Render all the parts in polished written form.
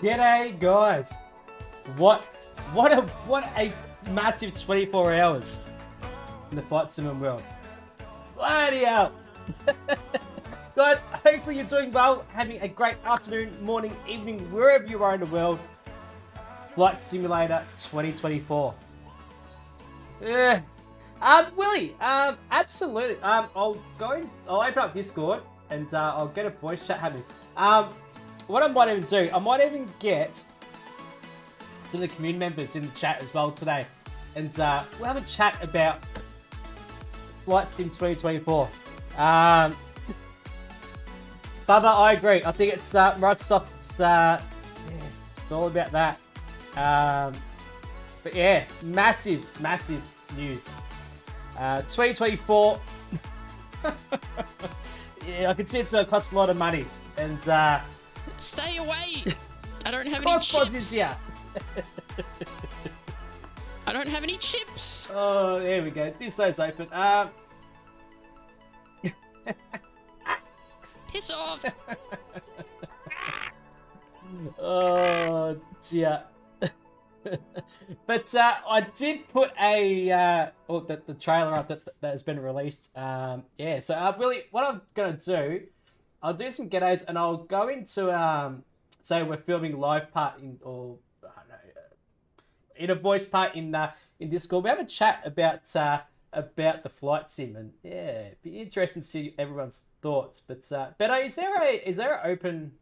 G'day, guys. What a massive 24 hours in the flight sim world. Bloody hell. Guys, hopefully you're doing well, having a great afternoon, morning, evening, wherever you are in the world. Flight Simulator 2024. Yeah. Willie, absolutely. I'll open up Discord and I'll get a voice chat happening. What I might even do, I might even get some of the community members in the chat as well today, and we'll have a chat about Flight Sim 2024. Bubba, I agree. I think it's Microsoft's. It's all about that. But yeah, massive news. 2024. Yeah, I can see it's going to cost a lot of money, and stay away. I don't have any chips. Yeah. I don't have any chips. Oh, there we go. This side's open. Piss off. Oh dear. But I did put a the trailer up that has been released. Yeah. So really, what I'm gonna do, I'll do some ghettos and I'll go into so we're filming live part in, or I don't know, in a voice part in Discord. We have a chat about the flight sim, and yeah, it'd be interesting to see everyone's thoughts. But Beto, is there an open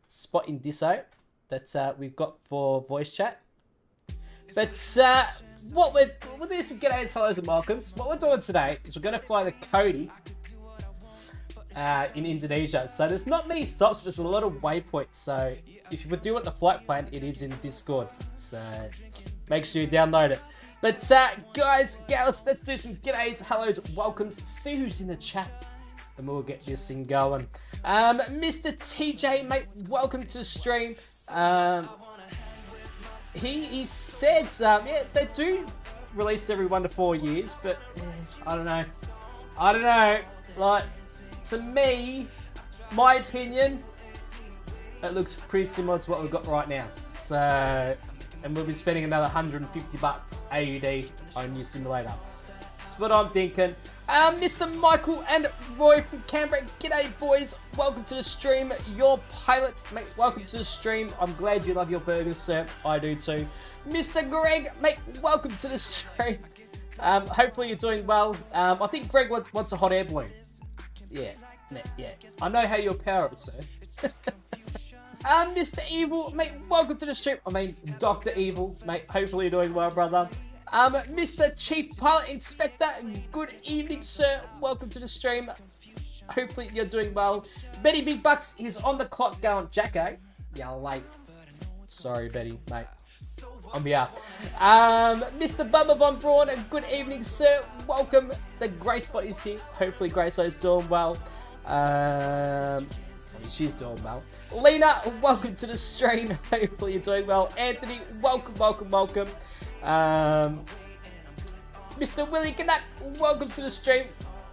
spot in Disso that we've got for voice chat? But we'll do some g'days, hellos, and welcomes. What we're doing today is we're going to fly the Cody in Indonesia. So there's not many stops, but there's a lot of waypoints. So if you do want the flight plan, it is in Discord. So make sure you download it. But guys, gals, let's do some g'days, hellos, welcomes. See who's in the chat, and we'll get this thing going. Mr. TJ, mate, welcome to the stream. He said, yeah, they do release every 1 to 4 years, but I don't know. Like, to me, my opinion, it looks pretty similar to what we've got right now. So, and we'll be spending another $150 AUD on a new simulator. That's what I'm thinking. Mr. Michael and Roy from Canberra, g'day boys, welcome to the stream. Your pilot, mate, welcome to the stream. I'm glad you love your burgers, sir. I do too. Mr. Greg, mate, welcome to the stream. Hopefully you're doing well. I think Greg wants a hot air balloon. Yeah. I know how you'll power it, sir. Mr. Evil, mate, welcome to the stream. I mean, Dr. Evil, mate, hopefully you're doing well, brother. Mr. Chief Pilot Inspector, good evening, sir. Welcome to the stream. Hopefully you're doing well. Betty Big Bucks is on the clock going, Jacko, you're late. Sorry, Betty, mate. I'm here. Mr. Bubba Von Braun, good evening, sir. Welcome. The Grey Spot is here. Hopefully Grey is doing well. She's doing well. Lena, welcome to the stream. Hopefully you're doing well. Anthony, welcome. Mr. Willie Knapp, welcome to the stream.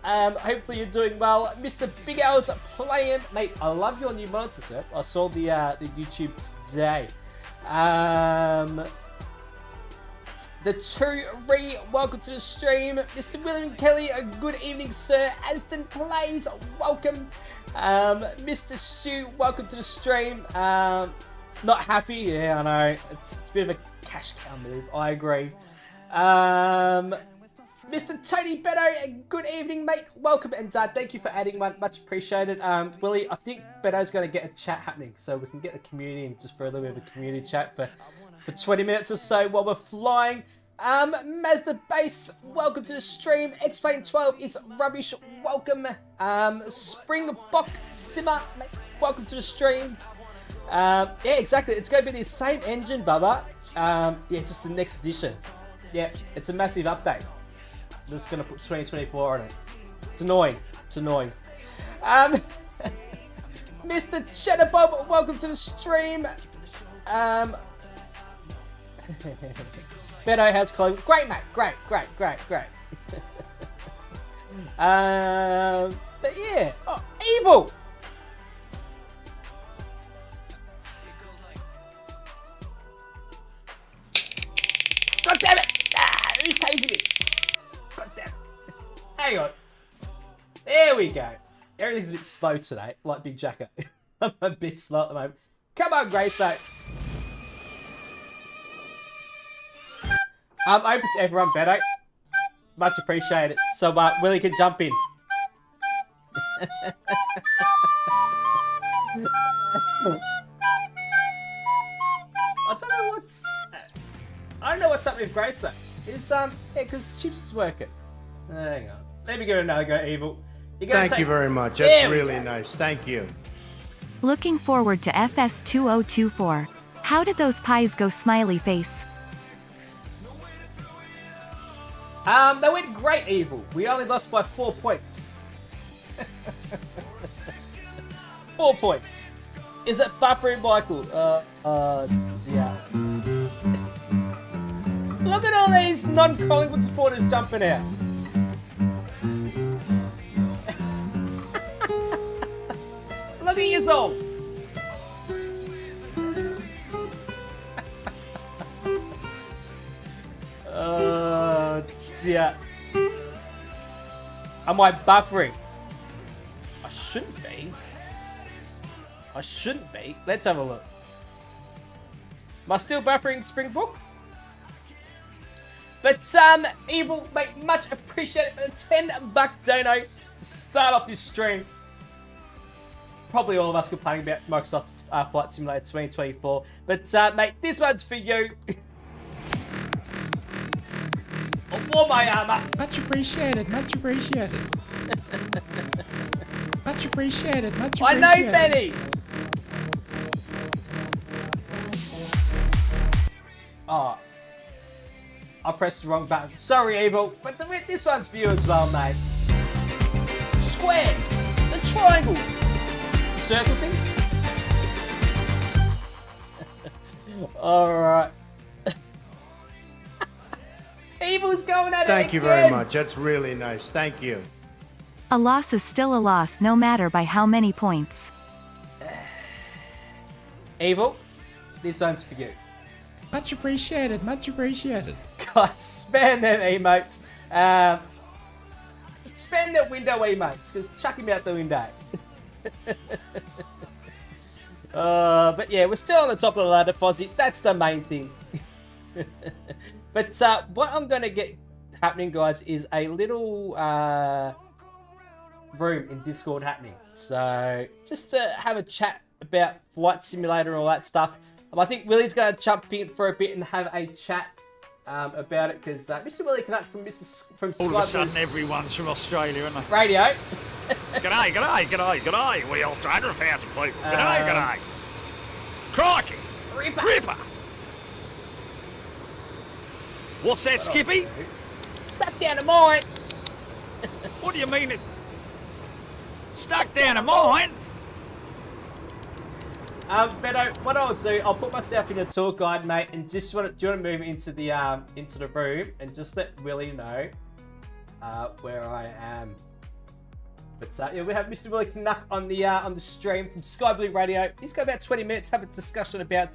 Hopefully you're doing well. Mr. Big L's playing, mate. I love your new monitor, sir. I saw the YouTube today. The 2-Re, welcome to the stream. Mr. William Kelly, a good evening, sir. Aston Plays, welcome. Mr. Stu, welcome to the stream. Not happy, yeah, I know. It's a bit of a cash cow move, I agree. Mr. Tony Beto, good evening, mate. Welcome, and thank you for adding one. Much appreciated. Willie, I think Beto's going to get a chat happening, so we can get the community in just for a little bit of a community chat for 20 minutes or so while we're flying. Mazda Base, welcome to the stream. X-Plane 12 is rubbish, welcome. Springbok Simmer, mate, welcome to the stream. Yeah, exactly. It's going to be the same engine, Bubba. Yeah, just the next edition. Yeah, it's a massive update. I'm just going to put 2024 on it. It's annoying. Mr. Cheddar Bob, welcome to the stream. Beto has clothes. Great, mate. Great. But yeah. Oh, Evil. God damn it! Ah, who's tasing me? God damn it. Hang on. There we go. Everything's a bit slow today, like Big Jacko. I'm a bit slow at the moment. Come on, Grace. Open to everyone, Beto. Much appreciated. So, Willie can jump in. I don't know what's up with Grace though. It's yeah, because Chips is working. Hang on. Let me give it another go, Evil. Thank you very much. That's really nice. Thank you. Looking forward to FS 2024. How did those pies go, smiley face? They went great, Evil. We only lost by 4 points. 4 points. Is it buffering, Michael? Yeah. Look at all these non-Collingwood supporters jumping out. Look at yourself. Yeah. Am I buffering? I shouldn't be. I shouldn't be. Let's have a look. Am I still buffering, Springbrook? But Evil, mate, much appreciated for the $10 dono to start off this stream. Probably all of us complaining about Microsoft's Flight Simulator 2024. But mate, this one's for you. I wore my armor. Much appreciated, much appreciated. Much appreciated, much appreciated. I know, Benny. Oh, I pressed the wrong button. Sorry, Evil, but this one's for you as well, mate. Square, the triangle, the circle thing. All right. Evil's going at it again. Thank you very much. That's really nice. Thank you. A loss is still a loss, no matter by how many points. Evil, this one's for you. Much appreciated, much appreciated. Guys, spam them emotes. Spam the window emotes, because chuck him out the window. But yeah, we're still on the top of the ladder, Fozzie. That's the main thing. But what I'm going to get happening, guys, is a little room in Discord happening. So just to have a chat about Flight Simulator and all that stuff. I think Willie's going to jump in for a bit and have a chat about it, because Mr. Willie Canuck from All of a sudden, everyone's from Australia, isn't they? Radio. G'day, g'day, g'day, g'day. We Australia, 1,000 people. G'day, g'day. Crikey. Ripper. What's that, Skippy? Stuck down a mine. What do you mean it? Stuck down a mine? Beto, what I'll do, I'll put myself in a tour guide, mate, and do you want to move into the room and just let Willie know where I am. But yeah, we have Mr. Willie Canuck on the stream from Sky Blue Radio. He's got about 20 minutes, have a discussion about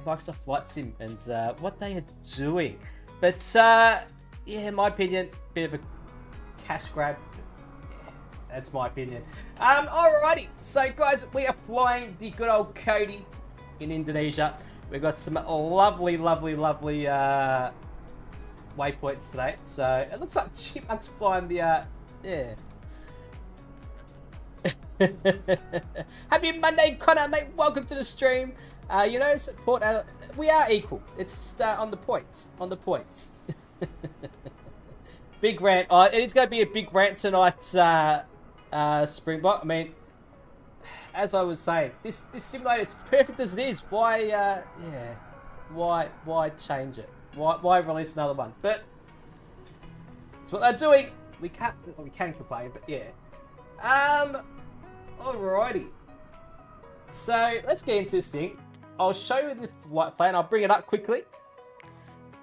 Microsoft Flight Sim and what they are doing. But yeah, in my opinion, bit of a cash grab. Yeah, that's my opinion. Alrighty, so guys, we are flying the good old Cody in Indonesia. We've got some lovely waypoints today. So it looks like Chipmunk's flying the yeah. Happy Monday, Connor, mate. Welcome to the stream. Support. We are equal. It's just on the points. Big rant. It is going to be a big rant tonight, Springbok. I mean, as I was saying, this simulator, it's perfect as it is. Why? Why change it? Why release another one? But it's what they're doing. We can complain, but yeah. Alrighty. So let's get into this thing. I'll show you the flight plan. I'll bring it up quickly.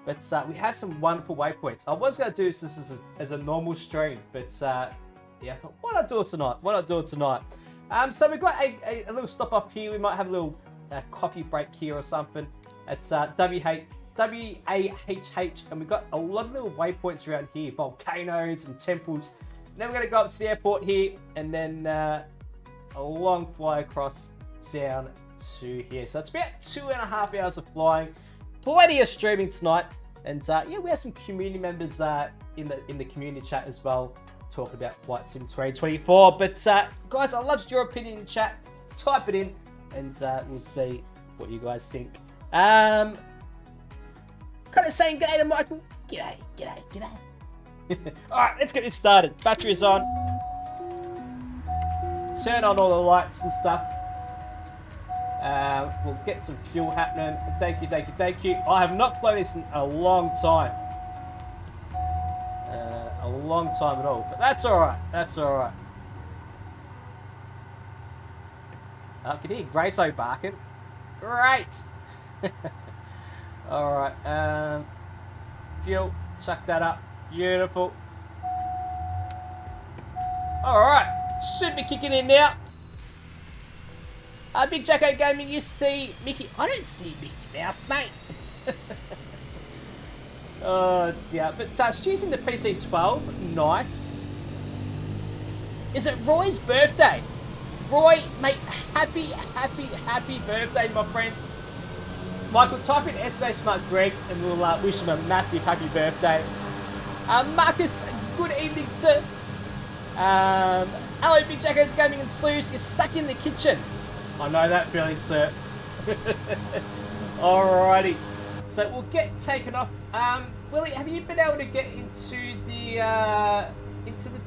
But we have some wonderful waypoints. I was going to do this as a normal stream, but yeah, I thought, why not do it tonight? So we've got a little stop off here. We might have a little coffee break here or something. It's WAHH, and we've got a lot of little waypoints around here, volcanoes and temples. And then we're going to go up to the airport here, and then a long fly across town to here. So it's about 2.5 hours of flying. Plenty of streaming tonight, and yeah, we have some community members in the community chat as well, talking about Flight Sim 2024. But guys, I'd love your opinion in chat. Type it in, and we'll see what you guys think. Kind of saying g'day to Michael. G'day. All right, let's get this started. Battery is on. Turn on all the lights and stuff. We'll get some fuel happening. Thank you. I have not played this in a long time. A long time at all. But that's alright. I can hear Grace-O barking. Great! Alright, fuel. Chuck that up. Beautiful. Alright. Should be kicking in now. BigJackosGaming, you see Mickey. I don't see Mickey Mouse, mate. Oh dear. But Stu's in the PC12. Nice. Is it Roy's birthday? Roy, mate, happy birthday, my friend. Michael, type in /Greg and we'll wish him a massive happy birthday. Marcus, good evening, sir. Hello, BigJackosGaming and Sluice. You're stuck in the kitchen. I know that feeling, sir. Alrighty. So we'll get taken off. Willie, have you been able to get into the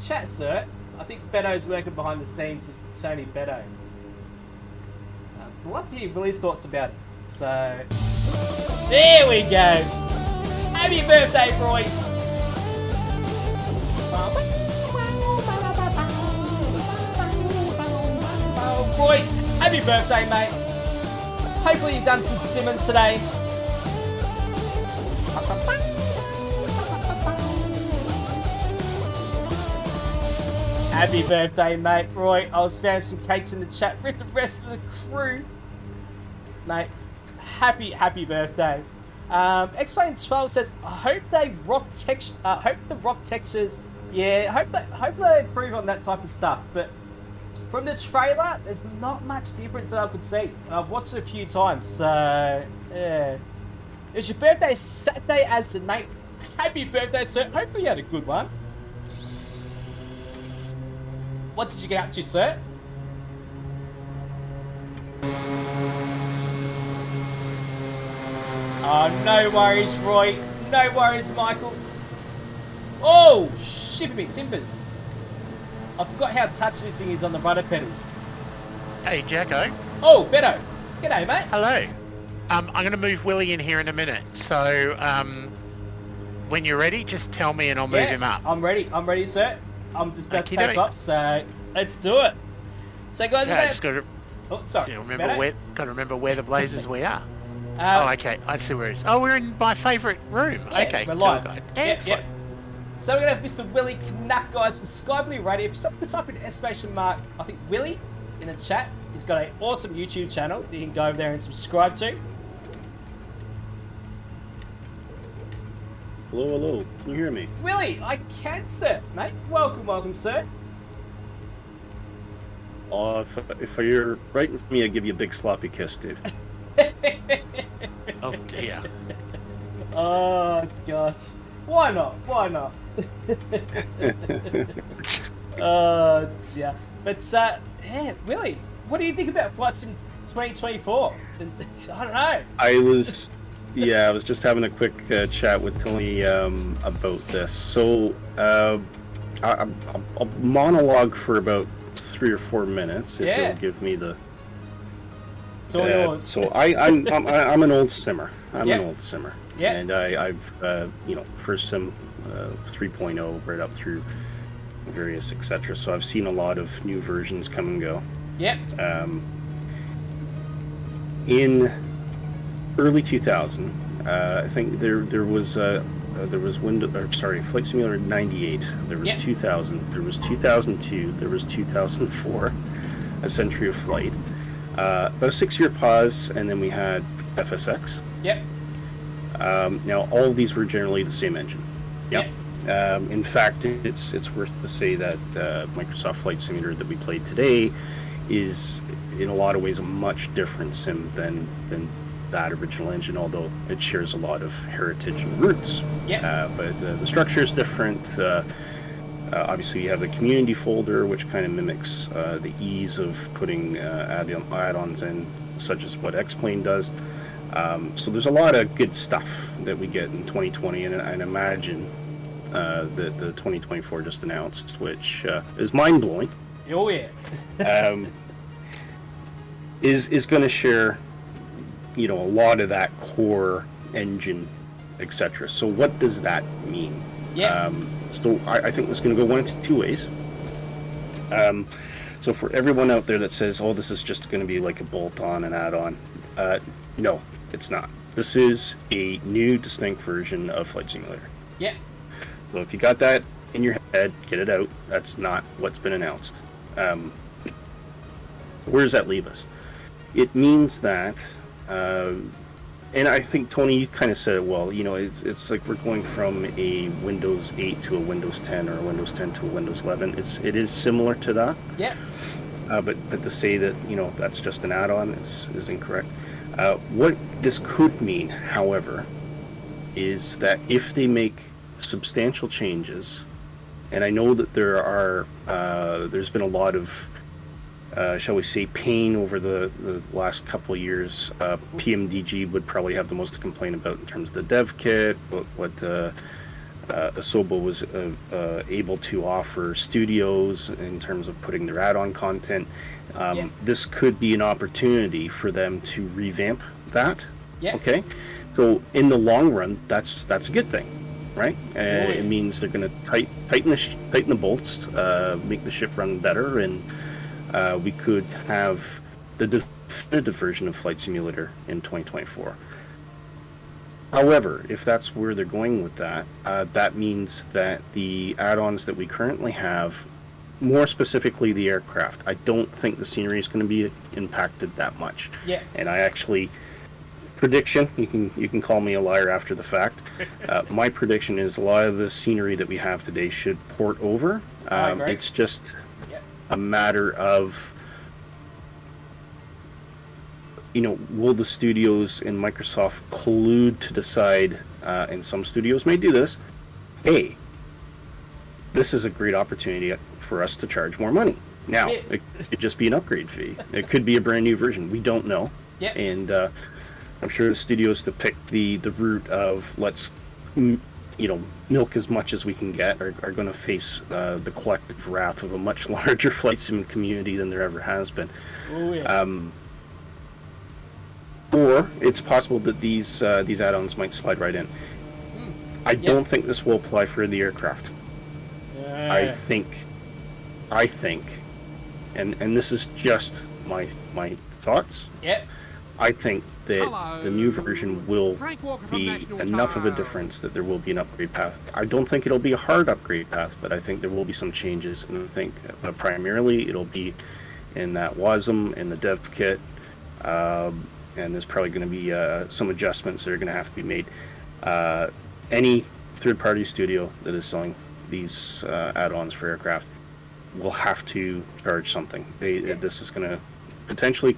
chat, sir? I think Beto's working behind the scenes, Mr. Tony Beto. I'd love to hear Willie's thoughts about it. So, there we go. Happy birthday, Roy. Roy, happy birthday, mate. Hopefully you've done some simming today. Happy birthday, mate. Roy, I'll spam some cakes in the chat with the rest of the crew. Mate, happy birthday. Explain12 says, I hope the rock textures, yeah, hope they improve on that type of stuff. But from the trailer, there's not much difference that I could see. I've watched it a few times, so yeah. It's your birthday Saturday as the mate. Happy birthday, sir. Hopefully you had a good one. What did you get up to, sir? Oh, no worries, Roy. No worries, Michael. Oh, shipping me timbers. I forgot how touch this thing is on the rudder pedals. Hey, Jacko. Oh, Beto. G'day, mate. Hello. I'm going to move Willie in here in a minute. So, when you're ready, just tell me and I'll move him up. I'm ready, sir. I'm just about to take off, so let's do it. So, guys, yeah, just got to. Oh, sorry. Remember where the blazes we are. Oh, okay. I see where it is. Oh, we're in my favourite room. Yeah, okay. We're live. Excellent. Yep. So we're going to have Mr. Willie Knack, guys, from Sky Blue Radio. If someone could type in !, I think Willie in the chat. He's got an awesome YouTube channel that you can go over there and subscribe to. Hello. Can you hear me? Willie, I can, sir, mate. Welcome, sir. If you're right in front of me, I'll give you a big sloppy kiss, Dave. Oh, dear. Oh, gosh. Why not? Oh, dear. But, yeah, Willie, what do you think about Flight Sim 2024? I don't know. I was just having a quick chat with Tony about this. So, I'll monologue for about 3 or 4 minutes if you'll give me the. It's all yours. So I'm an old simmer. I'm an old simmer. Yeah. And I've first sim 3.0 right up through various etc. So I've seen a lot of new versions come and go. Yep. In early 2000, I think there was Flight Simulator 98. There was 2000. There was 2002. There was 2004. A Century of Flight. About a 6-year pause, and then we had FSX. Yep. Now, all of these were generally the same engine. Yep. In fact, it's worth to say that Microsoft Flight Simulator that we played today is, in a lot of ways, a much different sim than that original engine, although it shares a lot of heritage and roots. Yeah. But the structure is different. Obviously, you have the community folder, which kind of mimics the ease of putting add-ons in, such as what X-Plane does. So there's a lot of good stuff that we get in 2020, and I imagine that the 2024 just announced, which is mind-blowing. Oh yeah. is going to share, a lot of that core engine, etc. So what does that mean? Yeah. So I think it's going to go one of two ways. So for everyone out there that says, "Oh, this is just going to be like a bolt-on and add-on," no, it's not. This is a new, distinct version of Flight Simulator. Yeah. So if you got that in your head, get it out. That's not what's been announced. So where does that leave us? It means that, and I think, Tony, you kind of said it well, it's like we're going from a Windows 8 to a Windows 10 or a Windows 10 to a Windows 11. It is similar to that. Yeah. But to say that, that's just an add-on is incorrect. What this could mean, however, is that if they make substantial changes, and I know that there's been a lot of, shall we say, pain over the last couple of years. PMDG would probably have the most to complain about in terms of the dev kit, what Asobo was able to offer studios in terms of putting their add-on content. This could be an opportunity for them to revamp that. Yeah. Okay. So in the long run, that's a good thing, right? It means they're going to tighten the bolts, make the ship run better, and we could have the definitive version of Flight Simulator in 2024. However, if that's where they're going with that, that means that the add-ons that we currently have, more specifically the aircraft, I don't think the scenery is going to be impacted that much. Yeah. And I actually, prediction, you can call me a liar after the fact, my prediction is a lot of the scenery that we have today should port over. It's just a matter of, will the studios in Microsoft collude to decide, and some studios may do this, hey, this is a great opportunity for us to charge more money. Now, it could just be an upgrade fee. It could be a brand new version. We don't know. Yeah. And I'm sure the studios to pick the route of let's, milk as much as we can get are going to face the collective wrath of a much larger flight sim community than there ever has been. Oh, yeah. Or it's possible that these add-ons might slide right in. I don't think this will apply for the aircraft. I think, and this is just my thoughts. Yep. I think that the new version will be enough of a difference that there will be an upgrade path. I don't think it'll be a hard upgrade path, but I think there will be some changes, and I think primarily it'll be in that WASM and the dev kit, and there's probably going to be some adjustments that are going to have to be made. Any third-party studio that is selling these add-ons for aircraft will have to charge something. This is going to potentially,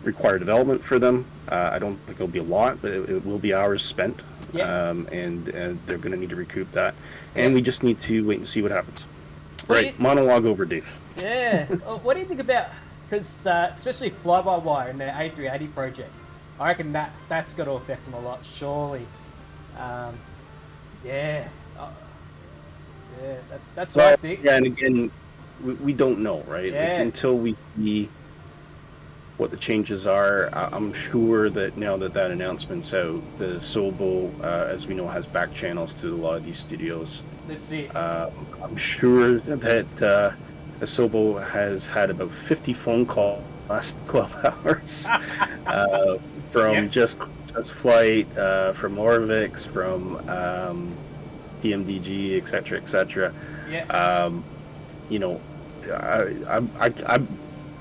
require development for them. I don't think it'll be a lot, but it will be hours spent, and they're going to need to recoup that. And we just need to wait and see what happens. Right, monologue over, Dave. Yeah. What do you think about, because especially fly-by-wire in their A380 project, I reckon that's got to affect them a lot, surely. That's what I think. Yeah, and again, we don't know, right? Yeah. Like, until we see what the changes are, I'm sure that now that announcement's out, the Sobo, as we know, has back channels to a lot of these studios. That's it. I'm sure that Sobo has had about 50 phone calls last 12 hours from Just Flight, from Orvix, from PMDG, etc., etc. Yeah.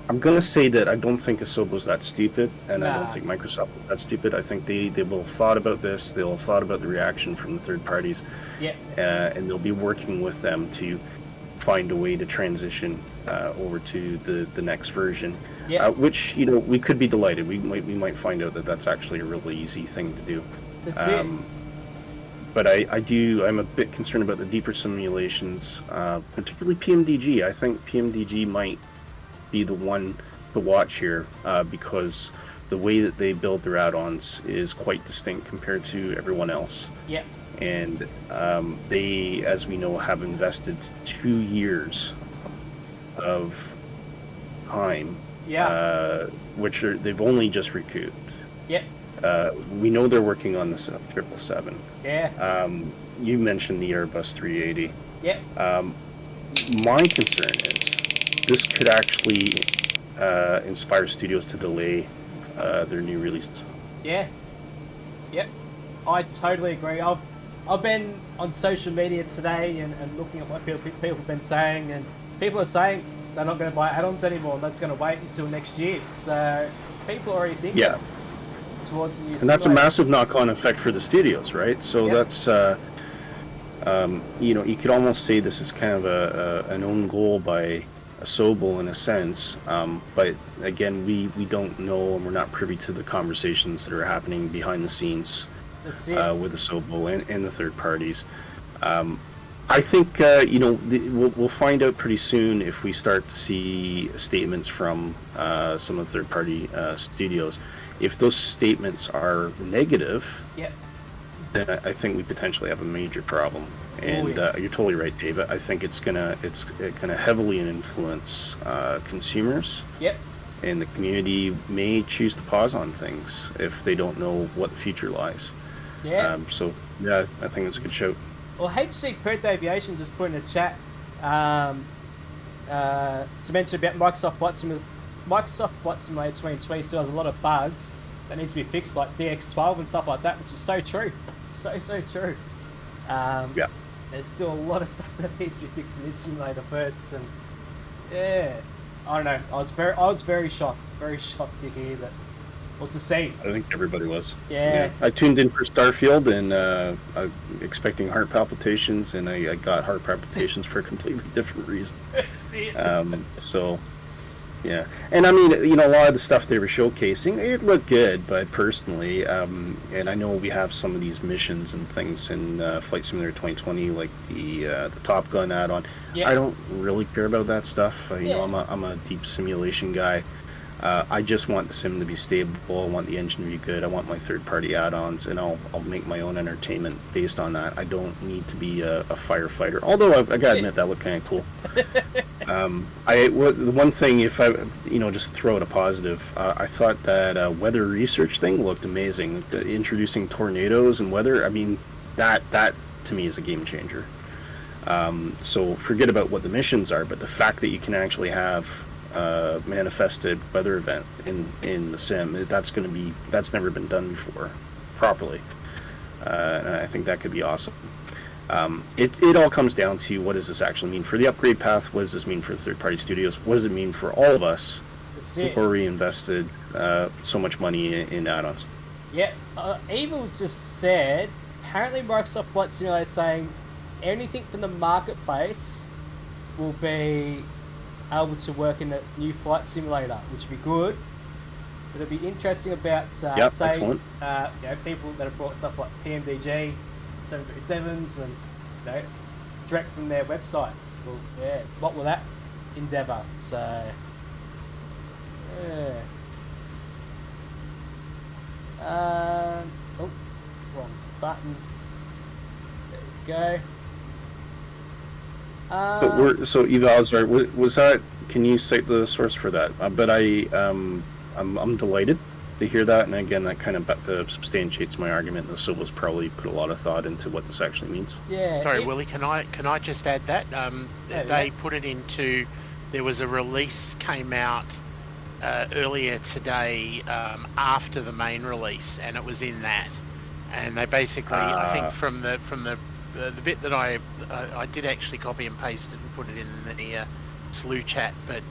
I'm gonna say that I don't think Asobo's that stupid, and I Nah. don't think Microsoft is that stupid. I think they will have thought about this. They'll have thought about the reaction from the third parties, Yeah. and they'll be working with them to find a way to transition over to the next version. Yeah. Which we could be delighted. We might find out that that's actually a really easy thing to do. That's it. But I'm a bit concerned about the deeper simulations, particularly PMDG. I think PMDG might be the one to watch here because the way that they build their add-ons is quite distinct compared to everyone else. Yeah. And they, as we know, have invested 2 years of time, which they've only just recouped. Yeah. We know they're working on the 777. Yeah. You mentioned the Airbus 380. Yeah. My concern is this could actually inspire studios to delay their new releases. Yeah. Yep. I totally agree. I've been on social media today and looking at what people have been saying, and people are saying they're not going to buy add-ons anymore. That's going to wait until next year. So people are already thinking towards the new. And that's a massive knock-on effect for the studios, right? So that's you could almost say this is kind of an own goal by Asobo in a sense, but again, we don't know, and we're not privy to the conversations that are happening behind the scenes with Asobo and the third parties. I think we'll find out pretty soon if we start to see statements from some of the third party studios. If those statements are negative, then I think we potentially have a major problem. And you're totally right, David. I think it's gonna heavily influence consumers. Yep. And the community may choose to pause on things if they don't know what the future lies. Yeah. I think it's a good shout. Well, HC Perth Aviation just put in a chat to mention about Microsoft Flight Simulator. Microsoft Flight Simulator 2020 still has a lot of bugs that needs to be fixed, like DX12 and stuff like that, which is so true. So true. There's still a lot of stuff that needs to be fixed in this simulator first, and I don't know. I was very shocked to hear that, or to see. I think everybody was. Yeah. I tuned in for Starfield and I'm expecting heart palpitations, and I got heart palpitations for a completely different reason. That's it. Yeah, and I mean, a lot of the stuff they were showcasing, it looked good, but personally, and I know we have some of these missions and things in Flight Simulator 2020, like the Top Gun add-on. I don't really care about that stuff. I'm a deep simulation guy. I just want the sim to be stable. I want the engine to be good. I want my third-party add-ons, and I'll make my own entertainment based on that. I don't need to be a firefighter. Although I gotta admit that looked kind of cool. The one thing, if I just throw it a positive, I thought that weather research thing looked amazing. Introducing tornadoes and weather. I mean, that to me is a game changer. So forget about what the missions are, but the fact that you can actually have manifested weather event in the sim, that's never been done before properly, and I think that could be awesome. It all comes down to, what does this actually mean for the upgrade path? What does this mean for the third-party studios? What does it mean for all of us before we invested so much money in add-ons? Evil's just said, apparently Microsoft Flight Simulator is saying anything from the marketplace will be able to work in the new Flight Simulator, which would be good. But it'll be interesting about saying people that have brought stuff like PMDG, 737s, and direct from their websites. Well, what will that endeavour? So, wrong button. There we go. So Eval, was that? Can you cite the source for that? But I'm delighted to hear that, and again, that kind of substantiates my argument that Silva's probably put a lot of thought into what this actually means. Sorry, Willie, can I just add that? They put it into. There was a release came out earlier today after the main release, and it was in that. And they basically, I think from the bit that I did actually copy and paste it and put it in the slew chat, but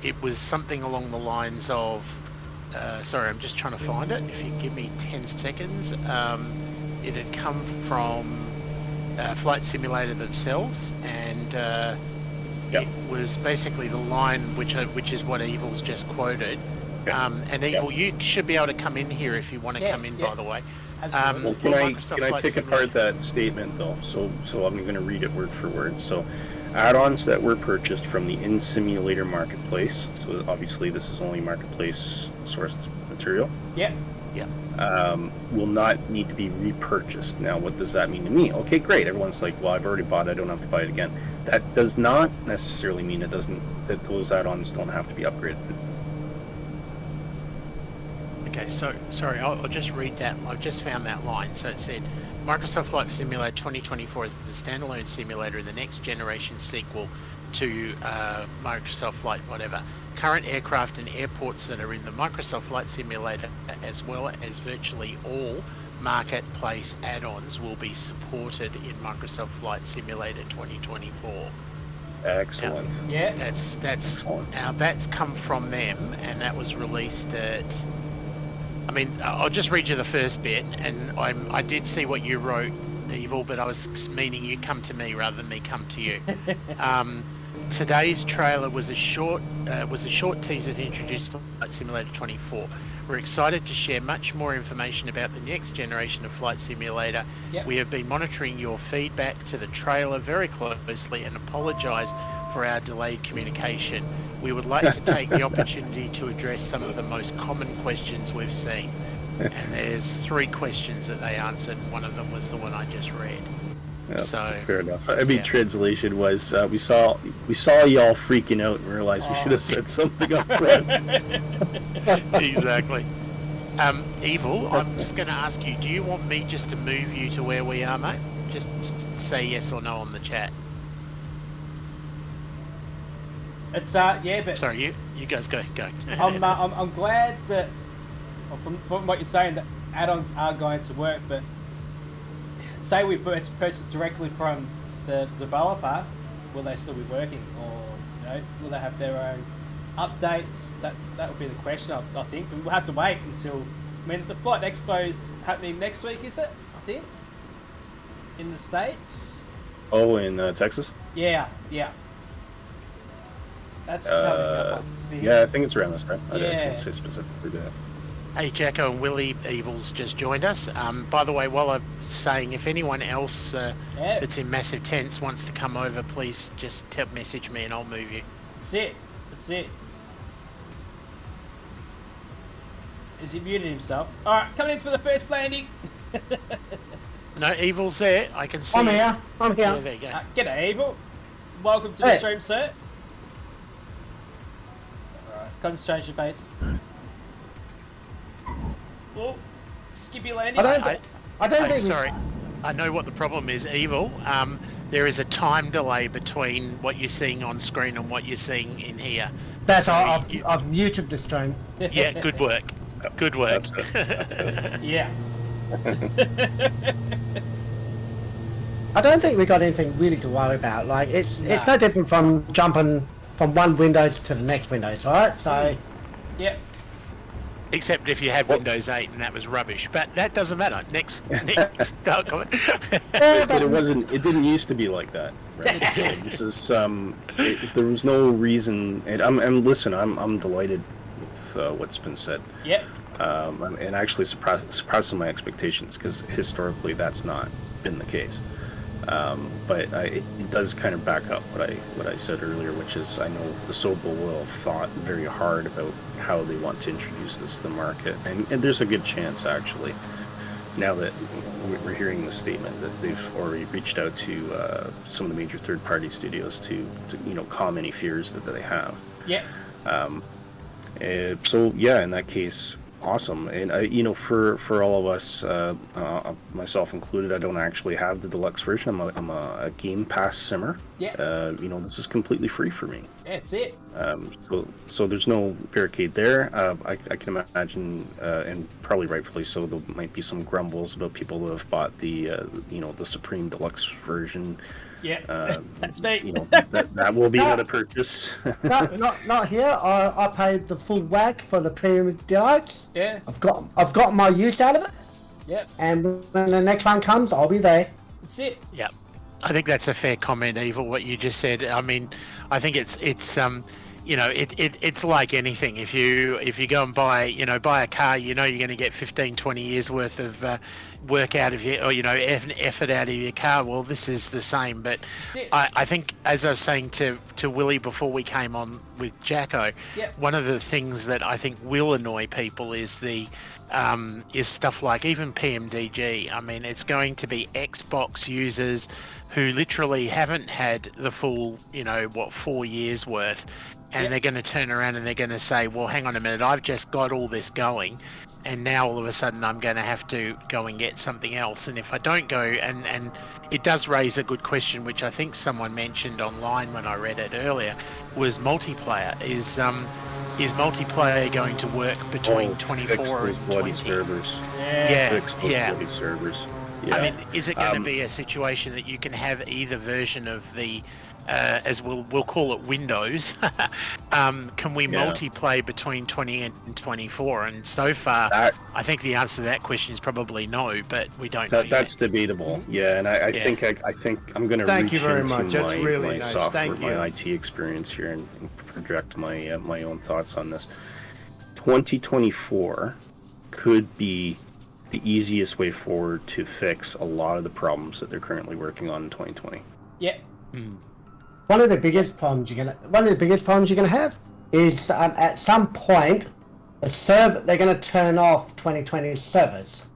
it was something along the lines of, sorry, I'm just trying to find it. If you give me 10 seconds, it had come from Flight Simulator themselves, and it was basically the line which is what Evil's just quoted. And Evil, you should be able to come in here if you want to come in. By the way, well, can I pick apart that statement though? So I'm going to read it word for word. So, add-ons that were purchased from the in-simulator marketplace. So obviously this is only marketplace sourced material. Will not need to be repurchased. Now, what does that mean to me? Okay, great. Everyone's like, well, I've already bought it. I don't have to buy it again. That does not necessarily mean that those add-ons don't have to be upgraded. Okay, so sorry, I'll just read that. I've just found that line. So it said, Microsoft Flight Simulator 2024 is a standalone simulator, the next generation sequel to Microsoft Flight whatever. Current aircraft and airports that are in the Microsoft Flight Simulator, as well as virtually all marketplace add-ons, will be supported in Microsoft Flight Simulator 2024. Excellent. Yeah. That's now that's come from them, and that was released at. I mean, I'll just read you the first bit, and I did see what you wrote, Evil, but I was meaning you come to me rather than me come to you. Today's trailer was a short teaser to introduce Flight Simulator 24. We're excited to share much more information about the next generation of Flight Simulator. Yep. We have been monitoring your feedback to the trailer very closely and apologise for our delayed communication. We would like to take the opportunity to address some of the most common questions we've seen. And there's 3 questions that they answered, and one of them was the one I just read. Yep, So fair enough. I mean, translation was we saw y'all freaking out and realized we should have said something up front. Exactly. Evil, I'm just going to ask you, do you want me just to move you to where we are, mate? Just say yes or no on the chat. It's yeah, but Sorry, you guys go. I'm glad that, well, from what you're saying, that add-ons are going to work. But say we purchase directly from the developer, will they still be working, or will they have their own updates? That would be the question. I think, but we'll have to wait until. I mean, the Flight Expo is happening next week, is it? I think in the States. Oh, in Texas? Yeah. That's coming up, I think. Yeah, I think it's around this time. I Yeah. can't say specifically that. Hey, Jacko and Willie, Evil's just joined us. By the way, while I'm saying, if anyone else that's in Massive Tents wants to come over, please just message me and I'll move you. That's it. Is he muted himself? Alright, coming in for the first landing. No, Evil's there. I can see. I'm here. Yeah, there you go. G'day, Evil. Welcome to the stream, sir. Alright, concentration base. Oh, skippy landing. I don't think. Sorry, I know what the problem is, Evil. There is a time delay between what you're seeing on screen and what you're seeing in here. That's I've muted the stream. Yeah, good work. Good work. Yeah. I don't think we got anything really to worry about. Like it's no different from jumping from one Windows to the next Windows, right? So. Yep. Except if you had Windows 8 and that was rubbish, but that doesn't matter. Next comment. But it didn't used to be like that. Right? So this is there was no reason, and I'm delighted with what's been said. Yep. And actually surpassing my expectations, because historically that's not been the case. But it does kind of back up what I said earlier, which is I know the Sobel will have thought very hard about how they want to introduce this to the market, and there's a good chance actually, now that we're hearing the statement, that they've already reached out to some of the major third-party studios to calm any fears that they have. Yeah. So yeah, in that case, awesome. And for all of us, myself included, I don't actually have the deluxe version. I'm a Game Pass simmer. Yeah. This is completely free for me. That's it. So there's no barricade there. I can imagine, and probably rightfully so, there might be some grumbles about people who have bought the the Supreme Deluxe version. Yeah, that's me. You know, that will be another purchase. No, not here. I paid the full whack for the premium deluxe. Yeah. I've got my use out of it. Yep. And when the next one comes, I'll be there. That's it. Yep. I think that's a fair comment, Evil, what you just said. I mean, I think it's you know, it's like anything. If you go and buy a car, you know you're going to get 15, 20 years worth of work out of your, or effort out of your car. Well, this is the same. But I think, as I was saying to Willie before we came on with Jacko, one of the things that I think will annoy people is is stuff like even PMDG. I mean, it's going to be Xbox users who literally haven't had the full, 4 years worth, and they're going to turn around and they're going to say, well, hang on a minute, I've just got all this going, and now all of a sudden I'm going to have to go and get something else. And if I don't go, and it does raise a good question, which I think someone mentioned online when I read it earlier, was multiplayer. Is multiplayer going to work between 24 and 20? Servers. Fix those bloody servers. Yeah. I mean, is it going to be a situation that you can have either version of the, as we'll call it, Windows? Can we multiplay between 20 and 24? And so far, I think the answer to that question is probably no, but we don't know That's yet. Debatable. Yeah, and I think I'm going to Thank reach you very into much. That's really my nice. software, Thank you. my IT experience here, and project my my own thoughts on this. 2024 could be the easiest way forward to fix a lot of the problems that they're currently working on in 2020. Yeah. One of the biggest problems you're gonna have is at some point they're gonna turn off 2020 servers.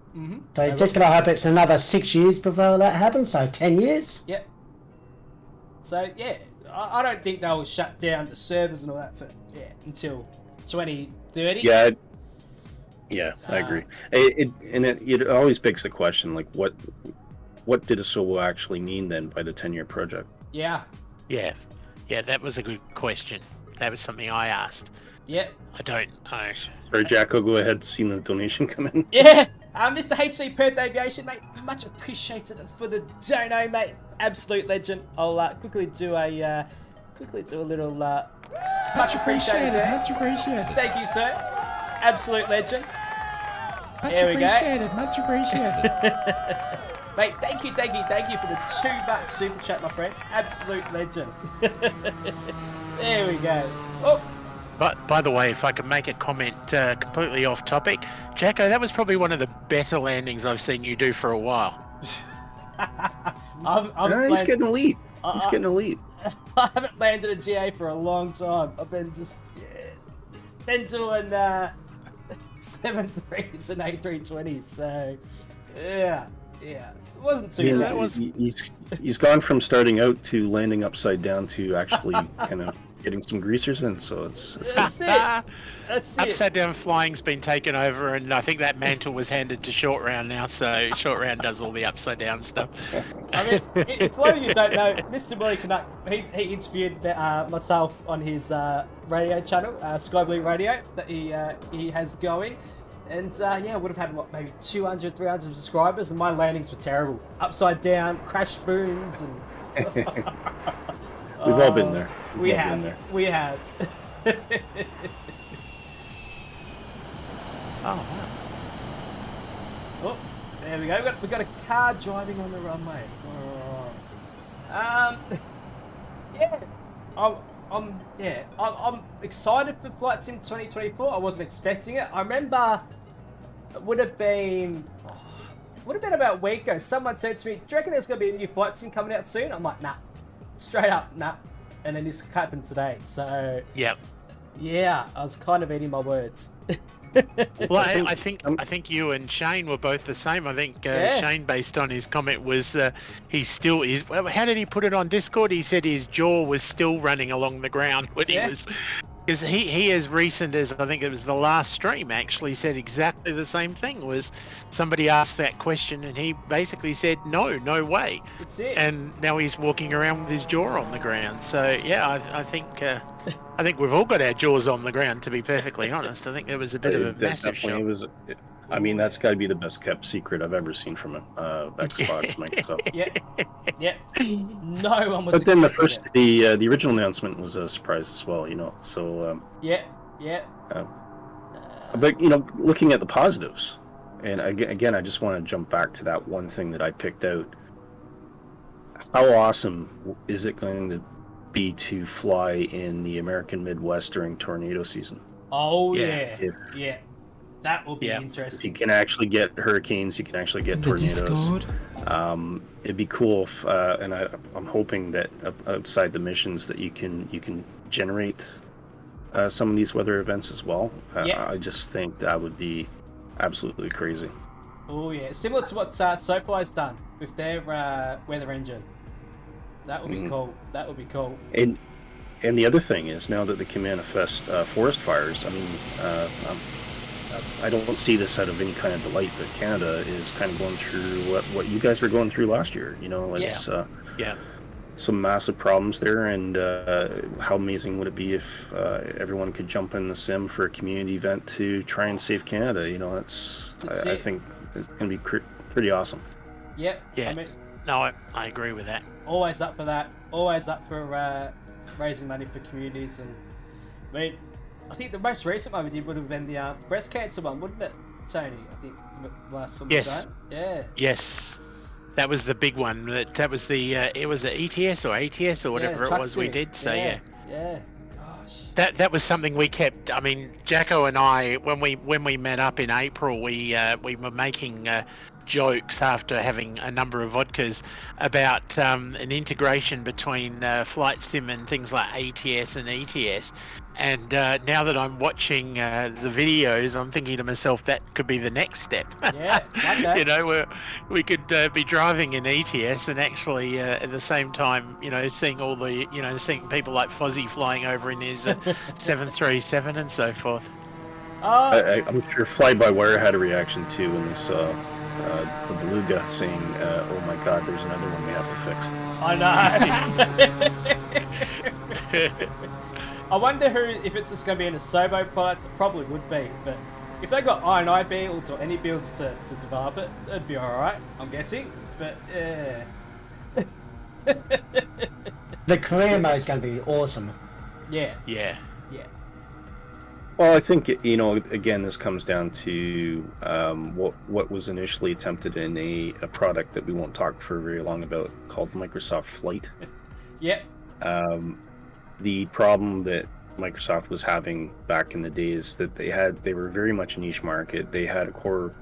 So you're just gonna hope it's another 6 years before that happens. So 10 years. Yep. So yeah, I don't think they'll shut down the servers and all that until 2030. Yeah, I agree. It always begs the question, like, what did a solo actually mean then by the 10-year project? Yeah, that was a good question. That was something I asked. Yep. I don't know. Sorry, Jacko, go ahead. Seen the donation come in. Yeah. Mr. HC Perth Aviation, mate, much appreciated for the dono, mate. Absolute legend. I'll quickly do a little much appreciated. Much appreciated. Thank you, sir. Absolute legend. Much There we go. appreciated. Much appreciated. Mate, thank you for the $2 super chat, my friend. Absolute legend. There we go. Oh. But by the way, if I could make a comment completely off topic, Jacko, that was probably one of the better landings I've seen you do for a while. He's getting elite. He's getting elite. I haven't landed a GA for a long time. I've been been doing 7.3s and A320s, so yeah, it wasn't too bad. He's gone from starting out to landing upside down to actually kind of getting some greasers in, so it's That's it. That's it. Upside down flying's been taken over, and I think that mantle was handed to Short Round now, so Short Round does all the upside down stuff. I mean, if a lot of you don't know, Mr. Willie Canuck, he interviewed myself on his radio channel, Sky Blue Radio, that he has going. And would have had, maybe 200, 300 subscribers, and my landings were terrible. Upside down, crash booms, and... We've all been there. We have. Oh, wow. Oh, there we go. We've got a car driving on the runway. I'm excited for Flight Sim 2024. I wasn't expecting it. I remember it would have been about a week ago. Someone said to me, "Do you reckon there's going to be a new Flight Sim coming out soon?" I'm like, nah. Straight up, nah. And then this happened today. So Yep. Yeah, I was kind of eating my words. Well, I think you and Shane were both the same. I think Shane, based on his comment, was well, how did he put it on Discord? He said his jaw was still running along the ground when he was, because he as recent as I think it was the last stream actually said exactly the same thing. Was somebody asked that question and he basically said no way. That's it. And now he's walking around with his jaw on the ground. So yeah, I think we've all got our jaws on the ground, to be perfectly honest. I think it was a bit of a massive shock. It I mean, that's got to be the best kept secret I've ever seen from Xbox, Microsoft. Yeah. No one was. But then expecting the original announcement was a surprise as well, you know. So Yeah. but you know, looking at the positives, and again, I just want to jump back to that one thing that I picked out. How awesome is it going to be to fly in the American Midwest during tornado season? Oh Yeah. yeah. That will be Yeah. If you interesting. can actually get hurricanes, you can actually get The tornadoes. Discord. It'd be cool, if, and I'm hoping that outside the missions that you can generate some of these weather events as well. Yeah. I just think that would be absolutely crazy. Oh yeah, similar to what SoFly's done with their weather engine. That would be cool. That would be cool. And the other thing is, now that they can manifest forest fires, I mean, I don't see this out of any kind of delight, but Canada is kind of going through what you guys were going through last year. You know, it's Yeah. some massive problems there, and how amazing would it be if everyone could jump in the sim for a community event to try and save Canada? You know, I think it's going to be pretty awesome. Yep. Yeah. I mean, No, I agree with that. always up for that. Always up for raising money for communities. And I mean, I think the most recent one we did would have been the breast cancer one, wouldn't it, Tony? I think the last one. Yes. Yeah. Yes. That was the big one. That was the it was an ETS or ATS or whatever it was we did. So yeah. Yeah. Gosh. That was something we kept. I mean, Jacko and I, when we met up in April, we were making jokes after having a number of vodkas about an integration between flight sim and things like ATS and ETS. And now that I'm watching the videos, I'm thinking to myself that could be the next step. Yeah, like that. You know, we could be driving in ETS and actually at the same time, you know, seeing all the, you know, seeing people like Fozzie flying over in his 737 and so forth. I'm sure Fly-by-Wire had a reaction too when they saw the Beluga saying, "Oh my God, there's another one we have to fix." I know. I wonder if it's just going to be in a Sobo product. It probably would be, but if they got I&I builds or any builds to develop it, it'd be alright, I'm guessing. But yeah. The career mode is going to be awesome. Yeah. Yeah. Well, I think, you know, again, this comes down to what was initially attempted in a product that we won't talk for very long about, called Microsoft Flight. Yep. The problem that Microsoft was having back in the days that they were very much a niche market. They had a core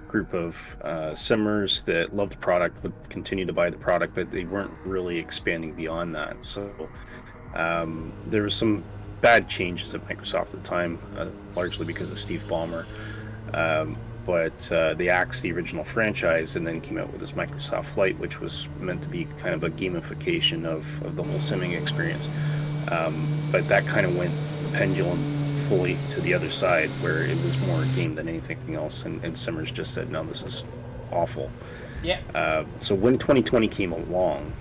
group of simmers that loved the product, would continue to buy the product, but they weren't really expanding beyond that. So there was some bad changes at Microsoft at the time, largely because of Steve Ballmer. But they axed the original franchise and then came out with this Microsoft Flight, which was meant to be kind of a gamification of the whole simming experience. But that kind of went the pendulum fully to the other side, where it was more a game than anything else, and simmers just said, no, this is awful. Yeah. So when 2020 came along,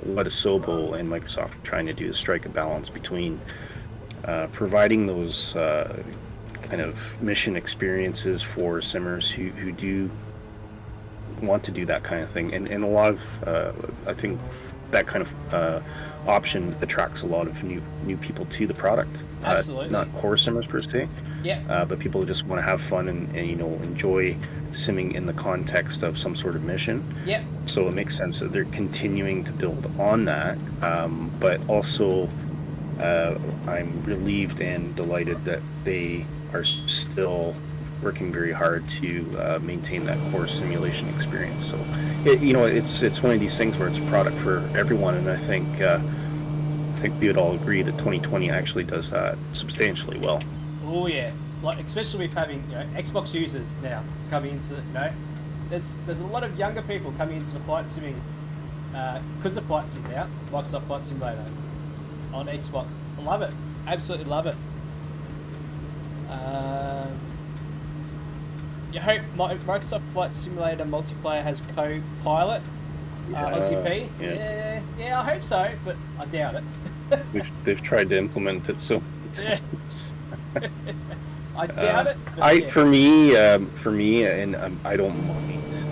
what Asobo and Microsoft were trying to do is strike a balance between providing those kind of mission experiences for simmers who do want to do that kind of thing, and a lot of I think that kind of option attracts a lot of new people to the product. Absolutely. Not core simmers per se, but people who just want to have fun and you know, enjoy simming in the context of some sort of mission. Yep. So it makes sense that they're continuing to build on that, but also I'm relieved and delighted that they are still working very hard to maintain that core simulation experience. So, it's one of these things where it's a product for everyone, and I think we would all agree that 2020 actually does that substantially well. Oh yeah, like especially with having Xbox users now coming into there's a lot of younger people coming into the flight simming because of Flight Sim now, Microsoft Flight Simulator on Xbox. I love it, absolutely love it. You hope Microsoft Flight Simulator multiplayer has co-pilot, Aussie P. Yeah, I hope so, but I doubt it. They've tried to implement it, so Yeah. I doubt it. But yeah. For me, and I don't mind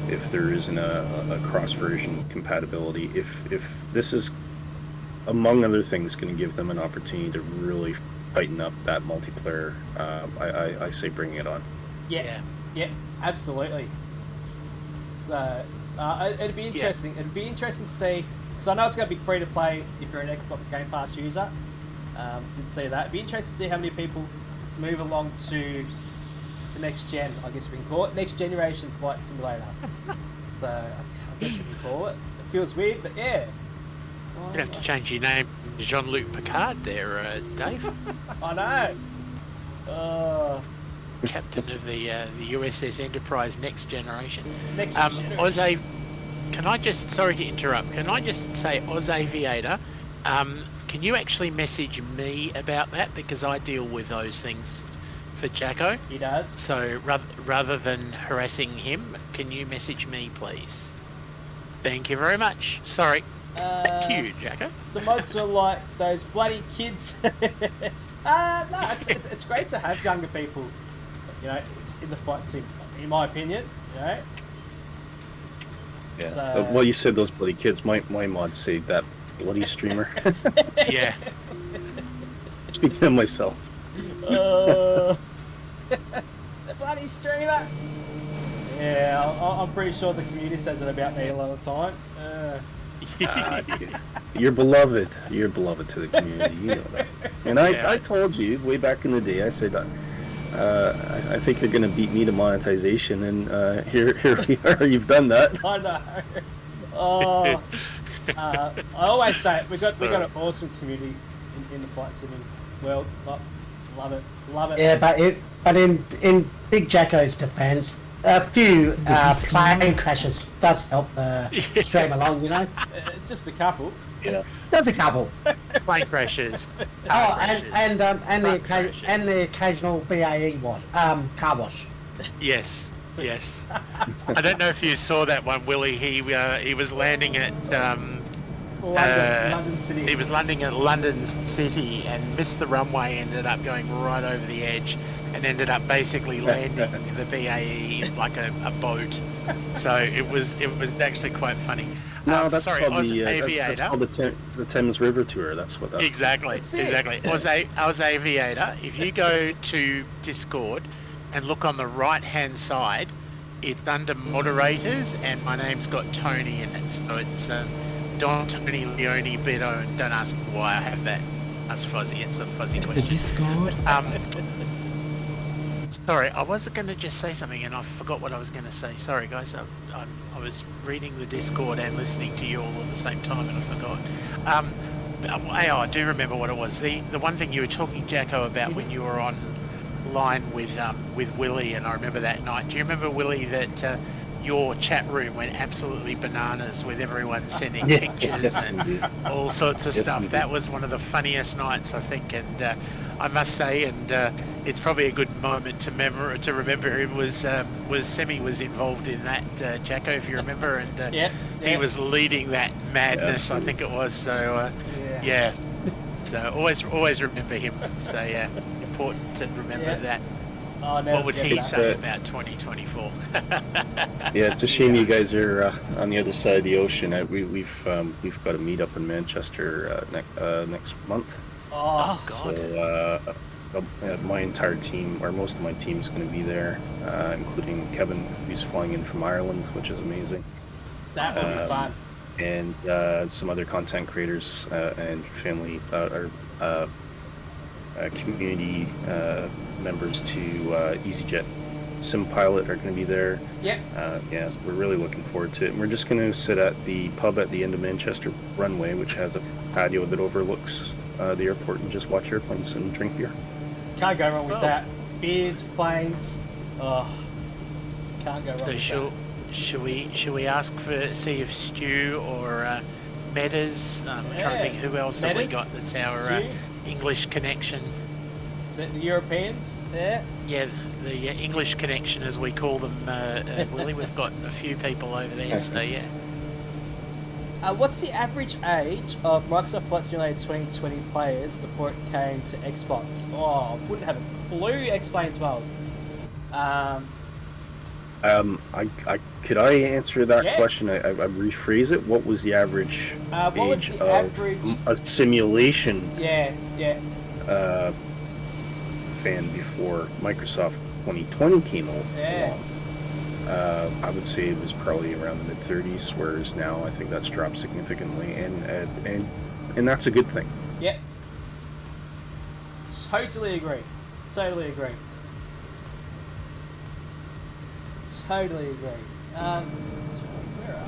if there isn't a cross version compatibility. If this is, among other things, going to give them an opportunity to really tighten up that multiplayer, I say bring it on. Yeah, absolutely. So it'd be interesting. It'd be interesting to see. So I know it's going to be free to play if you're an Xbox Game Pass user. Did see that. It'd be interesting to see how many people move along to the next gen. I guess we can call it next generation Flight Simulator. So I guess we can call it. It feels weird, but yeah. You have to change your name to Jean-Luc Picard there, Dave. I know. Captain of the USS Enterprise Next Generation. Next generation. Oz, can I just, sorry to interrupt, can I just say, Oz Aviator, can you actually message me about that? Because I deal with those things for Jacko. He does. So rather than harassing him, can you message me, please? Thank you very much. Sorry. Back to you, Jacko. The mods are like those bloody kids. No, it's great to have younger people, you know, in the flight sim, in my opinion, you know. Yeah. So, Well, you said those bloody kids. My mods say that bloody streamer. Yeah. Speaking of myself. the bloody streamer. Yeah, I'm pretty sure the community says it about me a lot of the time. You're beloved. You're beloved to the community. You know that. And I told you way back in the day. I said, I think you're going to beat me to monetization, and here we are. You've done that. I know. Oh, I always say it. We got an awesome community in the flight sim world. Love it. Yeah, but in Big Jacko's defence, a few plane crashes does help the stream along, you know. Just a couple. Yeah. Just a couple. Plane crashes. Oh, and the occasional BAE wash, car wash. Yes. I don't know if you saw that one, Willie. He was landing at London City. He was landing at London City and missed the runway. Ended up going right over the edge and ended up basically landing the BAE in like a boat. So it was actually quite funny. No, that's sorry, called Oz the Aviator. that's called the Thames River Tour. That's what that's. Exactly. Oz Aviator. If you go to Discord and look on the right-hand side, it's under moderators, and my name's got Tony in it. So it's Don, Tony, Leone, Beto, and don't ask me why I have that. That's fuzzy. It's a fuzzy question. Discord. Sorry, I was going to just say something and I forgot what I was going to say. Sorry, guys. I was reading the Discord and listening to you all at the same time and I forgot. I do remember what it was. The one thing you were talking, Jacko, about when you were on line with Willie, and I remember that night. Do you remember, Willie, that your chat room went absolutely bananas with everyone sending pictures and all sorts of stuff? That was one of the funniest nights, I think, and I must say, and it's probably a good moment to remember. It was Semi was involved in that, Jacko, if you remember, and he was leading that madness. I think it was. So so always remember him. So important to remember that. What would he say about 2024? Yeah, it's a shame you guys are on the other side of the ocean. We've got a meet up in Manchester next month. Oh God! So my entire team, or most of my team, is going to be there, including Kevin, who's flying in from Ireland, which is amazing. That would be fun. And some other content creators and family community members to EasyJet Sim Pilot are going to be there. So we're really looking forward to it. And we're just going to sit at the pub at the end of Manchester runway, which has a patio that overlooks the airport, and just watch airplanes and drink beer. Can't go wrong with that. Beers, planes. Oh, can't go wrong with that. Should we ask see if Stu or Metas? I'm trying to think who else have we got that's our English connection. The Europeans there? Yeah, the English connection, as we call them, Willie. We've got a few people over there, so yeah. What's the average age of Microsoft Flight Simulator 2020 players before it came to Xbox? Oh, wouldn't have a clue. Explain 12. Could I answer that Yeah. question? I rephrase it. What was the average age of a simulation Yeah. fan before Microsoft 2020 came along? Yeah. I would say it was probably around the mid-30s, whereas now I think that's dropped significantly, and that's a good thing. Yep. Totally agree. Totally agree. Totally agree. Where are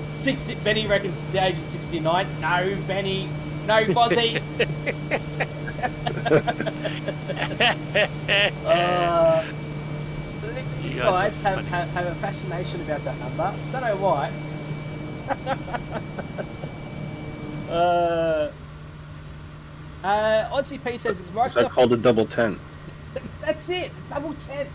we? 60. Benny reckons the age of 69. No, Benny. No, Bozzy. These guys have a fascination about that number. Don't know why. Aussie P says is Microsoft. Is that called a double 10? That's it. Double 10.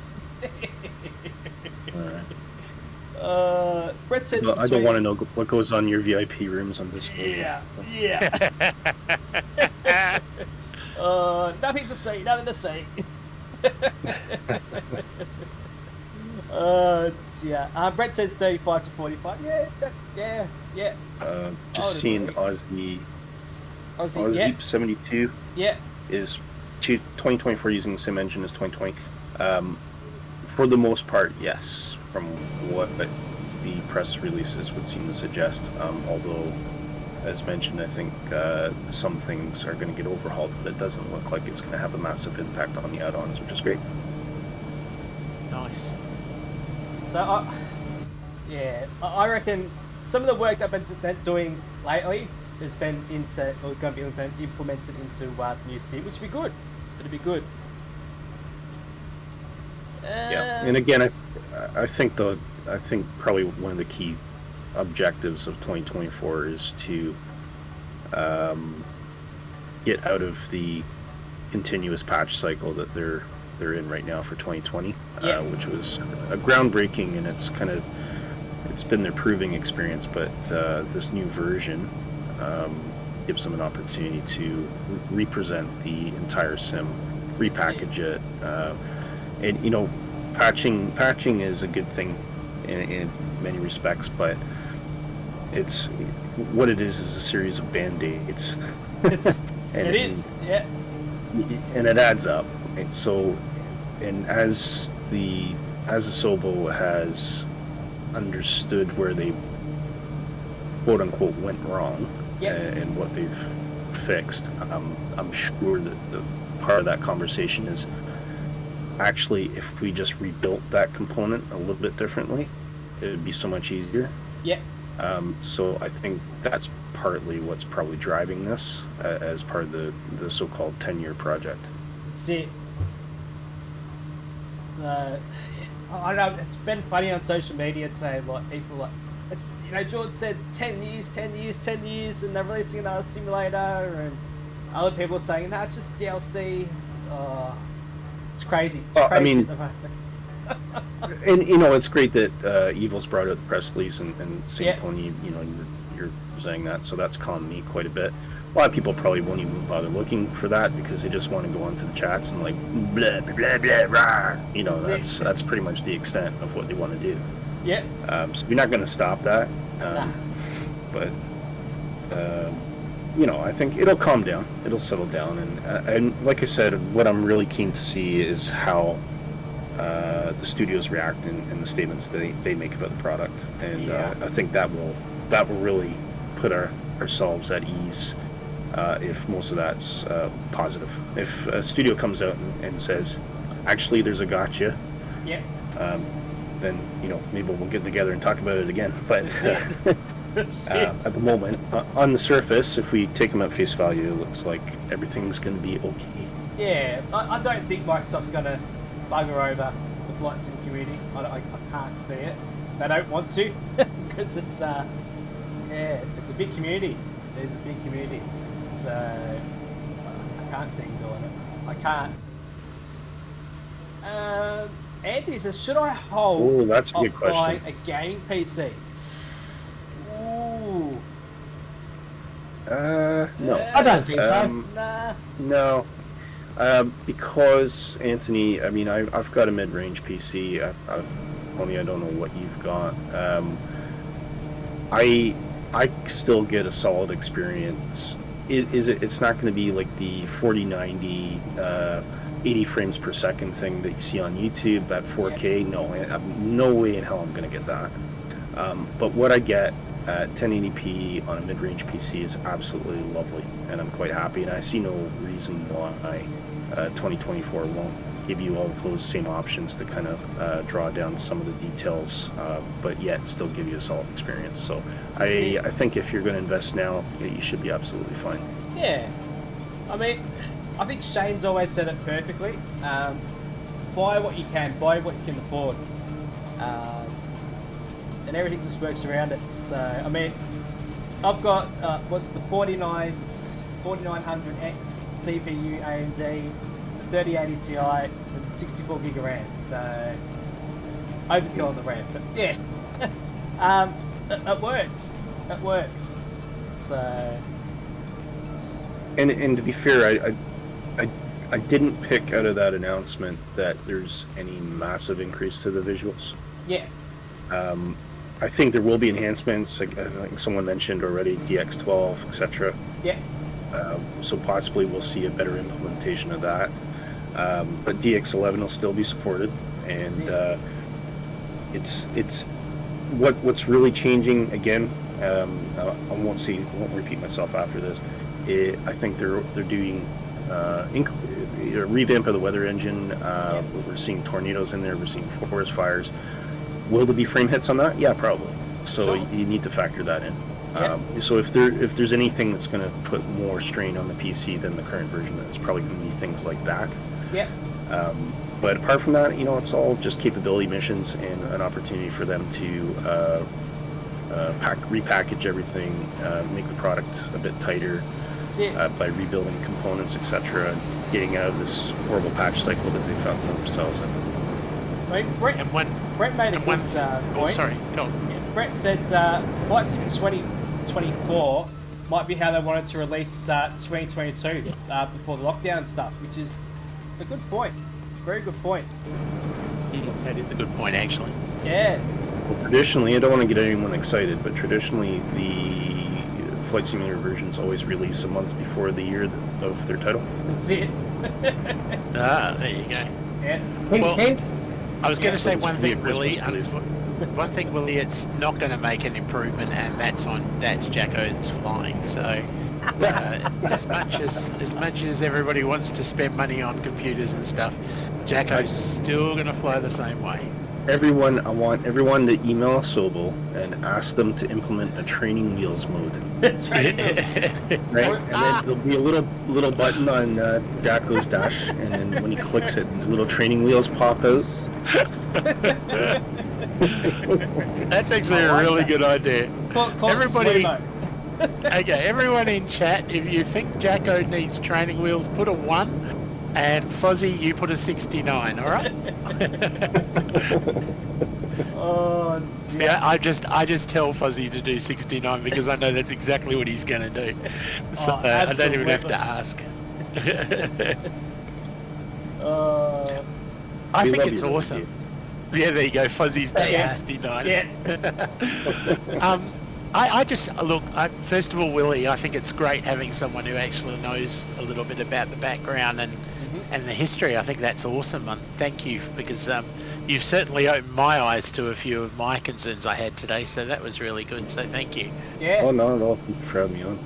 Brett says. Well, I don't want to know what goes on in your VIP rooms on this. Yeah. Nothing to say. Nothing to say. Yeah. Brett says 35 to 45. Yeah. Just seeing Aussie yeah. 72 is 2024 using the same engine as 2020. For the most part, yes. From what the press releases would seem to suggest. Although, as mentioned, I think some things are going to get overhauled, but it doesn't look like it's going to have a massive impact on the add-ons, which is great. Nice. So, I reckon some of the work that I've been doing lately has been going to be implemented into the new sim, which would be good. It'd be good. Yeah, and again, I think probably one of the key objectives of 2024 is to get out of the continuous patch cycle that they're in right now for 2020, which was a groundbreaking, and it's been their proving experience. But this new version gives them an opportunity to represent the entire sim, repackage it. And patching is a good thing in many respects, but it's what it is a series of band-aids. It and it adds up. And so, and as Asobo has understood where they quote unquote went wrong, and what they've fixed, I'm sure that the part of that conversation is actually, if we just rebuilt that component a little bit differently, it would be so much easier. So I think that's partly what's probably driving this as part of the so-called 10-year project. That's it. I don't know, it's been funny on social media today, like people like, it's, George said 10 years, and they're releasing another simulator, and other people are saying, no, it's just DLC. It's crazy. I mean, and it's great that Evil's brought out the press release and saying, Tony, you're saying that, so that's calmed me quite a bit. A lot of people probably won't even bother looking for that because they just want to go onto the chats and like blah blah blah blah rah. That's pretty much the extent of what they want to do. So you're not going to stop that. But I think it'll calm down, it'll settle down, and like I said, what I'm really keen to see is how the studios react and the statements they make about the product, and I think that will really put ourselves at ease if most of that's positive. If a studio comes out and says, actually there's a gotcha, then maybe we'll get together and talk about it again. But at the moment, on the surface, if we take them at face value, it looks like everything's going to be okay. I don't think Microsoft's going to bugger over the flight sim community. I can't see it. They don't want to because it's a big community. There's a big community. So I can't see them doing it. I can't. Anthony says, should I hold Oh, that's a good off buying question. a gaming PC? Ooh. No. I don't think so. Nah. No. Because, Anthony, I mean, I've got a mid-range PC. Only I don't know what you've got. I still get a solid experience. It's not going to be like the 4090, 80 frames per second thing that you see on YouTube at 4K. No, no way in hell I'm going to get that. But what I get at 1080p on a mid-range PC is absolutely lovely, and I'm quite happy, and I see no reason why 2024 won't give you all of those same options to kind of draw down some of the details, but yet still give you a solid experience. So I think if you're going to invest now, you should be absolutely fine. Yeah. I mean, I think Shane's always said it perfectly. Buy what you can, buy what you can afford. And everything just works around it. So, I mean, I've got, what's the 4900X CPU AMD, 3080 Ti, and 64 gig of RAM. So, overkill on the RAM, but yeah. It works. It works. So... And to be fair, I didn't pick out of that announcement that there's any massive increase to the visuals. Yeah. I think there will be enhancements, like I think someone mentioned already, DX12, etc. Yeah. So possibly we'll see a better implementation of that. But DX11 will still be supported, and it's what's really changing again. I won't repeat myself after this. I think they're doing a revamp of the weather engine. We're seeing tornadoes in there. We're seeing forest fires. Will there be frame hits on that? Yeah, probably. So Sure. you need to factor that in. Yeah. So if there's anything that's going to put more strain on the PC than the current version, it's probably going to be things like that. Yeah. But apart from that, it's all just capability missions and an opportunity for them to repackage everything, make the product a bit tighter by rebuilding components, etc., and getting out of this horrible patch cycle that they found themselves in. Brett made a good point. Oh, sorry. Go on. Yeah, Brett said Flight Sim 2024 might be how they wanted to release 2022 before the lockdown and stuff, which is a good point. Very good point. That is a good point, actually. Yeah. Well, traditionally, I don't want to get anyone excited, but traditionally the Flight Simulator versions always release a month before the year of their title. That's it. There you go. Yeah. Well, Hint. I was going to say one thing, Christmas, Willie. please. One thing, Willie, it's not going to make an improvement, and that's Jacko's flying. So, as much as everybody wants to spend money on computers and stuff, Jacko's still going to fly the same way. I want everyone to email Sobel and ask them to implement a training wheels mode. Training wheels. Right? And then there'll be a little button on Jacko's dash, and then when he clicks it, these little training wheels pop out. That's actually a really good idea. Call Everybody, it okay, everyone in chat, if you think Jacko needs training wheels, put a 1. And Fuzzy, you put a 69, all right? Oh, dear. Yeah, I just tell Fuzzy to do 69 because I know that's exactly what he's going to do. So I don't even have to ask. I think it's awesome. Yeah, there you go. Fuzzy's done 69. Yeah. First of all, Willie, I think it's great having someone who actually knows a little bit about the background and the history. I think that's awesome. Thank you, because you've certainly opened my eyes to a few of my concerns I had today, so that was really good, so thank you. Yeah. Oh, not at all. Thank you for having me on.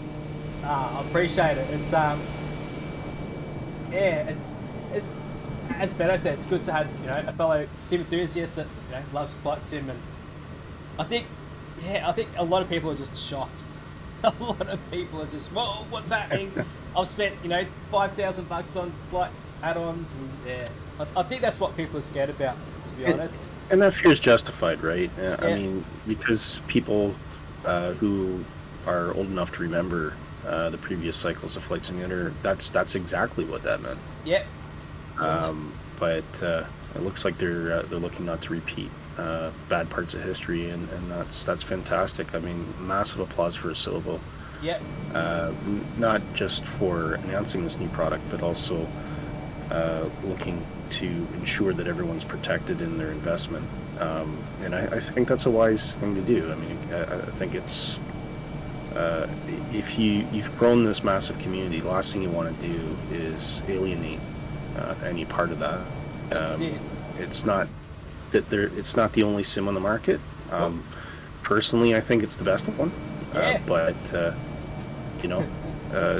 I appreciate it. It's as Beto said, it's good to have a fellow sim enthusiast that loves flight sim, and I think a lot of people are just shocked. A lot of people are just, whoa, what's happening? I've spent $5,000 on flight add-ons, and I think that's what people are scared about, to be honest. And that fear is justified, right? I mean, because people who are old enough to remember the previous cycles of Flight Simulator, that's exactly what that meant. Yep. but it looks like they're looking not to repeat bad parts of history, and that's fantastic. I mean, massive applause for Asobo. Yeah. Not just for announcing this new product, but also looking to ensure that everyone's protected in their investment. And I think that's a wise thing to do. I mean, I think it's if you've grown this massive community, the last thing you want to do is alienate any part of that. That's it. It's not that it's not the only sim on the market. Personally, I think it's the best one. Yeah. But you know,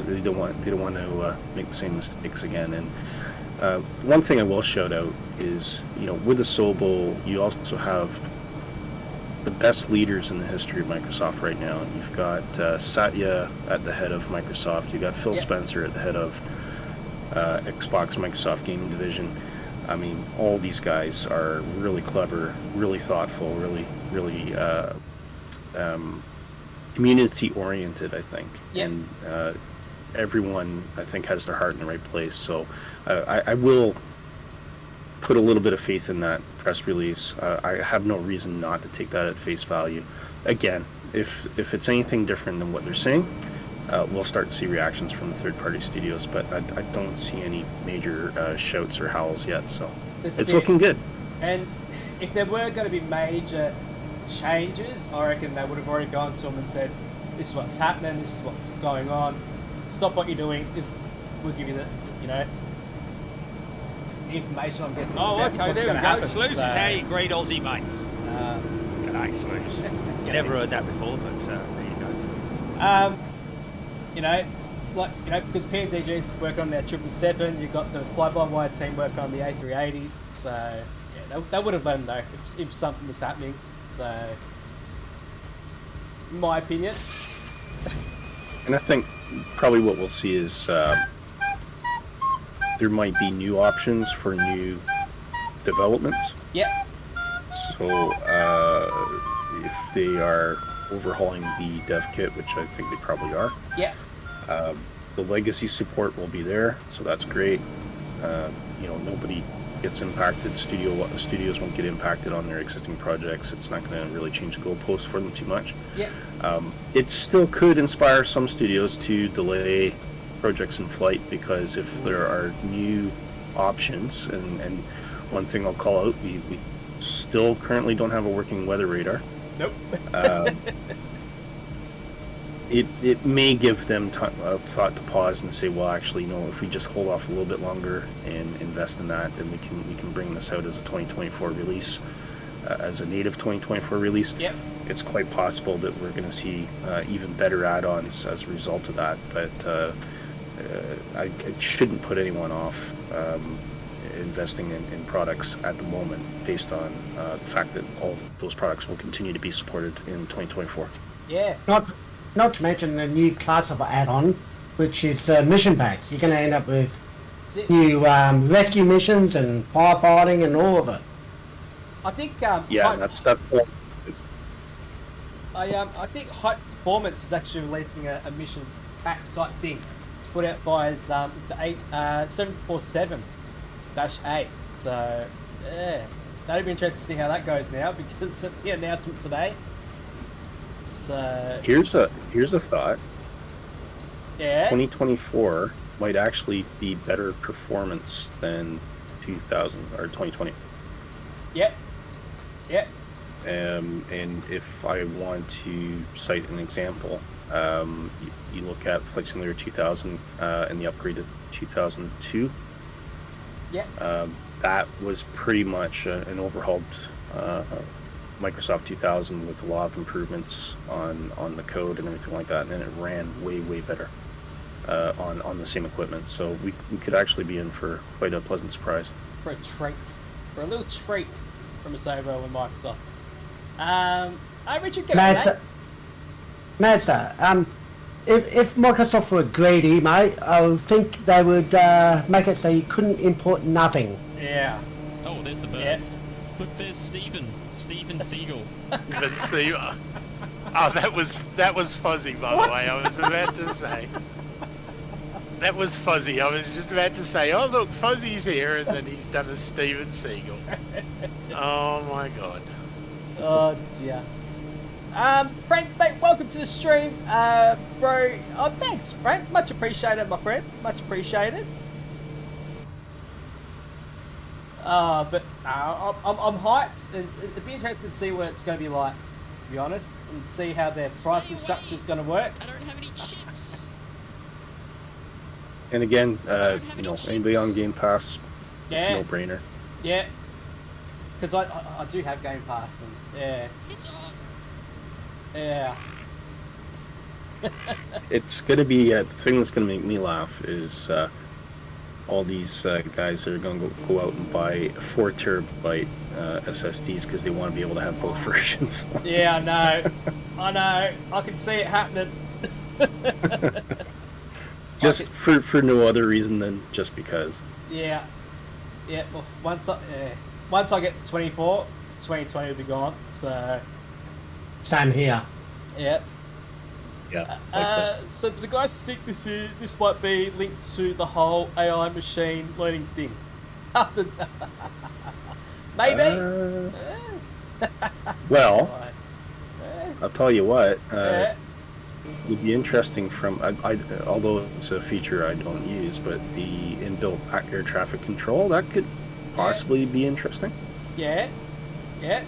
they don't want to make the same mistakes again. And one thing I will shout out is, you know, with Asobo, you also have the best leaders in the history of Microsoft right now. You've got Satya at the head of Microsoft. You've got Phil Spencer at the head of Xbox Microsoft Gaming Division. I mean, all these guys are really clever, really thoughtful, really community oriented, I think. And everyone, I think, has their heart in the right place. So I will put a little bit of faith in that press release. I have no reason not to take that at face value. Again, if it's anything different than what they're saying, we'll start to see reactions from the third-party studios, but I don't see any major shouts or howls yet, so it's looking good. And if there were going to be major changes, I reckon they would have already gone to them and said, this is what's happening, this is what's going on, stop what you're doing, we'll give you the, you know, information, I'm guessing. Oh, okay, what's there we gonna go. happen. Slews So, is hey, great Aussie mates. G'day, Slews. Never heard that before, but there you go. you know, like, you know, because PNDG's working on their 777, you've got the fly-by-wire team working on the A380, so yeah, they would have let them know if something was happening. So, in my opinion. And I think probably what we'll see is there might be new options for new developments. Yep. So if they are overhauling the dev kit, which I think they probably are, Yep. the legacy support will be there, so that's great. You know, nobody gets impacted. Studios won't get impacted on their existing projects. It's not going to really change the goalposts for them too much. Yep. It still could inspire some studios to delay projects in flight, because if there are new options, and one thing I'll call out, we still currently don't have a working weather radar. Nope. It may give them thought to pause and say, well, actually, no, if we just hold off a little bit longer and invest in that, then we can bring this out as a 2024 release, as a native 2024 release. Yep. It's quite possible that we're going to see even better add-ons as a result of that, but it shouldn't put anyone off investing in products at the moment, based on the fact that all of those products will continue to be supported in 2024. Yeah. Not to mention the new class of add-on, which is mission packs. You're going to end up with new rescue missions and firefighting and all of it. I think that's I think High Performance is actually releasing a mission pack type thing. It's put out by the 747-8. So yeah, that'd be interesting to see how that goes now, because of the announcement today. So here's a thought. Yeah. 2024 might actually be better performance than 2000 or 2020. Yep. Yep. And if I want to cite an example, you look at Flight Simulator 2000 and the upgraded 2002. Yeah. That was pretty much an overhauled Microsoft 2000 with a lot of improvements on the code and everything like that, and then it ran way better on the same equipment. So we could actually be in for quite a pleasant surprise. For a little treat from Asobo and Microsoft. Richard, get on, Mazda, if Microsoft were greedy, mate, I would think they would make it so you couldn't import nothing. Yeah. Oh, there's the birds. Yes. Look, there's Steven Seagal. Oh, that was fuzzy, by the way. I was about to say. That was Fuzzy. I was just about to say, oh look, Fuzzy's here, and then he's done a Steven Seagal. Oh my god. Oh dear. Frank, mate, welcome to the stream, bro. Oh, thanks, Frank. Much appreciated, my friend. Much appreciated. But I'm hyped, and it'd be interesting to see what it's going to be like, to be honest, and see how their pricing structure is going to work. I don't have any chips. And again, you know, anybody on Game Pass, it's a no-brainer. Yeah. Because I do have Game Pass, and yeah. Piss off. Yeah. It's going to be, the thing that's going to make me laugh is all these guys that are going to go out and buy 4 terabyte SSDs because they want to be able to have both versions. Yeah, I know. I know. I can see it happening. Just for no other reason than just because. Yeah. Yeah, well, once I get 24, 2020 will be gone, so... Same here. Yeah. Yeah. So do the guys think this might be linked to the whole AI machine learning thing? Maybe? Well, I'll tell you what. Yeah. It would be interesting from, although it's a feature I don't use, but the inbuilt air traffic control, that could possibly be interesting. Yeah. Yeah.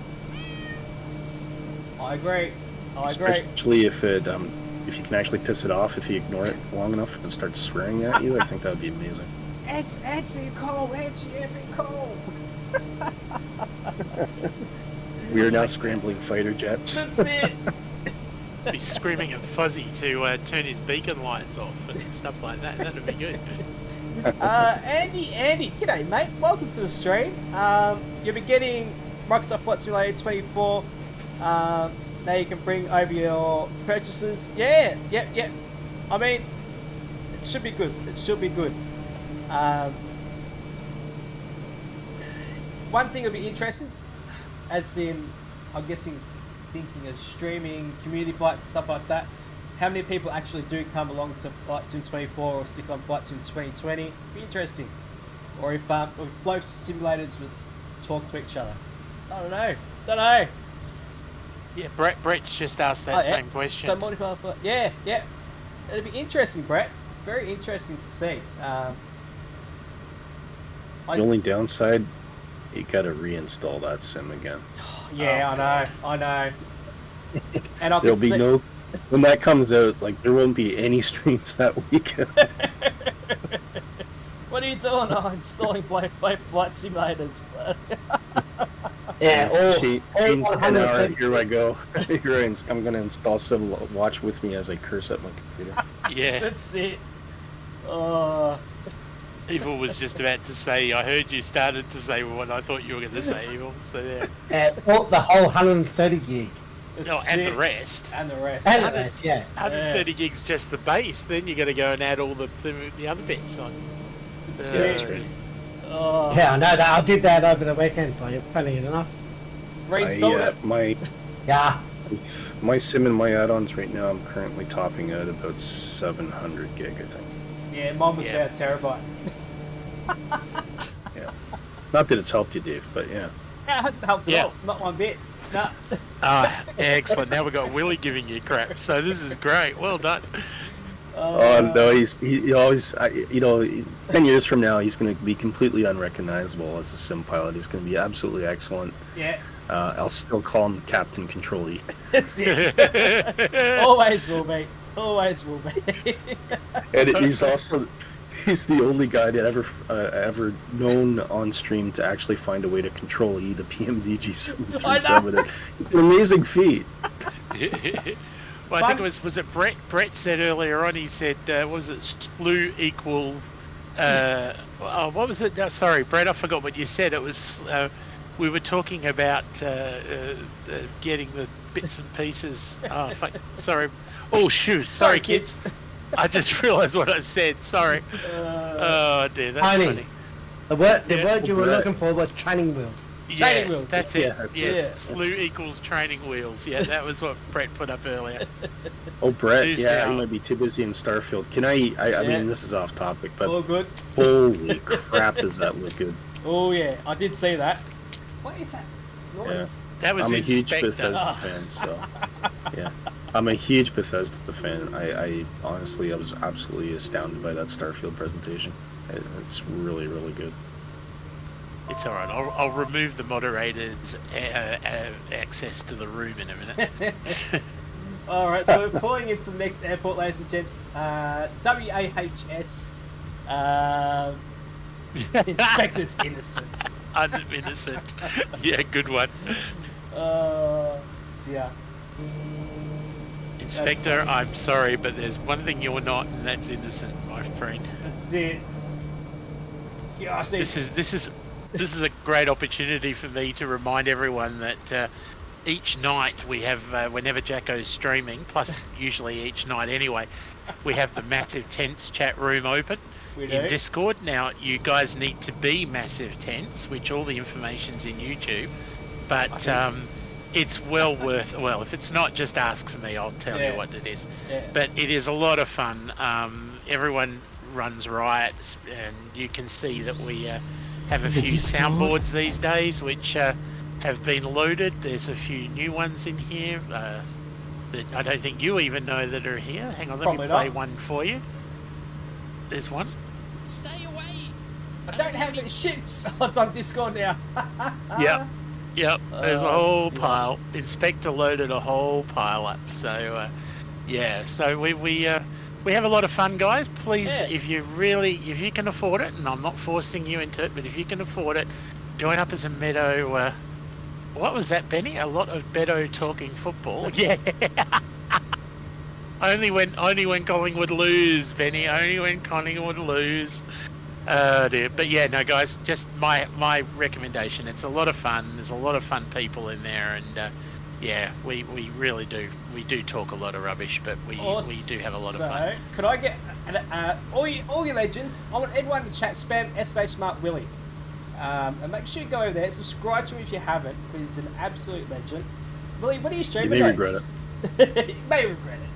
I agree. Especially if it, if you can actually piss it off if you ignore it long enough and start swearing at you, I think that would be amazing. Answer your call, answer every call. We are now scrambling fighter jets. That's it. Be screaming at Fuzzy to turn his beacon lights off and stuff like that. That'd be good. Andy, g'day mate. Welcome to the stream. You'll be getting Microsoft Flight Simulator 24. Now you can bring over your purchases. Yeah. I mean, it should be good. One thing will be interesting, as in, I'm guessing, thinking of streaming, community flights and stuff like that. How many people actually do come along to Flight Sim 24 or stick on Flight Sim 2020? Be interesting. Or if both simulators would talk to each other. I don't know. Yeah, Brett's just asked that same question. So multiplayer flight. Yeah. It'd be interesting, Brett. Very interesting to see. The only downside, you gotta reinstall that sim again. Yeah, I know. And There'll be no, when that comes out, like, there won't be any streams that weekend. What are you doing? Oh, installing both flight simulators. Yeah, Shane's 10 hour, here I go. I'm gonna install Civil Watch with me as I curse at my computer. Yeah. That's it. Evil was just about to say, I heard you started to say what I thought you were going to say, Evil. So there. The whole 130 gig. And the rest. Yeah. 130 gigs just the base. Then you got to go and add all the other bits on. That's right. Yeah, I know that. I did that over the weekend for you, funny enough. My sim and my add-ons right now, I'm currently topping out about 700 gig, I think. Yeah, mine was about a terabyte. Yeah. Not that it's helped you, Dave, but yeah. Yeah, it hasn't helped at all. Not one bit. No. Excellent. Now we've got Willie giving you crap. So this is great. Well done. No, he always, 10 years from now, he's going to be completely unrecognizable as a sim pilot. He's going to be absolutely excellent. Yeah. I'll still call him Captain Control-Y. That's it. Always will be. And he's the only guy that ever known on stream to actually find a way to Control-E the PMDG 737. It's an amazing feat. Well, I think it was it Brett said earlier on, he said, was it SLU equal, what was it? No, sorry, Brett, I forgot what you said. It was, we were talking about getting the bits and pieces. Oh, fuck, sorry. Oh, shoot. Sorry, kids. I just realised what I said. Sorry. Oh, dear, that's funny. The word you were looking for was training wheels. Training wheels. That's it. Yeah, Yes, slew equals training wheels. Yeah, that was what Brett put up earlier. Oh, Brett, Who's yeah, now? he might be too busy in Starfield. Can I mean, this is off topic, but All good. holy crap, does that look good? Oh yeah, I did see that. What is that noise? That was I'm a huge Inspector. Bethesda fan, so yeah. I'm a huge Bethesda fan. I honestly, I was absolutely astounded by that Starfield presentation. It's really, really good. It's all right. I'll remove the moderator's access to the room in a minute. All right, so we're pulling into the next airport, ladies and gents. WAHS. Inspector's innocent. I'm innocent. Yeah, good one. Yeah. Inspector, I'm sorry, but there's one thing you're not, and that's innocent, my friend. That's it. Gosh, This is a great opportunity for me to remind everyone that each night we have, whenever Jacko's streaming, plus usually each night anyway, we have the Massive Tents chat room open in Discord. Now, you guys need to be Massive Tents, which all the information's in YouTube, but it's well worth. Well, if it's not, just ask for me. I'll tell you what it is. Yeah. But it is a lot of fun. Everyone runs riot, and you can see that we have a few soundboards these days, which have been loaded. There's a few new ones in here that I don't think you even know that are here. Hang on, let me play one for you. There's one. Stay away. I don't have any ships. Oh, it's on Discord now. Yep. There's a whole pile. Inspector loaded a whole pile up. So yeah. So we have a lot of fun, guys. Please, if you can afford it, and I'm not forcing you into it, but if you can afford it, join up as a Meadow. What was that, Benny? A lot of Meadow talking football. Yeah. only when Collingwood lose, Benny. Only when Collingwood lose. Dear. But yeah, no, guys. Just my recommendation. It's a lot of fun. There's a lot of fun people in there, and yeah, we really do. We do talk a lot of rubbish, but we do have a lot of fun. Could I get all your legends? I want everyone to chat spam SFH Smart Willie. And make sure you go over there, subscribe to him if you haven't, because he's an absolute legend. Willie, what are you streaming You may next? regret it. You may regret it.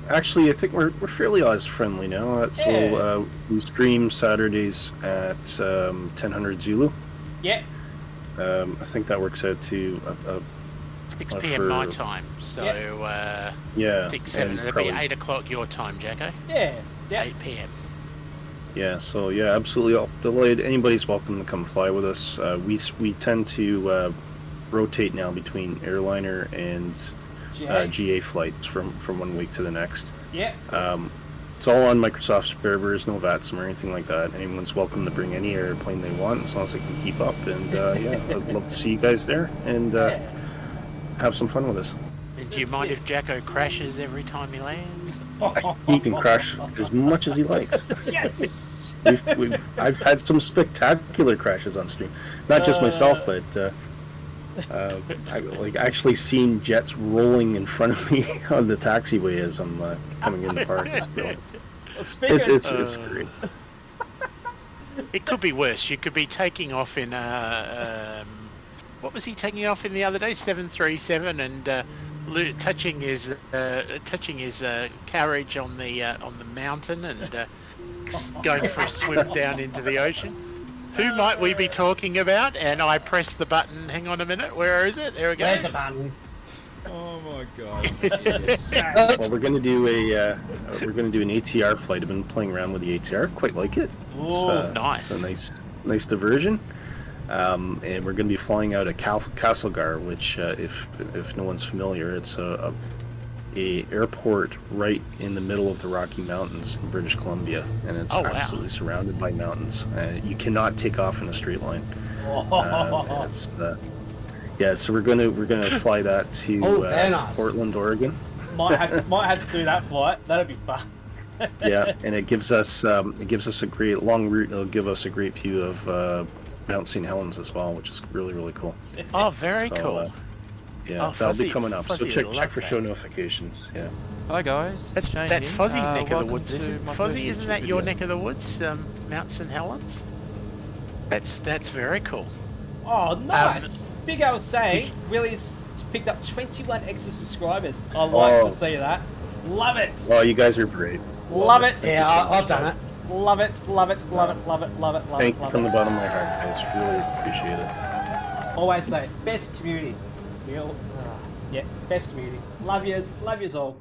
Actually, I think we're fairly Oz friendly now. So we stream Saturdays at 1000 Zulu. Yeah. I think that works out to 6 p.m. my time. So yeah, 6, 7. It'll be 8 o'clock your time, Jacko. Yeah. 8 p.m. Yeah, so yeah, absolutely delighted. Anybody's welcome to come fly with us. We tend to rotate now between airliner and GA flights from 1 week to the next. Yeah. It's all on Microsoft Sparebirds, no VATSIM or anything like that. Anyone's welcome to bring any airplane they want as long as they can keep up. And yeah, I'd love to see you guys there and have some fun with us. Do you mind if Jacko crashes every time he lands? He can crash as much as he likes. Yes. I've had some spectacular crashes on stream, not just myself, but I actually seen jets rolling in front of me on the taxiway as I'm coming in the park. It's great. It could be worse. You could be taking off in what was he taking off in the other day? 737 and. Touching his carriage on the mountain and going for a swim down into the ocean. Who might we be talking about? And I press the button. Hang on a minute. Where is it? There we go. Where's the button? Oh my god. Well, we're gonna do an ATR flight. I've been playing around with the ATR. Quite like it. Nice. It's a nice diversion. And we're going to be flying out of Castlegar, which, if no one's familiar, it's a airport right in the middle of the Rocky Mountains in British Columbia, and it's absolutely surrounded by mountains. You cannot take off in a straight line. So we're gonna fly that to Portland, Oregon. Might have to do that flight. That'd be fun. Yeah, and it gives us a great long route. It'll give us a great view of Mount St. Helens as well, which is really, really cool. Oh, very cool. Yeah, that'll be coming up. So check for show notifications. Yeah. Hi guys. That's Fozzie's neck of the woods, isn't it? Fozzie, isn't that your neck of the woods, Mount St. Helens? That's very cool. Oh, nice. Big Al saying Willie's picked up 21 extra subscribers. I like to see that. Love it. Well, you guys are great. Love it. Yeah, I've done it. Love it. Love it. Love it. Love it. Love it. Love Thank it. you Love from the it. bottom of my heart, guys. Really appreciate it. Always say best community. We all, yeah, best community. Love yous. Love yous all.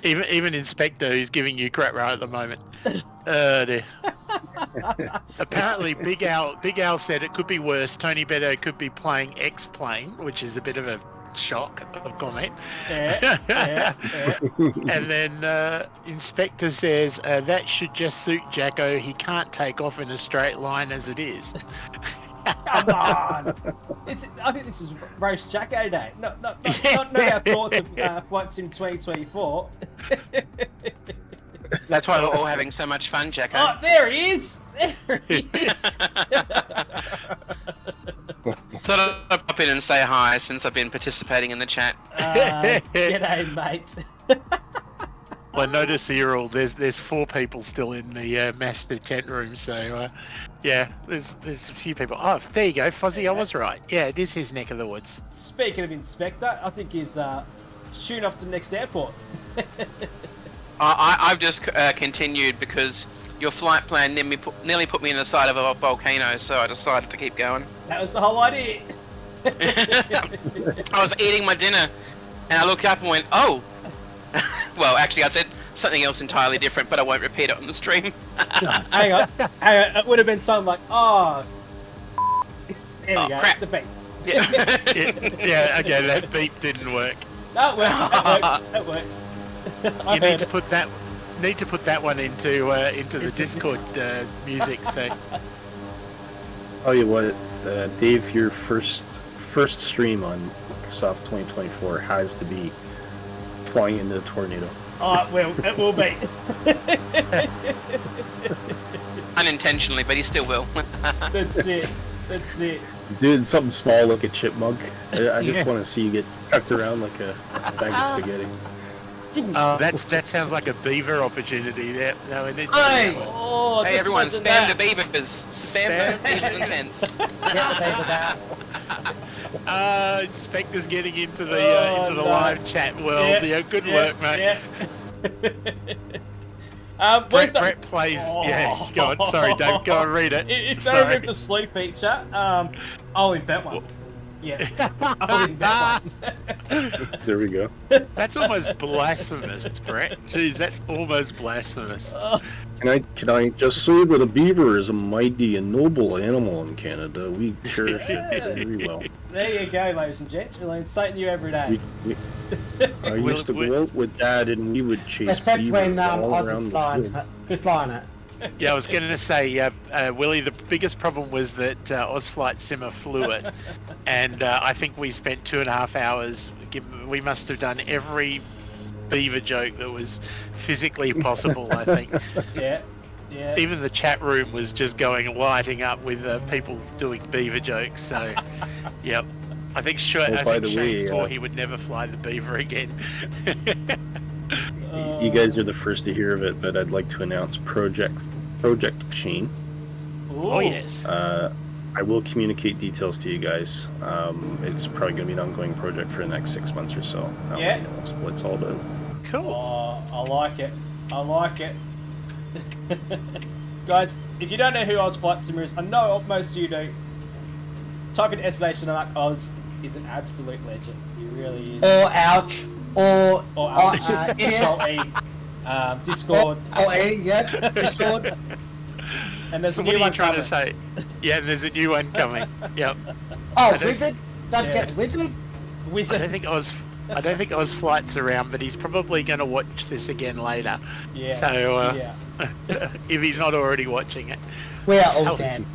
Even Inspector, who's giving you crap right at the moment. Dear. Apparently, Big Al said it could be worse. Tony Beto could be playing X-Plane, which is a bit of a shock of comment. Yeah. And then Inspector says that should just suit Jacko. He can't take off in a straight line as it is. Come on. I think this is Roast Jacko Day. Not our thoughts of Flight Sim 2024. That's why we're all having so much fun, Jacko. Oh, there he is! There he is! Thought I'd pop in and say hi since I've been participating in the chat. G'day, mate. Well, notice here there's 4 people still in the master tent room, so yeah, there's a few people. Oh, there you go, Fozzie, I was right. Yeah, it is his neck of the woods. Speaking of Inspector, I think he's shooting off to the next airport. I've just continued because your flight plan nearly put me in the side of a volcano, so I decided to keep going. That was the whole idea. I was eating my dinner, and I looked up and went, oh! Well, actually, I said something else entirely different, but I won't repeat it on the stream. Hang on. It would have been something like, oh... There we go, crap. the beep. Yeah, okay, that beep didn't work. No, it worked. It worked. You need to put that one into the Discord music. So, Tell you what, Dave, your first stream on Microsoft 2024 has to be flying into the tornado. Oh, it will be. Unintentionally, but he still will. That's it. Dude, something small like a chipmunk. I just want to see you get chucked around like a bag of spaghetti. that sounds like a beaver opportunity there. No, Hey, just everyone, imagine stand that. the beavers. Stand the beavers and tents. Inspector's getting into the live chat world. Yeah, good work, mate. Brett plays. Yeah, go on. Sorry, Dave. Go and read it. If they remove the sleep feature, I'll invent one. Yeah, I'll invent one. There we go. That's almost blasphemous, Brett. Jeez, that's almost blasphemous. Can I just say that a beaver is a mighty and noble animal in Canada? We cherish it very well. There you go, ladies and gents. We learn something new every day. I used to go out with Dad and we would chase beavers when all I was around the field. flying it. Yeah, I was going to say, Willie, the biggest problem was that Ozflight Simmer flew it, and I think we spent 2.5 hours. We must have done every beaver joke that was physically possible, I think. Yeah. Even the chat room was just lighting up with people doing beaver jokes. So, yep. I think Shane swore he would never fly the beaver again. You guys are the first to hear of it, but I'd like to announce Project Sheen. Oh yes. I will communicate details to you guys. It's probably going to be an ongoing project for the next 6 months or so. Yeah. That's what it's all about. Cool. Oh, I like it. Guys, if you don't know who Ozflight Simmer is, I know most of you do. Type in S and Oz is an absolute legend. He really is. Or ouch. Or Control E. Discord. Oh, yeah, Discord. And there's So a what new are one you trying coming. to say? Yeah, there's a new one coming. Yep. Oh, don't- Wizard? Don't Yes. get Wizard? I Wizard. don't think Ozflight's around, but he's probably going to watch this again later. Yeah. So yeah. if he's not already watching it, We are all dead.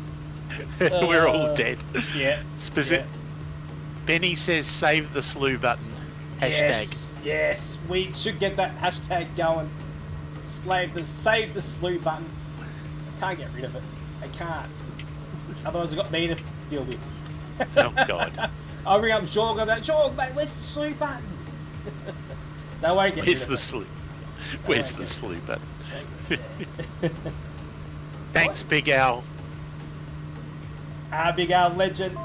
we're all dead. Yeah. Specific. Benny says save the slew button. Hashtag. Yes, we should get that hashtag going. Save the slew button. I can't get rid of it. I can't. Otherwise, I've got me to deal with. Oh God. I'll ring up Jorg. I'm like, Jorg, mate, where's the slew button? They won't get Where's rid the of it. slew? Where's the slew button? Thanks, Big Al. Big Al legend.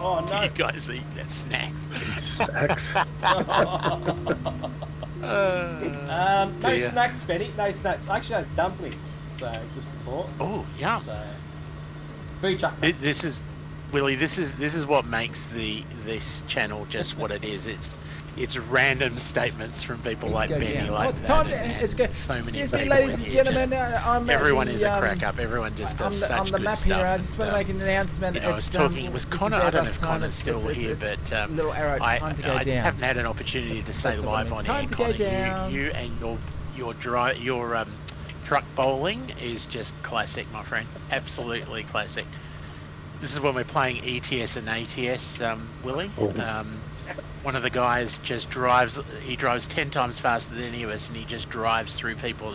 Oh Do no. you guys eat that snack? Snacks. No dear. snacks, Benny. No snacks. I actually had dumplings, so just before. Oh, yum. So, BigJack. This is, Willie. This is what makes this channel just what it is. It's random statements from people like Benny, like it's that. time and it's good. so many Excuse me, people ladies in and here gentlemen. just- everyone is a crack up. Everyone just does such on the good map stuff. here. I just want to make an announcement. You know, I was It's, talking. It was this is Connor. I don't know Airbus if time. Connor's still here, but little arrow. It's I time to go down. haven't had an opportunity to say that's the live one. on It's air. time to go Connor, down. you and your truck bowling is just classic, my friend. Absolutely classic. This is when we're playing ETS and ATS, Willie. One of the guys just drives. He drives 10 times faster than any of us, and he just drives through people.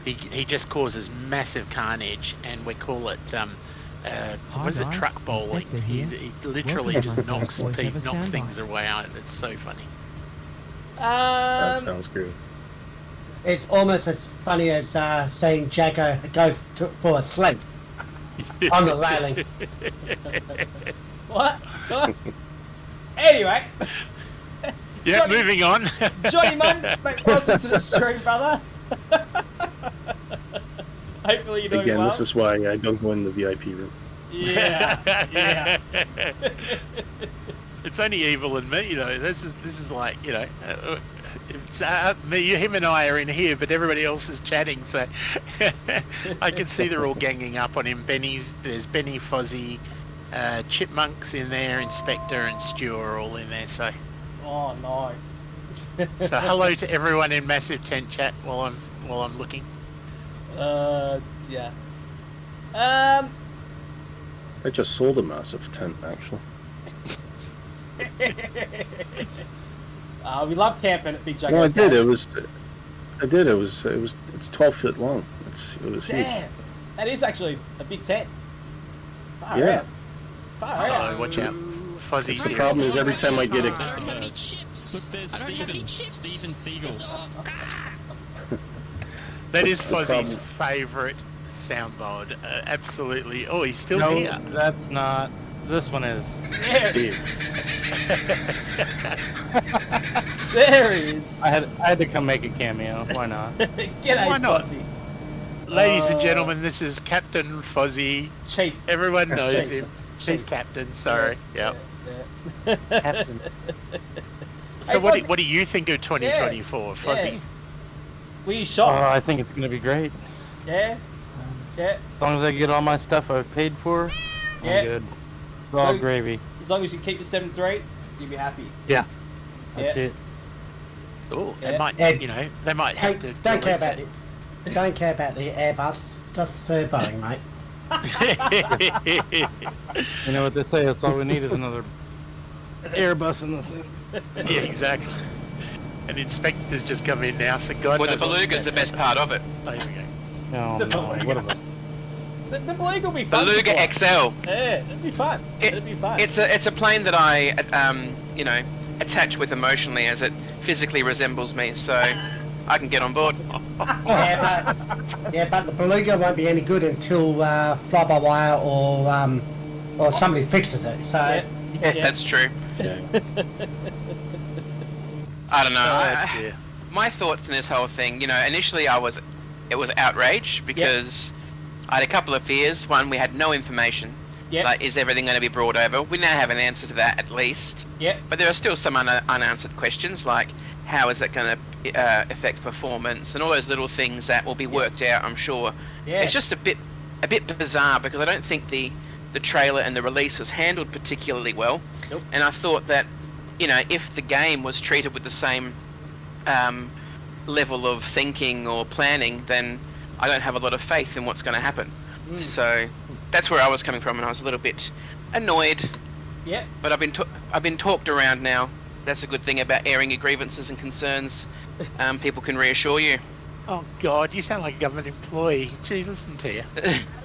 He just causes massive carnage, and we call it what is it, guys, truck bowling. Inspector here. He literally Welcome just to the knocks first voice ever things soundbite. away out. It's so funny. That sounds good. It's almost as funny as saying Jacko goes for a sleep on the railing. What? Anyway. Yeah, Johnny- moving on. Johnny Munn, mate, welcome to the stream, brother. Hopefully you're doing Again, well. this is why I don't go in the VIP room. Yeah, yeah. It's only evil and me, you know. This is like, you know, it's me, him, and I are in here, but everybody else is chatting. So I can see they're all ganging up on him. There's Benny, Fozzie, Chipmunk's in there, Inspector, and Stu are all in there. So, Oh no. so hello to everyone in massive tent chat while I'm looking. Yeah. I just sold a massive tent, actually. We love camping at BigJackos. No, I did. It was. It's 12 feet long. It was Damn, huge. that is actually a big tent. Far Yeah. out. Far out. Oh, watch out, Fozzie's The here. problem is every time I get it. I don't have any chips. Look, there's I don't have any Steven. chips. Steven Seagal. Piss off. That is Fozzie's problem- favourite soundboard. Absolutely. Oh, he's still No, here. that's not. This one is. Steve. There he is. I had to come make a cameo. Why not? G'day, Why not? Fozzie. Ladies and gentlemen, this is Captain Fozzie. Chief. Everyone knows Chief. him. Chief Captain, sorry. Yep. Yeah. Captain. Hey, So Fozzie, what do you think of 2024, Fozzie? yeah. Were you Oh, shocked? I think it's gonna be great. Yeah. Yeah. As long as I get all my stuff I've paid for, I'm Yeah. good. It's all So- gravy. As long as you keep the 7.3, you'll be happy. Yeah. That's Yeah. it. Oh, Yeah. they might, Ed, you know, they might have to. Don't care release about it. Don't care about the Airbus. Just Boeing, mate. it. You know what they say? That's all we need is another Airbus in this. Yeah, exactly. And inspectors just come in now, so God Well, the knows what- Beluga's the best part of it. There we go. Oh, The no. Beluga. What about The Beluga will be fun. to Beluga fly. XL. Yeah, it'd be fun. It'd be fun. It's a plane that I you know, attach with emotionally, as it physically resembles me, so I can get on board. Yeah, but the Beluga won't be any good until fly-by-wire or somebody fixes it. So Yeah. That's true. Yeah. I don't know. Oh, dear. My thoughts in this whole thing, you know, initially it was outrage because I had a couple of fears. One, we had no information. Yep. Like, is everything going to be brought over? We now have an answer to that, at least. Yep. But there are still some unanswered questions, like how is it going to affect performance, and all those little things that will be worked out, I'm sure. Yeah. It's just a bit bizarre because I don't think the trailer and the release was handled particularly well. Nope. And I thought that, you know, if the game was treated with the same level of thinking or planning, then I don't have a lot of faith in what's going to happen. So that's where I was coming from, and I was a little bit annoyed. Yeah. But I've been talked around now. That's a good thing about airing your grievances and concerns. People can reassure you. Oh God, you sound like a government employee. Jeez, listen to you.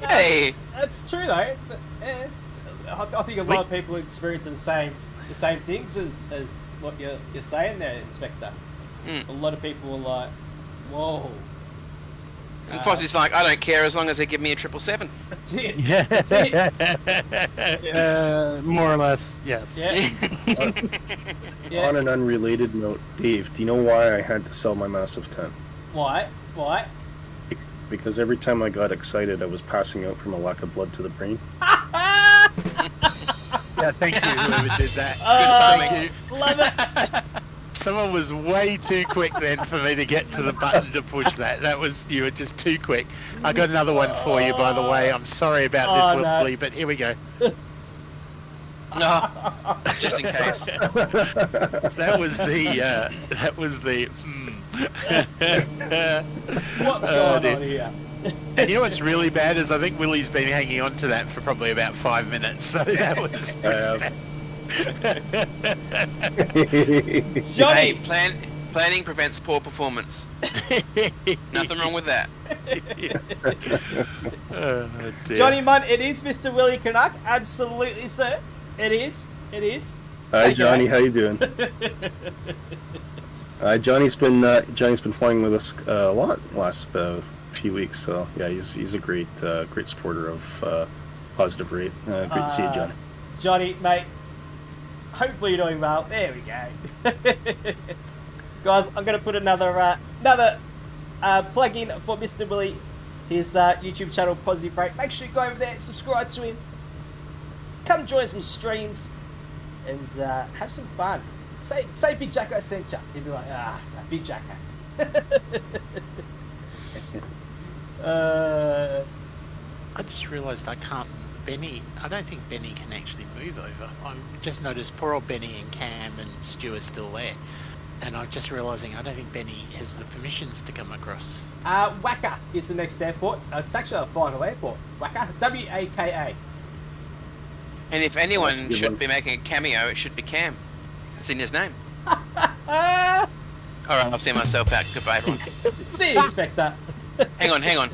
Hey, That's true though. I think a lot of people experience the same things as what you're saying there, Inspector. Mm. A lot of people are like, whoa. And Fozzie's like, I don't care as long as they give me a 777. That's it. Yeah. That's it. More or less, yes. Yeah. Yeah. On an unrelated note, Dave, do you know why I had to sell my Massive 10? Why? Why? Because every time I got excited, I was passing out from a lack of blood to the brain. Yeah, thank you, whoever did that. Thank you. Love it. Someone was way too quick then for me to get to the button to push that. You were just too quick. I got another one for you, by the way. I'm sorry about this, Willie, but here we go. No, just in case. That was the. What's going on here? And you know what's really bad is I think Willie's been hanging on to that for probably about 5 minutes. So that was. Johnny, planning prevents poor performance. Nothing wrong with that. Oh, Johnny Munn, it is Mr. Willie Canuck. Absolutely, sir. It is. It is. Hi, Johnny. How you doing? Johnny's been flying with us a lot last few weeks. So yeah, he's a great supporter of Positive Rate. Great to see you, Johnny. Johnny, mate. Hopefully you're doing well. There we go. Guys, I'm going to put another plug in for Mr. Willie, his YouTube channel, Positive Rate. Make sure you go over there, subscribe to him, come join some streams, and have some fun. Say Big Jacko sent you. He'll be like, Big Jacko. I just realised I don't think Benny can actually move over. I just noticed poor old Benny and Cam and Stu are still there. And I'm just realising I don't think Benny has the permissions to come across. Waka is the next airport. It's actually a final airport. Waka, W-A-K-A. And if anyone should be making a cameo, it should be Cam. It's in his name. Alright, I'll see myself out. Goodbye, everyone. See you, Inspector. Hang on.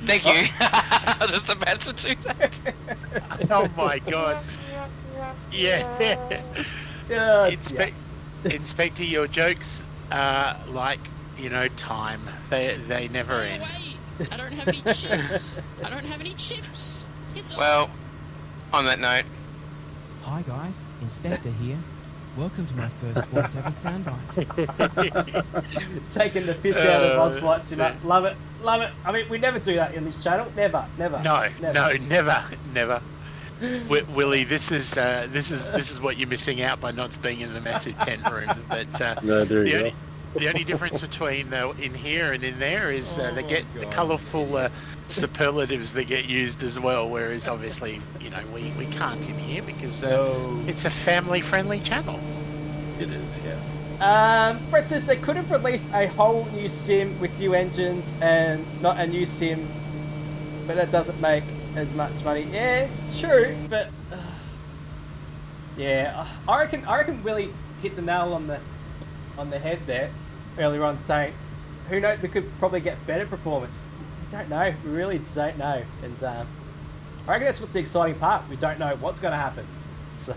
Thank you. I was just about to do that. Oh my god. Yeah. Inspector, your jokes are like, time. They never end. I don't have any chips. Piss off. Well, on that note. Hi guys, Inspector here. Welcome to my first voiceover soundbite. Taking the piss out of Oz Flight Sim. Love it. I mean, we never do that in this channel. Never. No, never. Willie, this is what you're missing out by not being in the massive tent room. But the only difference between in here and in there is they get the colourful superlatives that get used as well. Whereas obviously, we can't in here because it's a family-friendly channel. It is, yeah. Brett says they could have released a whole new sim with new engines and not a new sim, but that doesn't make as much money. Yeah, true, but yeah, I reckon Willie hit the nail on the head there earlier on, saying, who knows, we could probably get better performance. We don't know. We really don't know, and I reckon that's what's the exciting part. We don't know what's going to happen. So.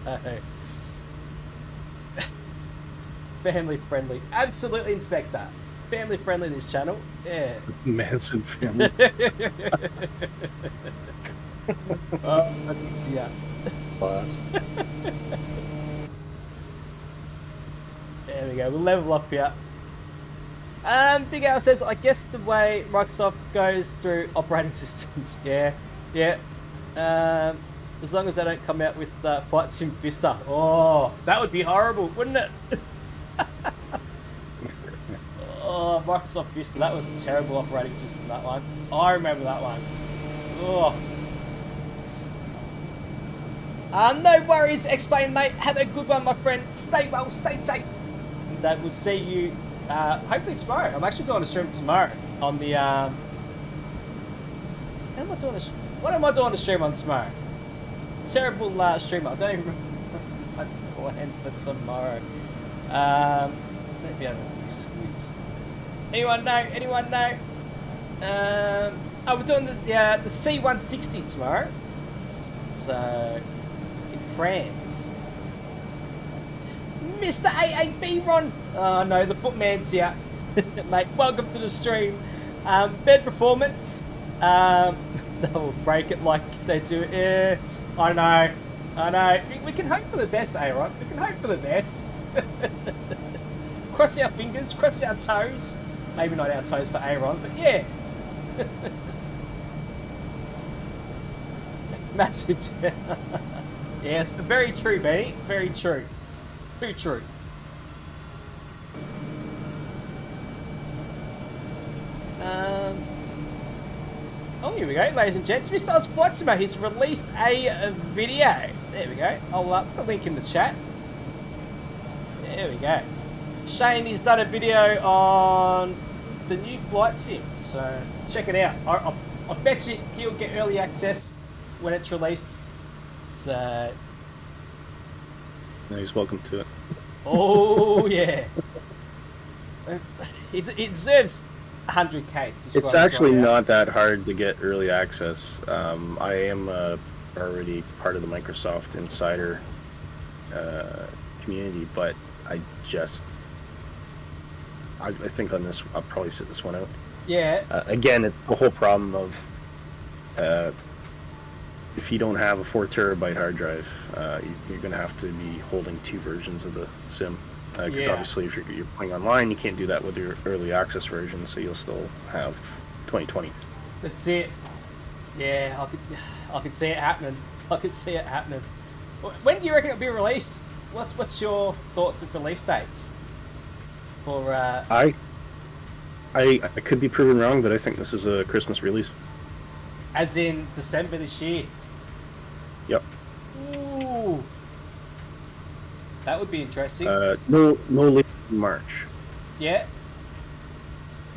Family friendly. Absolutely, Inspector. Family friendly, this channel. Yeah. Massive family. Yeah. Class. There we go. We'll level up here. Big Al says, I guess the way Microsoft goes through operating systems. Yeah. As long as they don't come out with Flight Sim Vista. Oh, that would be horrible, wouldn't it? Oh, Microsoft Vista, that was a terrible operating system, that one. I remember that one. Oh. No worries, Explain, mate. Have a good one, my friend. Stay well, stay safe. And we'll see you hopefully tomorrow. I'm actually doing a stream tomorrow on the... What am I doing a stream on tomorrow? Terrible streamer. I don't even remember my plan for tomorrow. Maybe I don't know. Anyone know? We're doing the C160 tomorrow. So, in France. Mr. AAB Ron. Oh no, the footman's here. Mate, welcome to the stream. Bed performance. They will break it like they do. Yeah, I know. We can hope for the best, Aaron. We can hope for the best. Cross our fingers, cross our toes. Maybe not our toes for Aaron, but yeah. Massive. Yes, very true, Benny. Very true. Too true. Oh, here we go, ladies and gents. Mr. Oz Flight Simmer, he's released a video. There we go. I'll put a link in the chat. There we go. Shane, he's done a video on the new flight sim, so check it out. I bet you he'll get early access when it's released. So. No, he's welcome to it. Oh, yeah. It deserves 100k. It's actually not that hard to get early access. I am already part of the Microsoft Insider community, but I think on this, I'll probably sit this one out. Yeah. Again, it's the whole problem of if you don't have a 4 terabyte hard drive, you're going to have to be holding 2 versions of the sim. Because obviously, if you're playing online, you can't do that with your early access version, so you'll still have 2020. That's it. Yeah, I could see it happening. I could see it happening. When do you reckon it'll be released? What's your thoughts of release dates? For I could be proven wrong, but I think this is a Christmas release. As in December this year. Yep. Ooh. That would be interesting. No later in March. Yeah.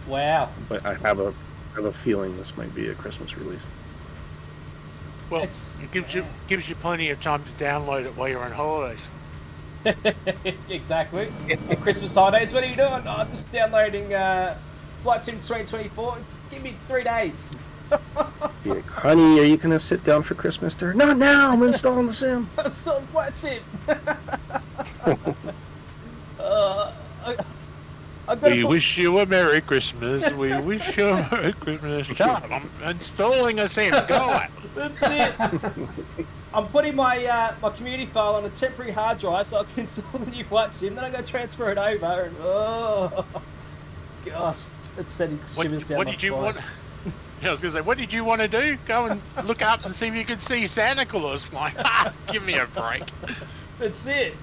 Wow. But I have a feeling this might be a Christmas release. Well, it gives you plenty of time to download it while you're on holidays. Exactly. At Christmas holidays, what are you doing? Oh, I'm just downloading Flight Sim 2024. Give me 3 days. Yeah. Honey, are you going to sit down for Christmas dinner? Not now, I'm installing the sim. I'm still in Flight Sim. We wish you a Merry Christmas. We wish you a Merry Christmas. Shut up, I'm installing a sim. Go on. That's it. I'm putting my my community file on a temporary hard drive so I can install the new Flight Sim. Then I'm going to transfer it over. And, oh, gosh, it's sending shivers down my spine. I was going to say, what did you want to do? Go and look up and see if you could see Santa Claus flying. Give me a break. That's it.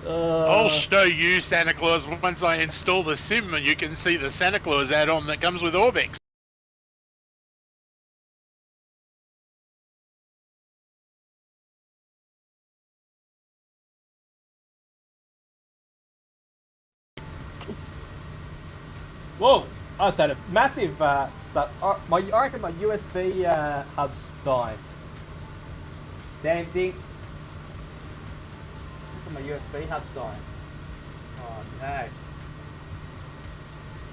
I'll show you Santa Claus once I install the sim and you can see the Santa Claus add-on that comes with Orbix. Whoa! I said a massive stuff. I reckon my USB hub's dying. Damn thing. My USB hub's dying. Oh no.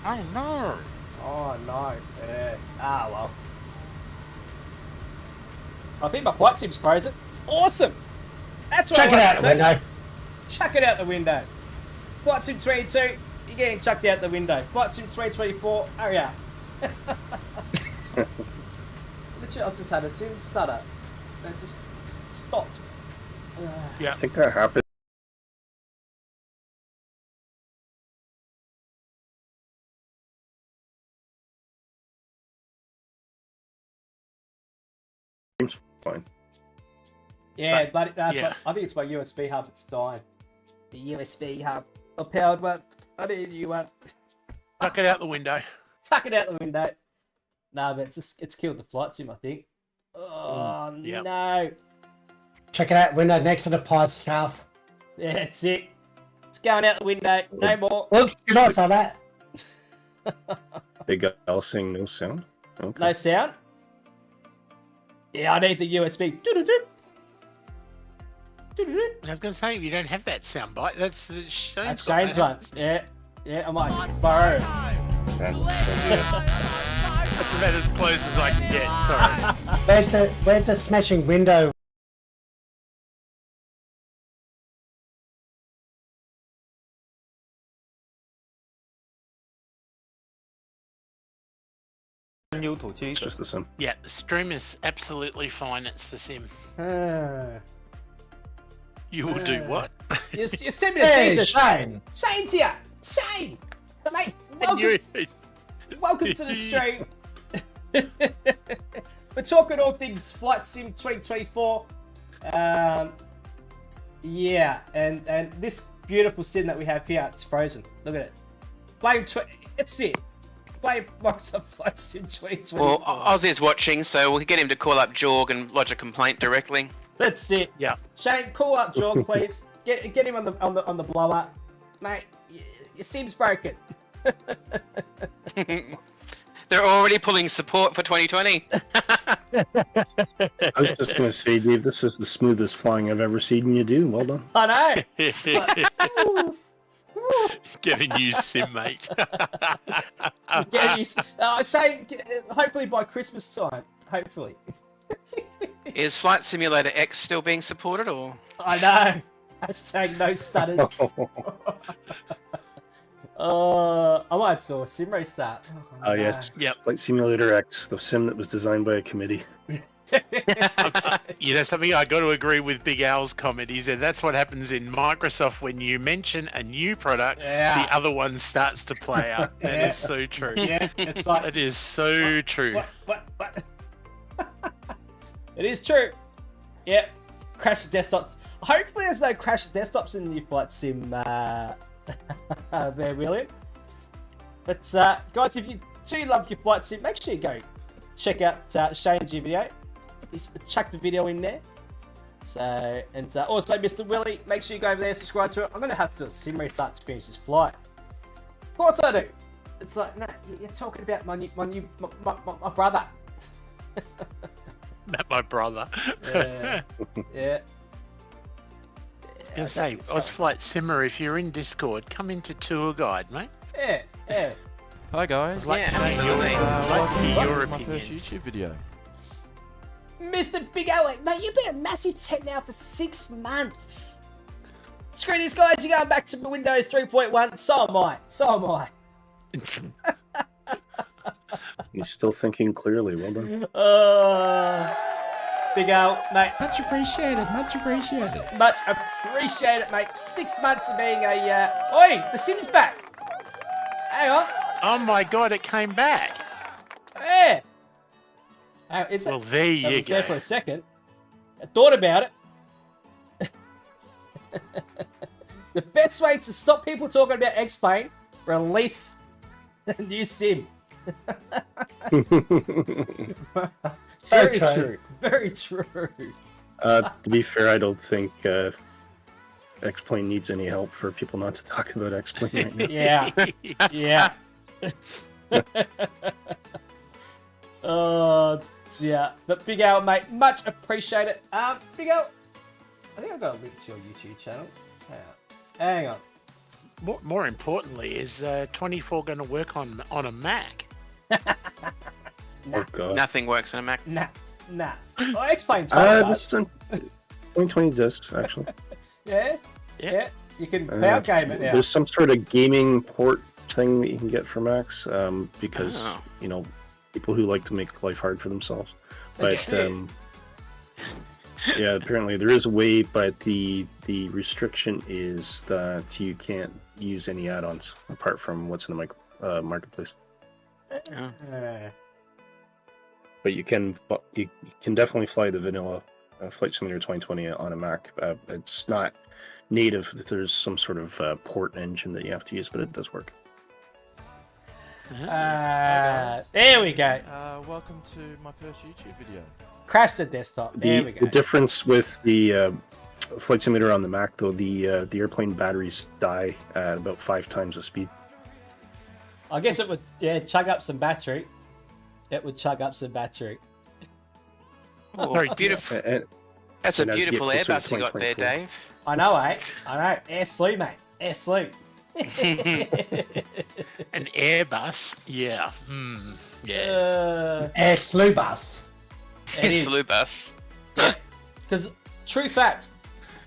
Oh no. Oh no. Yeah. Ah well. I think my Flight Sim's frozen. Awesome! That's what Chuck it out the window. Chuck it out the window. Flight Sim 22, you're getting chucked out the window. Flight Sim 2024, hurry up. Literally, I just had a sim stutter. That just stopped. Yeah, I think that happened. Fine. Yeah, but that's what, I think it's my USB hub. It's dying. The USB hub, a powered one. I need a new one. Chuck it out the window. Chuck it out the window. No, but it's killed the Flight Sim, I think. Oh no! Check it out window next to the pod scarf. Yeah, that's it. It's going out the window. No more. Oops, did I say that? Big L saying no sound. Okay. No sound. Yeah, I need the USB. I was going to say, you don't have that soundbite. That's Shane's one. Yeah, I might borrow. That's about as close as I can get. Sorry. Where's the smashing window? It's just the sim. Yeah, the stream is absolutely fine. It's the sim. You will do what? You send me to Hey, Jesus. Shane. Shane's here. Shane, mate, welcome to the stream. We're talking all things Flight Sim 2024. Yeah, and this beautiful sim that we have here, it's frozen. Look at it. It's it. Play Microsoft Flight Sim 2024. Well, Ozzy's watching, so we'll get him to call up Jorg and lodge a complaint directly. That's it. Yeah. Shane, call up Jorg, please. Get him on the blow up, mate. Your sim's broken. They're already pulling support for 2020. I was just going to say, Dave, this is the smoothest flying I've ever seen you do. Well done. I know. Get a new sim, mate. Shane, hopefully by Christmas time. Hopefully. Is Flight Simulator X still being supported, or? I know. Hashtag no stutters. I might saw a sim restart. Oh, yes. Yep. Flight Simulator X, the sim that was designed by a committee. You know something? I got to agree with Big Al's comment. He said that's what happens in Microsoft when you mention a new product, the other one starts to play up. That is so true. Yeah, it's like it is so true. What? It is true. Yep. Crash desktops. Hopefully, there's no crash desktops in the new Flight Sim. There, William. But guys, if you do love your Flight Sim, make sure you go check out Shane's video. He's chucked a video in there. So, and also Mr. Willie, make sure you go over there, subscribe to it. I'm going to have to do a sim restart to finish this flight. Of course I do. It's like, no, you're talking about my brother. Not my brother. Yeah. I say, Ozflight Simmer, if you're in Discord, come into Tour Guide, mate. Yeah. Hi guys. Welcome to your my opinions. first YouTube video. Mr. Big Alec, mate, you've been a massive tent now for 6 months. Screw this, guys. You're going back to Windows 3.1. So am I. You're still thinking clearly. Well done. Big Al, mate. Much appreciated. Much appreciated, mate. 6 months of being a... Oi, the Sim's back. Hang on. Oh my god, it came back. Yeah. Well, there you was go. there for a second. I thought about it. The best way to stop people talking about X-Plane, release a new sim. Very true. Very true. To be fair, I don't think X-Plane needs any help for people not to talk about X-Plane right now. Yeah. Yeah. But Big Al, mate, much appreciated. Big Al, I think I've got a link to your YouTube channel. Hang on. More importantly, is 24 going to work on a Mac? Oh god. Nothing works on a Mac. Nah. Oh, X-Plane 20. This is 2020 discs, actually. Yeah. You can cloud game it now. There's some sort of gaming port thing that you can get for Macs, because you know, people who like to make life hard for themselves. But yeah, apparently there is a way, but the restriction is that you can't use any add-ons apart from what's in the marketplace. But you can definitely fly the vanilla Flight Simulator 2020 on a Mac. It's not native. There's some sort of port engine that you have to use, but it does work. There we go. Welcome to my first YouTube video. Crash the desktop. There we go. The difference with the Flight Simulator on the Mac, though, the airplane batteries die at about 5 times the speed. I guess it would, chug up some battery. It would chug up some battery. Oh, very beautiful. That's a beautiful Airbus you got there, Dave. I know, eh? I know. Air slew, mate. Air slew. An Airbus? Yeah. Yes. Air slew bus. It is. Slew bus. Yeah. Because, true fact,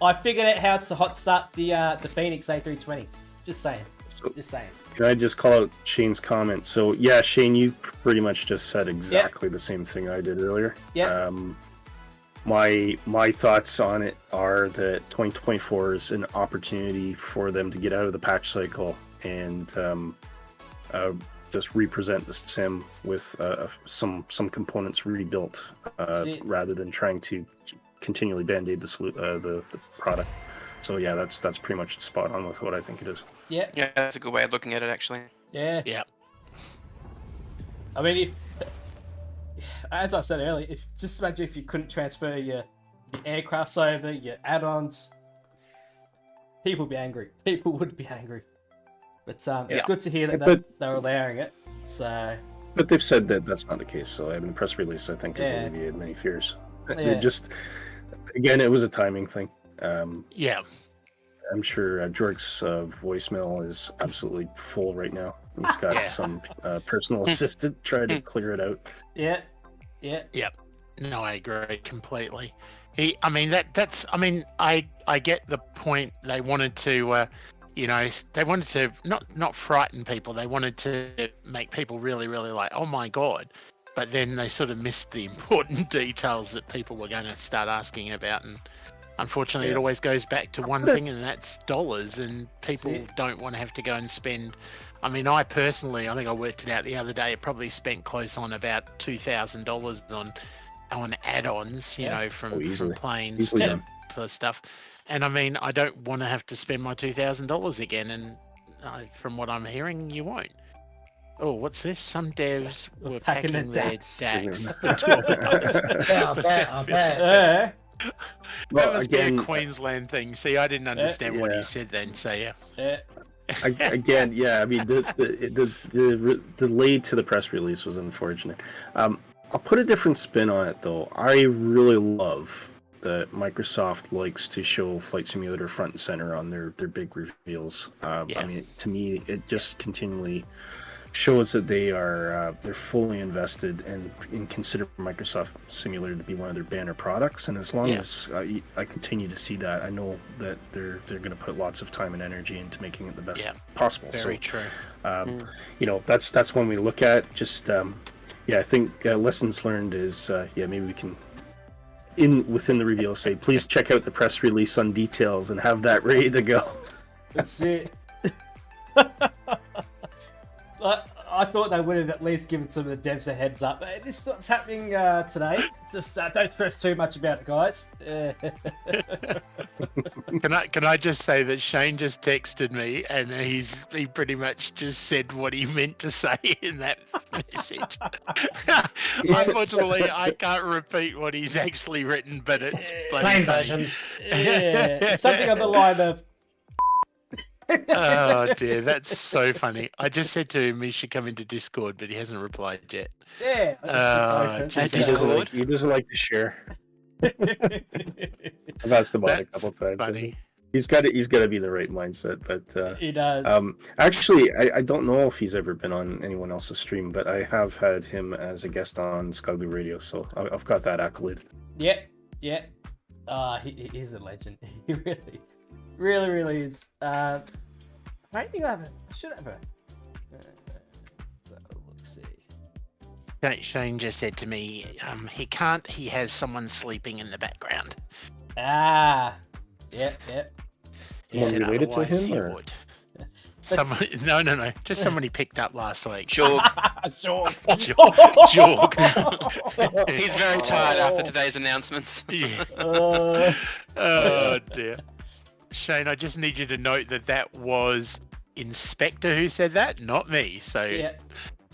I figured out how to hot start the Phoenix A320. Just saying. Just saying. Can I just call out Shane's comment? So yeah, Shane, you pretty much just said exactly the same thing I did earlier. Yeah. My thoughts on it are that 2024 is an opportunity for them to get out of the patch cycle and just represent the sim with some components rebuilt rather than trying to continually band-aid the product. So yeah, that's pretty much spot on with what I think it is. Yeah. Yeah, that's a good way of looking at it, actually. Yeah. Yeah. I mean, as I said earlier, just imagine if you couldn't transfer your aircrafts over, your add-ons, people would be angry. People would be angry. But it's good to hear that they're allowing it. So. But they've said that that's not the case. So I mean, the press release I think has alleviated many fears. Yeah. Just again, it was a timing thing. Yeah. I'm sure Jorg's voicemail is absolutely full right now. He's got some personal assistant trying to clear it out. Yeah. No, I agree completely. I get the point. They wanted to, they wanted to not frighten people. They wanted to make people really, really like, oh my god. But then they sort of missed the important details that people were going to start asking about. And unfortunately, it always goes back to one thing, and that's dollars. And people don't want to have to go and spend. I mean, I personally, I think I worked it out the other day. I probably spent close on about $2,000 on add-ons, from planes to stuff. And I mean, I don't want to have to spend my $2,000 again. And from what I'm hearing, you won't. Oh, what's this? Some devs were packing their DAX. I bet. That must be a Queensland thing. See, I didn't understand what he said then. So yeah. Again, yeah. I mean, the delay to the press release was unfortunate. I'll put a different spin on it, though. I really love that Microsoft likes to show Flight Simulator front and center on their big reveals. I mean, to me, it just continually shows that they're fully invested and consider Microsoft Simulator to be one of their banner products. And as long as I continue to see that, I know that they're going to put lots of time and energy into making it the best possible. Very true. That's one we look at. Just I think lessons learned is maybe we can within the reveal say, please check out the press release on details and have that ready to go. That's it. I thought they would have at least given some of the devs a heads up. This is what's happening today. Just don't stress too much about it, guys. Can I just say that Shane just texted me and he pretty much just said what he meant to say in that message. Unfortunately, I can't repeat what he's actually written, but it's plain version. Yeah, something on the line of. Oh dear, that's so funny. I just said to him he should come into Discord, but he hasn't replied yet. Yeah, he doesn't like to share. I've asked about it a couple times. Funny. He's got to be the right mindset, but he does. Actually, I don't know if he's ever been on anyone else's stream, but I have had him as a guest on Scalby Radio, so I've got that accolade. Yeah. He's a legend. He really is. I don't think I should have a. Let's see. Shane just said to me, he can't. He has someone sleeping in the background. Yep. He said related to him, or? Someone, no. Just someone he picked up last week. Jorg. Jorg. He's very tired after today's announcements. Yeah. Oh dear. Shane, I just need you to note that was Inspector who said that, not me. So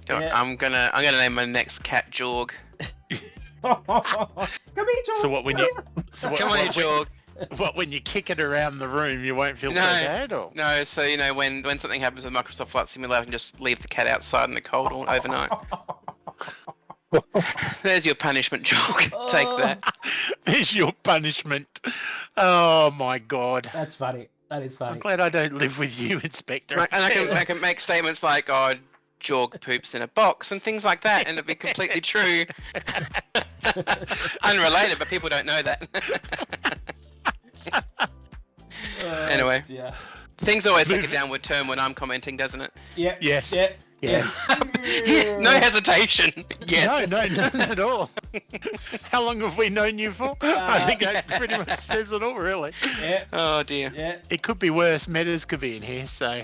I'm gonna name my next cat Jorg. Come here, Jorg. So what when you? So Come on, Jorg. What when you kick it around the room, you won't feel so bad, or? No, so when something happens with Microsoft Flight Simulator, I can just leave the cat outside in the cold all overnight. There's your punishment, Jorg. Take that. There's your punishment. Oh my god. That's funny. That is funny. I'm glad I don't live with you, Inspector. Right, and I can make statements like, "Oh, Jorg poops in a box" and things like that, and it'll be completely true. Unrelated, but people don't know that. Anyway. Yeah. Things always take a downward turn when I'm commenting, doesn't it? Yeah. Yes. Yeah. Yes. No hesitation. Yes. No, none at all. How long have we known you for? I think that pretty much says it all, really. Yeah. Oh dear. Yeah. It could be worse. Metas could be in here, so.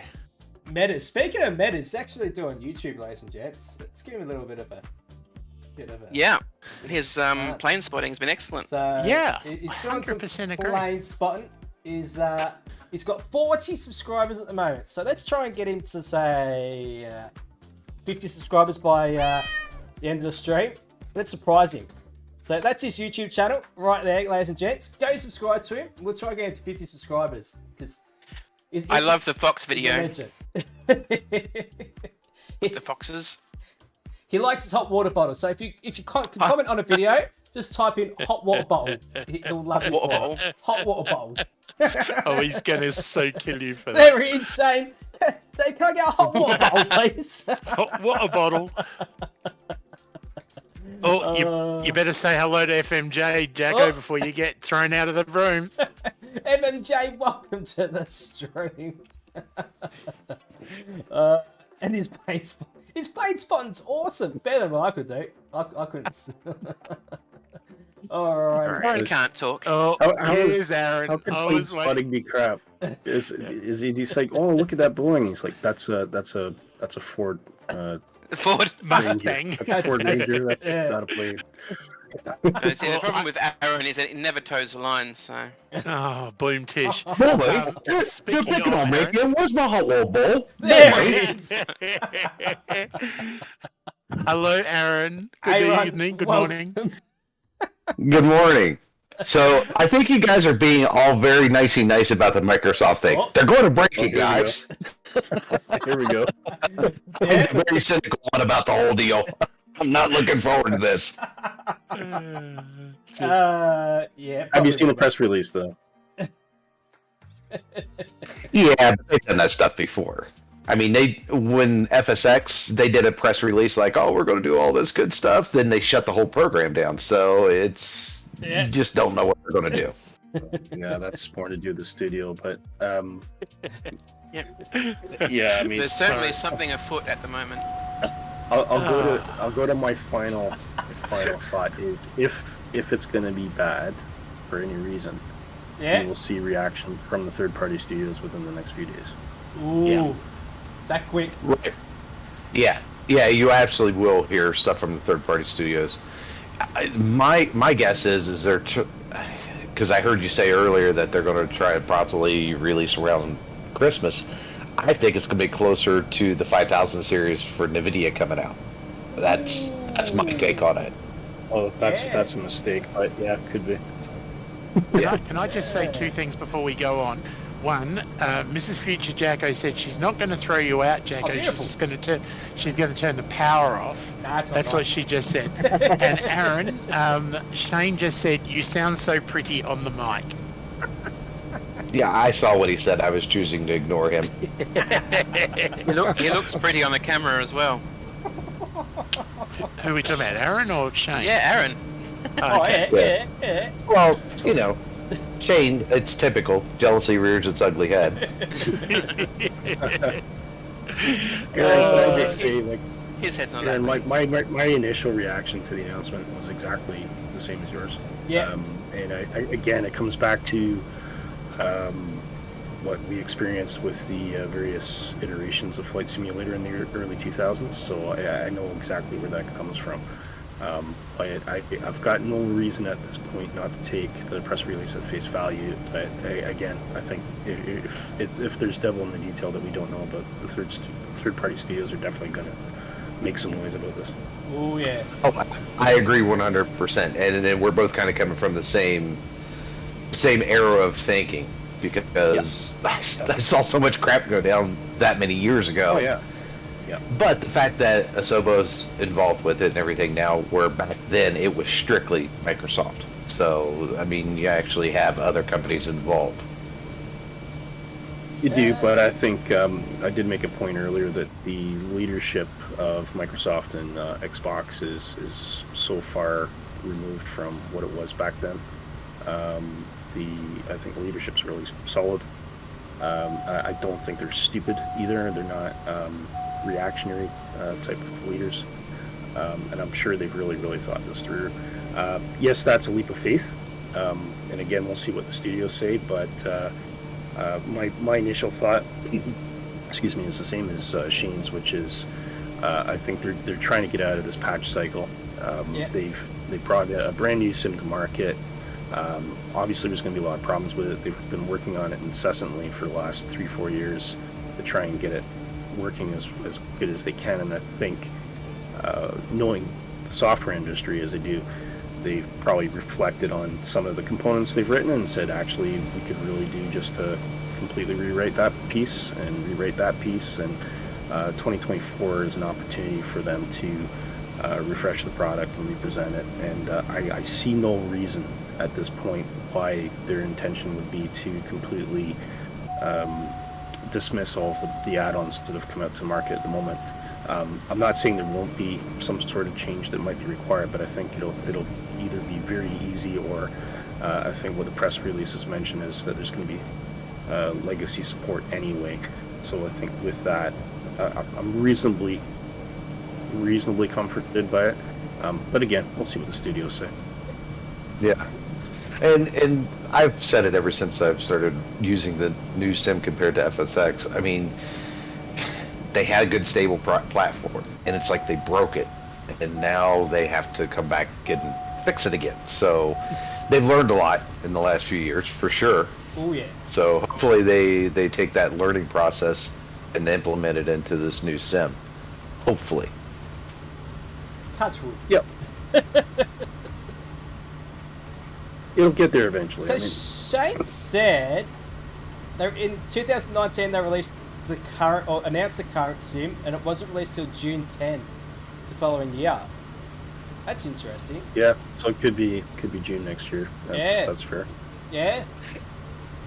Metas. Speaking of Metas, actually doing YouTube, ladies and gents. Let's give him a little bit of a. Yeah. His plane spotting's been excellent. So Yeah. He's doing 100% some agree. plane spotting. He's got 40 subscribers at the moment. So let's try and get him to say 50 subscribers by the end of the stream. Let's surprise him. So that's his YouTube channel right there, ladies and gents. Go subscribe to him. We'll try and get him to 50 subscribers because I love the fox he's a video. legend. The foxes. He likes his hot water bottle. So if you can comment on a video, just type in hot water bottle. He'll love it. Water bottle. Hot water bottle. Oh, he's gonna so kill you for that. There he is saying, "Can I get a hot water bottle, please?" Hot water bottle. Oh, you better say hello to FMJ, Jacko, before you get thrown out of the room. MMJ, welcome to the stream. And his paint spotting's awesome. Better than what I could do. I couldn't. Alright. Aaron can't talk. Oh, here's Aaron. How can plane spotting be crap? Is he just like, oh, look at that Boeing? He's like, that's a Ford. Ford Mustang. That's a Ford Ranger. That's not a plane. See, the problem with Aaron is that it never toes the line, so. Oh, boom tish. You're picking on me again. Where's my hot water bottle? There it is. Hello, Aaron. Good evening. Good morning. Good morning. So I think you guys are being all very nice about the Microsoft thing. They're going to break you guys. Here we go. I'm very cynical about the whole deal. I'm not looking forward to this. Yeah. Have you seen the press release though? Yeah, but they've done that stuff before. I mean, when FSX, they did a press release like, oh, we're going to do all this good stuff. Then they shut the whole program down. So you just don't know what they're going to do. Yeah, that's more to do with the studio, but Yeah. yeah, I mean, There's certainly something afoot at the moment. I'll go to my final thought is if it's going to be bad for any reason, we will see reactions from the third-party studios within the next few days. Ooh, that quick. Right. Yeah, you absolutely will hear stuff from the third-party studios. My guess is they're because I heard you say earlier that they're going to try to properly release around Christmas. I think it's going to be closer to the 5000 series for NVIDIA coming out. That's my take on it. Oh, that's a mistake, but yeah, could be. Can I just say two things before we go on? One, Mrs. Future Jacko said she's not going to throw you out, Jacko. She's going to turn the power off. That's what she just said. And Aaron, Shane just said you sound so pretty on the mic. Yeah, I saw what he said. I was choosing to ignore him. He looks pretty on the camera as well. Who are we talking about, Aaron or Shane? Yeah, Aaron. Okay. Yeah. Well, Shane, it's typical. Jealousy rears its ugly head. I just say, like, his head's not Aaron, that my initial reaction to the announcement was exactly the same as yours. Yeah. And again, it comes back to what we experienced with the various iterations of Flight Simulator in the early 2000s. So I know exactly where that comes from. But I've got no reason at this point not to take the press release at face value. But again, I think if there's devil in the detail that we don't know about, the third-party studios are definitely going to make some noise about this. Oh yeah. Oh, I agree 100%, and then we're both kind of coming from the same era of thinking because I saw so much crap go down that many years ago. Oh yeah. Yeah. But the fact that Asobo's involved with it and everything now, where back then it was strictly Microsoft. So, I mean, you actually have other companies involved. You do, but I think I did make a point earlier that the leadership of Microsoft and Xbox is so far removed from what it was back then. I think the leadership's really solid. I don't think they're stupid either. They're not reactionary type of leaders. And I'm sure they've really thought this through. Yes, that's a leap of faith. And again, we'll see what the studios say, but my initial thought, excuse me, is the same as Shane's, which is I think they're trying to get out of this patch cycle. They brought a brand new sim to market. Obviously, there's going to be a lot of problems with it. They've been working on it incessantly for the last 3-4 years to try and get it working as good as they can. And I think, knowing the software industry as they do, they've probably reflected on some of the components they've written and said, actually, we could really do just to completely rewrite that piece and rewrite that piece. And 2024 is an opportunity for them to refresh the product and represent it. And I see no reason at this point why their intention would be to completely dismiss all of the add-ons that have come out to market at the moment. I'm not saying there won't be some sort of change that might be required, but I think it'll either be very easy, or I think what the press release has mentioned is that there's going to be legacy support anyway. So I think with that, I'm reasonably comforted by it. But again, we'll see what the studios say. Yeah. And I've said it ever since I've started using the new sim compared to FSX. I mean, they had a good stable platform, and it's like they broke it, and now they have to come back and fix it again. So they've learned a lot in the last few years, for sure. Oh yeah. So hopefully they take that learning process and implement it into this new sim. Hopefully. Touch wood. Yep. It'll get there eventually. So Shane said they're in 2019 they released the current, or announced the current sim, and it wasn't released till June 10 the following year. That's interesting. Yeah, so it could be June next year. That's fair. Yeah.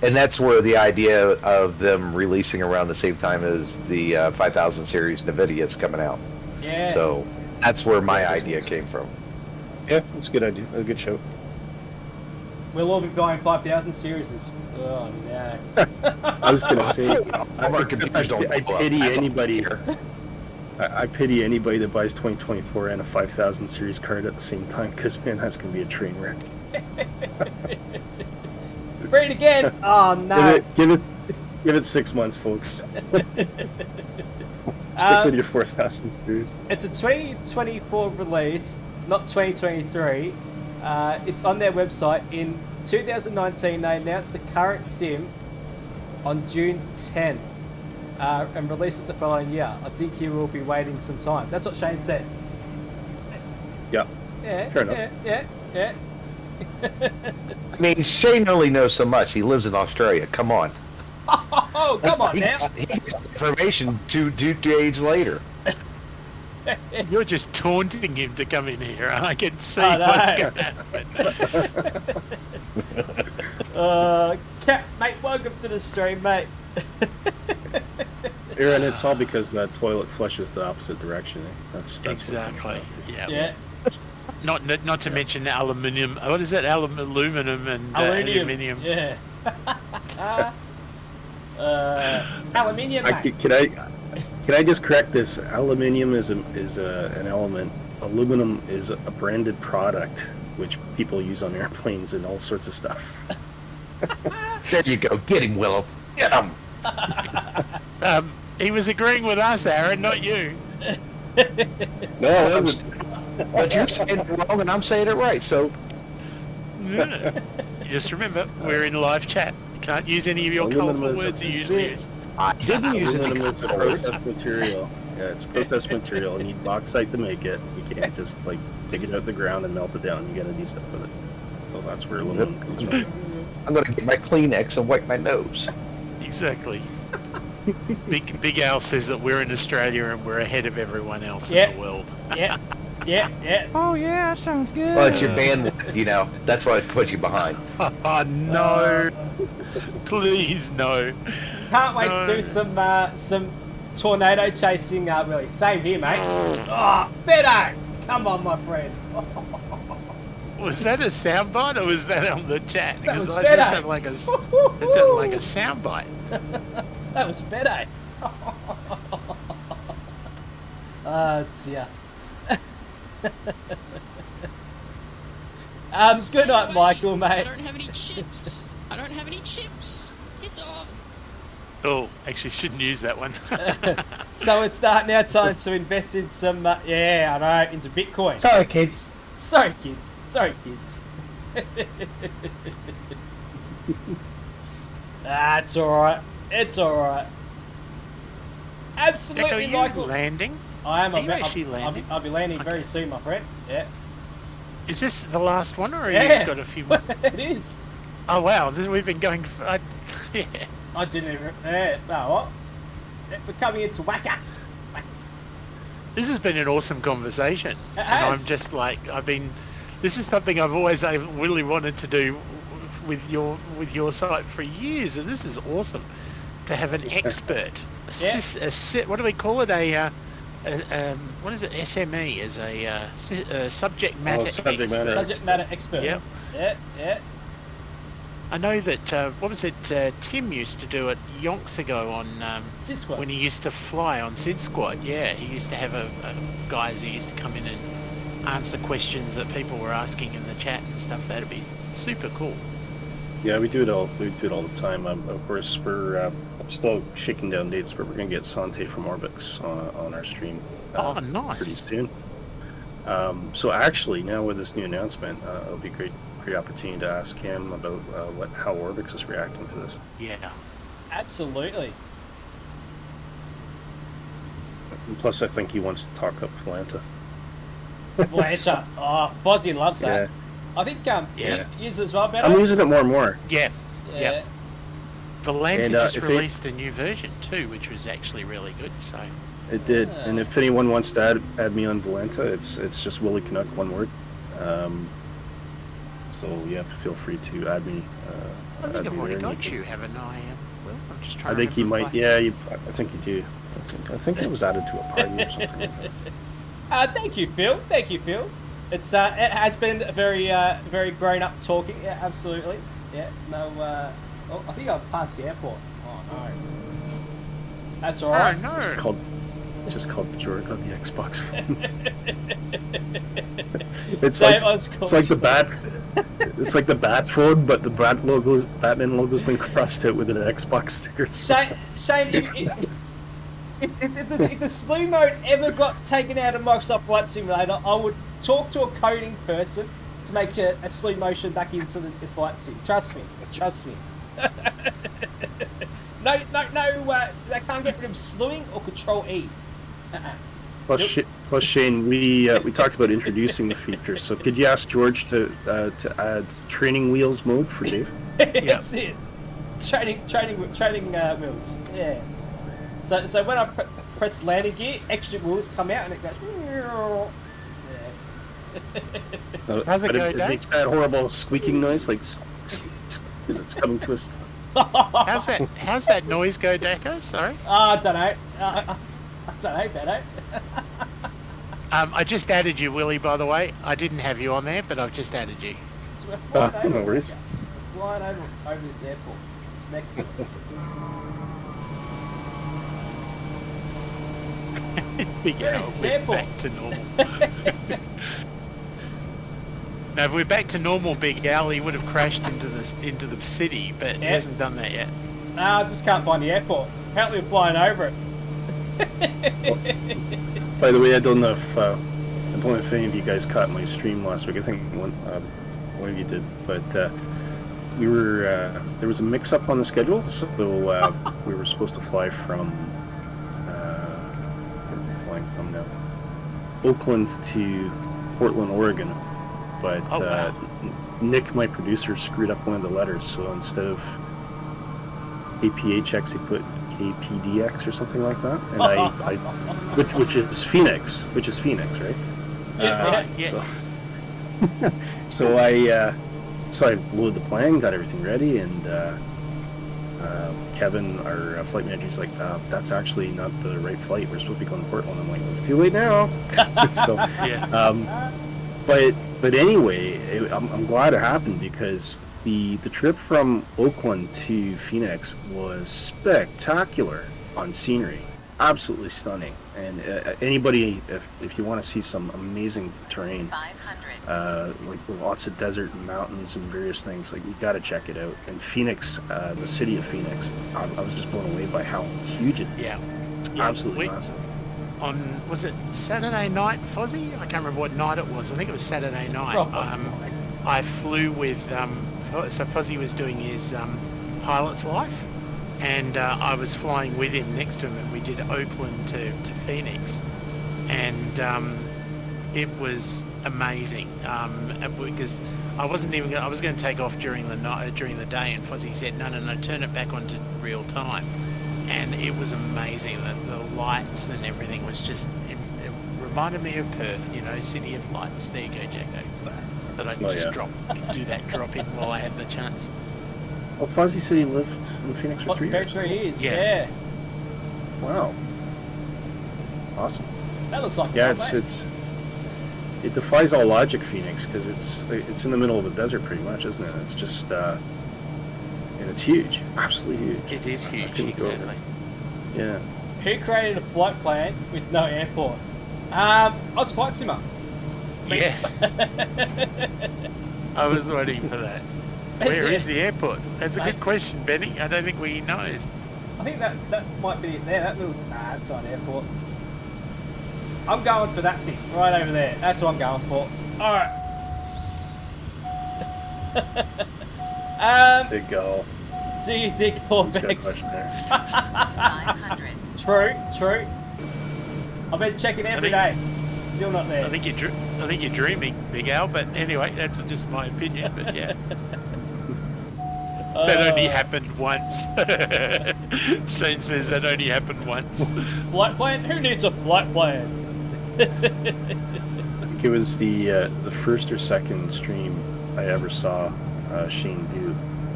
And that's where the idea of them releasing around the same time as the 5000 series NVIDIA is coming out. Yeah. So that's where my idea came from. Yeah, that's a good idea. A good show. We'll all be buying 5000 series. Oh no. I was gonna say, our computers don't I pity anybody. I pity anybody that buys 2024 and a 5000 series card at the same time, because man, that's gonna be a train wreck. Read again. Oh no. Give it 6 months, folks. Stick with your 4000 series. It's a 2024 release, not 2023. It's on their website. In 2019, they announced the current sim on June 10 and released it the following year. I think you will be waiting some time. That's what Shane said. Yeah. Yeah. Fair enough. Yeah. I mean, Shane only knows so much. He lives in Australia. Come on. Oh, come on now. He gets information 2 days later. You're just taunting him to come in here. I can see what's going to happen. Cap, mate, welcome to the stream, mate. Aaron, it's all because that toilet flushes the opposite direction. That's exactly. Yeah. Not to mention aluminium. What is it? Aluminum and aluminium. Yeah. It's aluminium, mate. Can I just correct this? Aluminium is an element. Aluminum is a branded product which people use on airplanes and all sorts of stuff. There you go. Get him, Willow. Get him. He was agreeing with us, Aaron, not you. No, it wasn't. But you're saying it wrong and I'm saying it right, so... Just remember, we're in live chat. You can't use any of your colourful words you usually use. I didn't use it. Aluminum is a processed material. Yeah, it's processed material. You need bauxite to make it. You can't just dig it out of the ground and melt it down. You gotta do stuff with it. So that's where aluminum comes from. I'm gonna get my Kleenex and wipe my nose. Exactly. Big Al says that we're in Australia and we're ahead of everyone else in the world. Yeah. Oh yeah, that sounds good. Well, it's your bandwidth, you know. That's what puts you behind. Oh no! Please no. Can't wait to do some tornado chasing, Willie. Same here, mate. Oh, better! Come on, my friend. Was that a soundbite or was that on the chat? That was Because better. that sounded like a soundbite. That was better. Dear. Good night, Michael, mate. I don't have any chips. I don't have any chips. Piss off. Oh, actually, shouldn't use that one. So it's now time to invest in some, yeah, I know, into Bitcoin. Sorry, kids. Sorry, kids. Sorry, kids. It's alright. It's alright. Absolutely, Jack, are you Michael. landing? I am. Are you actually landing? I'll be landing very soon, my friend. Yeah. Is this the last one, or Yeah. you've got a few more? It is. Oh wow, we've been going. Yeah. I didn't even. No, what? We're coming into Wacka. This has been an awesome conversation, It and has. I'm just like This is something I've always really wanted to do with your site for years, and this is awesome to have an expert. Yeah. What do we call it? What is it? SME is a subject matter expert. Subject matter expert. Yep. Yeah. I know that, what was it, Tim used to do it yonks ago on, Sid Squad. when he used to fly on Sid Squad, yeah, he used to have guys who used to come in and answer questions that people were asking in the chat and stuff. That'd be super cool. Yeah, we do it all the time. Of course, we're still shaking down dates, but we're going to get Sante from Orbix on our stream Nice. pretty soon. So actually, now with this new announcement, it'll be great opportunity to ask him about how Orbix is reacting to this. Yeah. Absolutely. And plus, I think he wants to talk up Flanta. Blanchard. Oh, Bozzy loves that. Yeah. I think Yeah. you use it as well, better. I'm using it more and more. Yeah. Yeah. Valente And, just if released a new version too, which was actually really good. So It did. And if anyone wants to add me on Valenta, it's just Willie Canuck, one word. So yeah, feel free to add me. I think I've already got you, haven't I? Well, I'm just trying. I think to you remember might. if Yeah, I think you do. I think it was added to a party or something like that. Thank you, Phil. Thank you, Phil. It's it has been a very grown up talking. Yeah, absolutely. Yeah. No. Oh, I think I've passed the airport. Oh no. That's all right. Oh no. Just called Jorg on the Xbox phone. It's Same like as it's like the bat phone, but the Batman logo's been crossed out with an Xbox sticker. Shane, if the slew mode ever got taken out of Microsoft Flight Simulator, I would talk to a coding person to make a slew motion back into the flight sim. Trust me. No, they can't get rid of slewing or Control E. Plus, Shane, we talked about introducing the feature. So could you ask George to add training wheels mode for Dave? That's it. Training wheels. Yeah. So when I press landing gear, extra wheels come out and it goes. Yeah. But it makes that horrible squeaking noise, like as it's coming to a stop. How's that noise go, Dacko? Sorry. I don't know. I don't know, Beto. I just added you, Willie. By the way, I didn't have you on there, but I've just added you. So we're flying no worries. Flying over this airport. It's next to it. Where is this airport? Back to normal. Now, if we're back to normal, Big Al, he would have crashed into the city, but he hasn't done that yet. I just can't find the airport. Apparently, we're flying over it. By the way, I don't know if any of you guys caught my stream last week. I think one of you did, but we were there was a mix-up on the schedule, so we were supposed to fly from where are we flying from now? Oakland to Portland, Oregon, but Nick, my producer, screwed up one of the letters, so instead of APHX, he put KPDX or something like that, and which is Phoenix, right? Yeah. So I loaded the plane, got everything ready, and Kevin, our flight manager, is like, "That's actually not the right flight. We're supposed to be going to Portland." I'm like, "It's too late now." So, but But anyway, I'm glad it happened because the trip from Oakland to Phoenix was spectacular on scenery, absolutely stunning. And anybody, if you want to see some amazing terrain, like lots of desert and mountains and various things, like you got to check it out. And Phoenix, the city of Phoenix, I was just blown away by how huge it is. Yeah, it's absolutely massive. Was it Saturday night, Fozzie? I can't remember what night it was. I think it was Saturday night. I flew with, so Fozzie was doing his pilot's life, and I was flying with him next to him, and we did Oakland to Phoenix, and it was amazing because I wasn't even I was going to take off during the night, during the day, and Fozzie said, no, turn it back on to real time. And it was amazing. The lights and everything was just, it reminded me of Perth, you know, city of lights. There you go, Jacko. That I could just do that drop in while I had the chance. Well, Fuzzy said he lived in Phoenix for 3 years. 3 years, yeah. Wow. Awesome. That looks like it defies all logic, Phoenix, because it's in the middle of the desert pretty much, isn't it? It's just and it's huge, absolutely huge. It is huge, exactly. Yeah. Who created a flight plan with no airport? Oz Flight Simmer. Yeah. I was waiting for that. Where is the airport? That's a good question, Benny. I don't think we knows. I think that might be it there. That little it's not an airport. I'm going for that thing right over there. That's what I'm going for. All right. Big go. Do you dig Corvex? True. I've been checking every day. It's still not there. I think you're dreaming, Big Al. But anyway, that's just my opinion. But yeah, that only happened once. Shane says that only happened once. Flight plan? Who needs a flight plan? I think it was the first or second stream I ever saw Shane do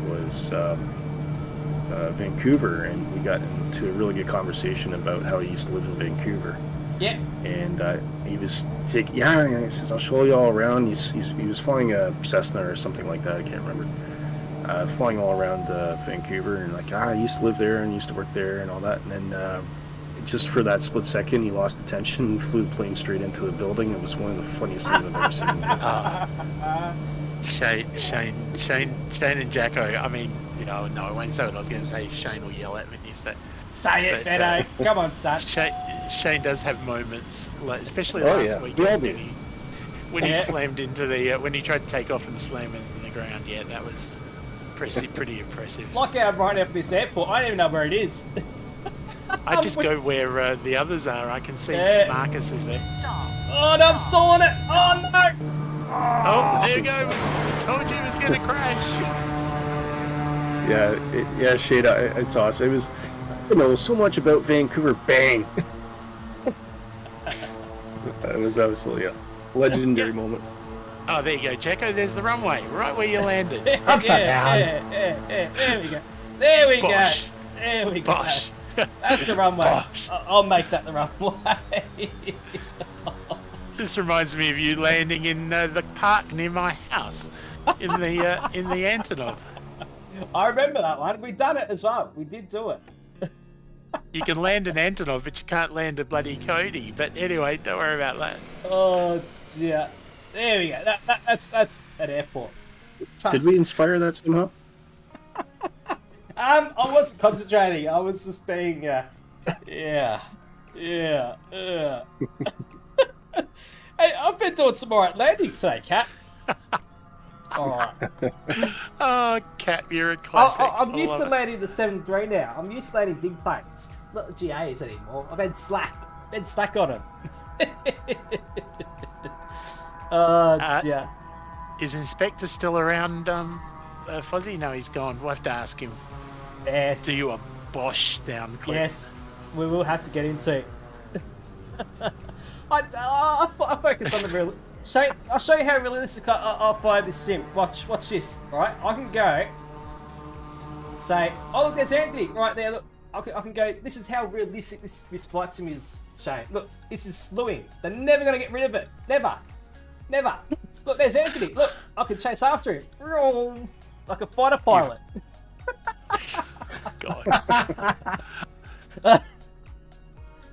was Vancouver, and we got into a really good conversation about how he used to live in Vancouver. Yeah. And he was he says, I'll show you all around. He was flying a Cessna or something like that, I can't remember. Flying all around Vancouver, and like, I used to live there and used to work there and all that. And then just for that split second, he lost attention and flew the plane straight into a building. It was one of the funniest things I've ever seen. Shane and Jacko, I mean, you know, no, I won't say what I was going to say. Shane will yell at me instead. Say it, Beto. Come on, son. Shane does have moments, like, especially last week when he slammed into the, when he tried to take off and slam into the ground. Yeah, that was pretty impressive. Like I'm right out of this airport. I don't even know where it is. I just go where the others are. I can see Marcus is there. Oh, no, I'm stalling it. Oh, no. Oh, there you go. I told you it was going to crash. Yeah, Shade, it's awesome. It was, so much about Vancouver. Bang. It was absolutely a legendary moment. Oh, there you go, Jacko. There's the runway, right where you landed. Upside down. There we go. There we Bosh. go. There we Bosh. go. That's the runway. Bosh. I'll make that the runway. This reminds me of you landing in the park near my house, in the Antonov. I remember that one. We done it as well. We did do it. You can land an Antonov, but you can't land a bloody Cody. But anyway, don't worry about that. Oh dear. There we go. That's at airport. Did we inspire that somehow? I wasn't concentrating. I was just being, yeah. Hey, I've been doing some alright landings today, Cat. Alright. Oh, Cat, you're a classic. I'm used to landing the 7-3 now. I'm used to landing big planes. Not the GAs anymore. I've had slack. On them. Yeah. Is Inspector still around, Fuzzy? No, he's gone. We'll have to ask him. Yes. Do you a Bosch down clip? Yes. We will have to get into. I focus on the real. Shane, I'll show you how realistic I'll fly this sim. Watch this. Right, I can go. Say, oh look, there's Anthony right there. Look, I can go. This is how realistic this flight sim is, Shane. Look, this is slewing. They're never gonna get rid of it. Never. Look, there's Anthony. Look, I can chase after him. Like a fighter pilot. God.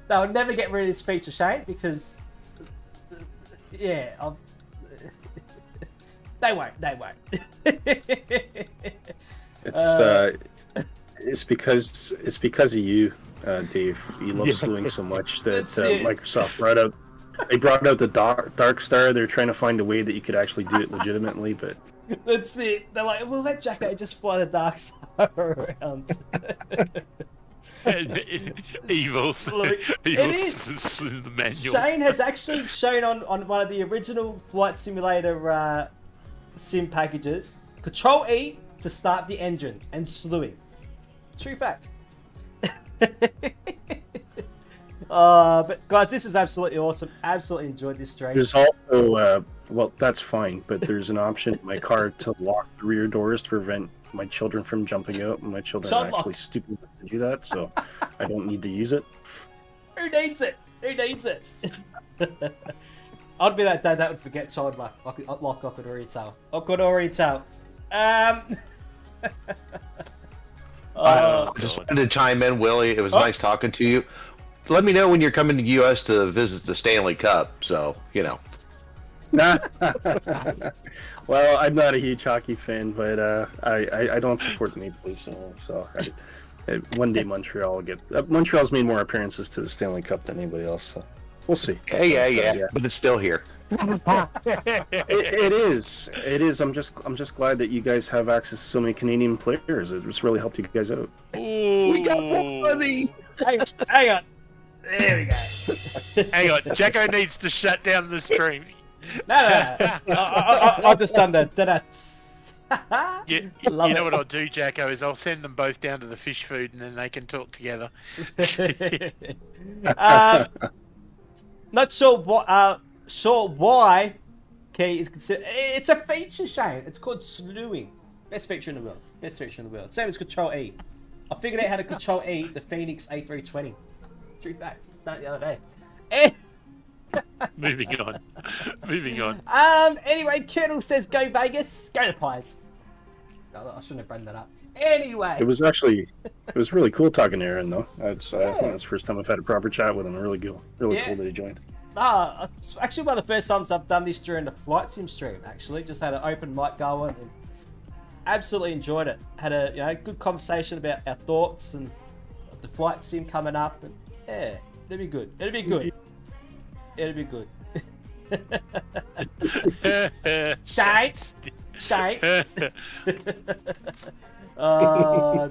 They'll never get rid of this feature, Shane, because... Yeah, they won't. It's because of you, Dave. You love slewing so much that Microsoft brought out. They brought out the Dark Star. They're trying to find a way that you could actually do it legitimately, but that's it. They're like, we'll let Jacko just fly the Dark Star around. Evil. It is. The manual. Shane has actually shown on one of the original Flight Simulator sim packages, Control E to start the engines and slewing. True fact. But guys, this is absolutely awesome. Absolutely enjoyed this stream. there's also well, that's fine, but there's an option in my car to lock the rear doors to prevent my children from jumping out, and my children are actually stupid enough to do that, so I don't need to use it. Who needs it? Who needs it? I'd be that dad that would forget child lock. I could already tell. I just wanted to chime in, Willie. It was nice talking to you. Let me know when you're coming to US to visit the Stanley Cup, so, you know. Well, I'm not a huge hockey fan, but I don't support the Maple Leafs at all. So one day Montreal will get. Montreal's made more appearances to the Stanley Cup than anybody else. So we'll see. Yeah. But it's still here. It is. I'm just glad that you guys have access to so many Canadian players. It's really helped you guys out. Ooh. We got more money. Hang on. There we go. Hang on. Jacko needs to shut down the stream. No. I've just done the You know what I'll do, Jacko, is I'll send them both down to the fish food and then they can talk together. Not sure why Key is considered. It's a feature, Shane. It's called slewing. Best feature in the world. Same as Control E. I figured out how to Control E the Phoenix A320. True fact. Done it the other day. Moving on. Anyway, Colonel says go Vegas. Go the Pies. I shouldn't have brought that up. Anyway. It was really cool talking to Aaron, though. I think that's the first time I've had a proper chat with him. Really cool that he joined. It's actually one of the first times I've done this during the flight sim stream. Actually, just had an open mic going and absolutely enjoyed it. Had a good conversation about our thoughts and the flight sim coming up, and yeah, it'll be good. Shane. Oh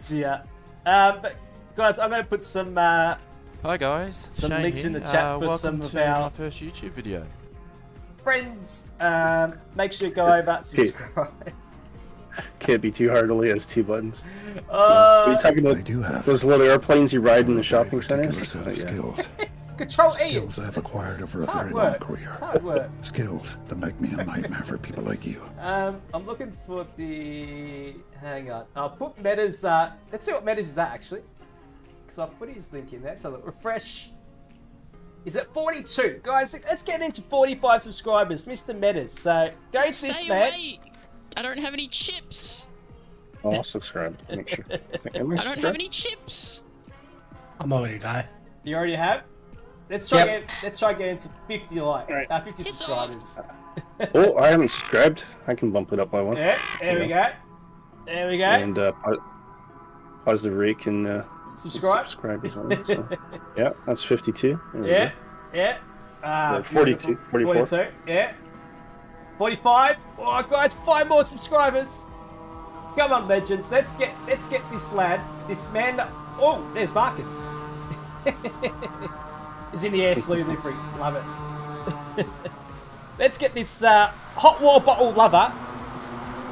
dear. But guys, I'm going to put some. Hi guys. Some Shane links here. in the chat for welcome some of to our my first YouTube video. friends. Make sure you go over, subscribe. Can't be too hard. Only has 2 buttons. What are you talking about? Those little airplanes you ride in the shopping centers? Control E. Skills I've acquired over a very long career. Skills that make me a nightmare for people like you. I'm looking for the. Hang on. I'll put Meta's. Let's see what Meta's is at actually, because I'll put his link in there. So look, refresh. Is at 42, guys. Let's get into 45 subscribers, Mr. Metas. So go to this man. I don't have any chips. I'll subscribe. Make sure. I don't have any chips. I'm already there. You already have. Let's try getting to 50 50 subscribers. Oh, I haven't subscribed. I can bump it up by 1. Yeah, there we go. And Positive Ray can subscribe as well. So, yeah, that's 52. Yeah. 42, 44. Yeah. 45. Oh, guys, 5 more subscribers. Come on, legends. Let's get this man. Oh, there's Marcus. He's in the air slew livery. Love it. Let's get this hot water bottle lover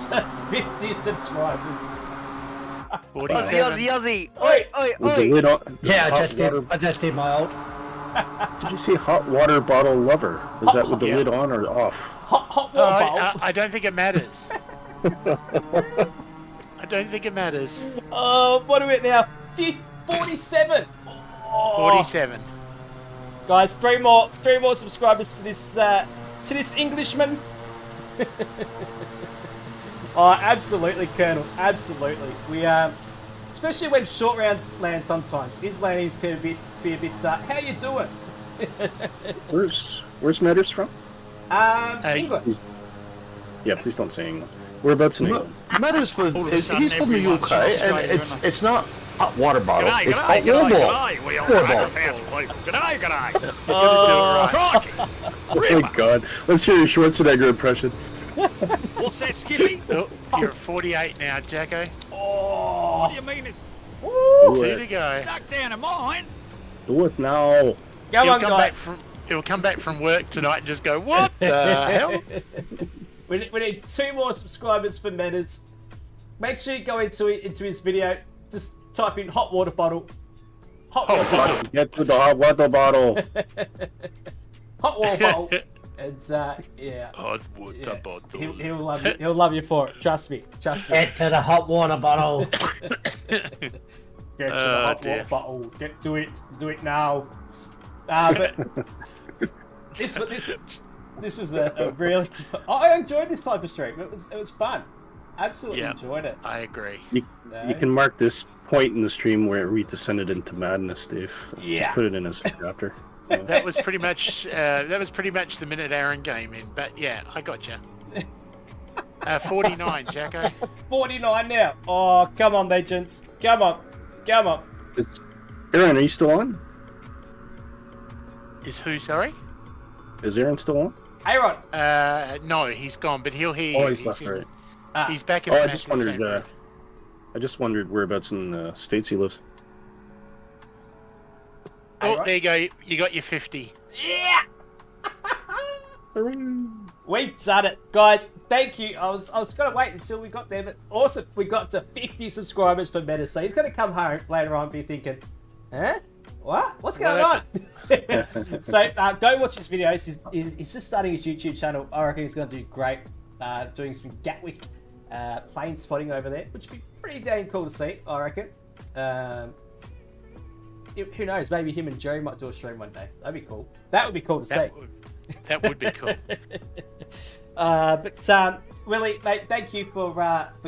to 50 subscribers. Aussie. Oi. Yeah, I just did my old. Did you say hot water bottle lover? Is that with the lid on or off? Hot water bottle. I don't think it matters. I don't think it matters. What are we at now? 47. 47. Guys, three more subscribers to this Englishman. Oh, absolutely, Colonel. Absolutely. We especially when short rounds land sometimes. His landings can be a bit. How you doing? Where's Matters from? England. Yeah, please don't say England. Whereabouts in England? Matters for he's from the UK, and it's not hot water bottle. G'day, It's g'day, hot water g'day, bottle. g'day. We all Water like a bottle. thousand people. G'day, g'day. Oh my God! Let's hear your Schwarzenegger impression. What's that, Skippy? Oh, you're at 48 now, Jacko. Oh, what do you mean? Two to go. Stuck down in mine. Do it now. He'll come back from work tonight and just go, what the hell? We need 2 more subscribers for Metas. Make sure you go into his video. Just type in hot water bottle. Hot water bottle. Get to the hot water bottle. Hot water bottle. And yeah. Hot water bottle. He'll love you. He'll love you for it. Trust me. Trust me. Get to the hot water bottle. Get to the hot water bottle. Do it now. But this was a really. I enjoyed this type of stream. It was fun. Absolutely enjoyed it. I agree. You can mark this point in the stream where we descended into madness, Dave. Yeah. Just put it in as a chapter. That was pretty much the minute Aaron came in. But yeah, I got you. 49, Jacko. 49 now. Oh, come on, legends. Come on. Aaron, are you still on? Is who, sorry? Is Aaron still on? Aaron. No, he's gone, but he'll hear you. Oh, he's left, right. He's back in Oh, the I just wondered whereabouts in the States he lives. Oh, there you go. You got your 50. Yeah. We done it, guys. Thank you. I was gonna wait until we got there, but awesome. We got to 50 subscribers for Meta, so he's gonna come home later on and be thinking, huh? What? What's going on? So go watch his videos. He's just starting his YouTube channel. I reckon he's gonna do great. Doing some Gatwick plane spotting over there, which would be pretty dang cool to see, I reckon. Who knows? Maybe him and Jerry might do a stream one day. That'd be cool. That would be cool to see. That would be cool. But Willie, mate, thank you for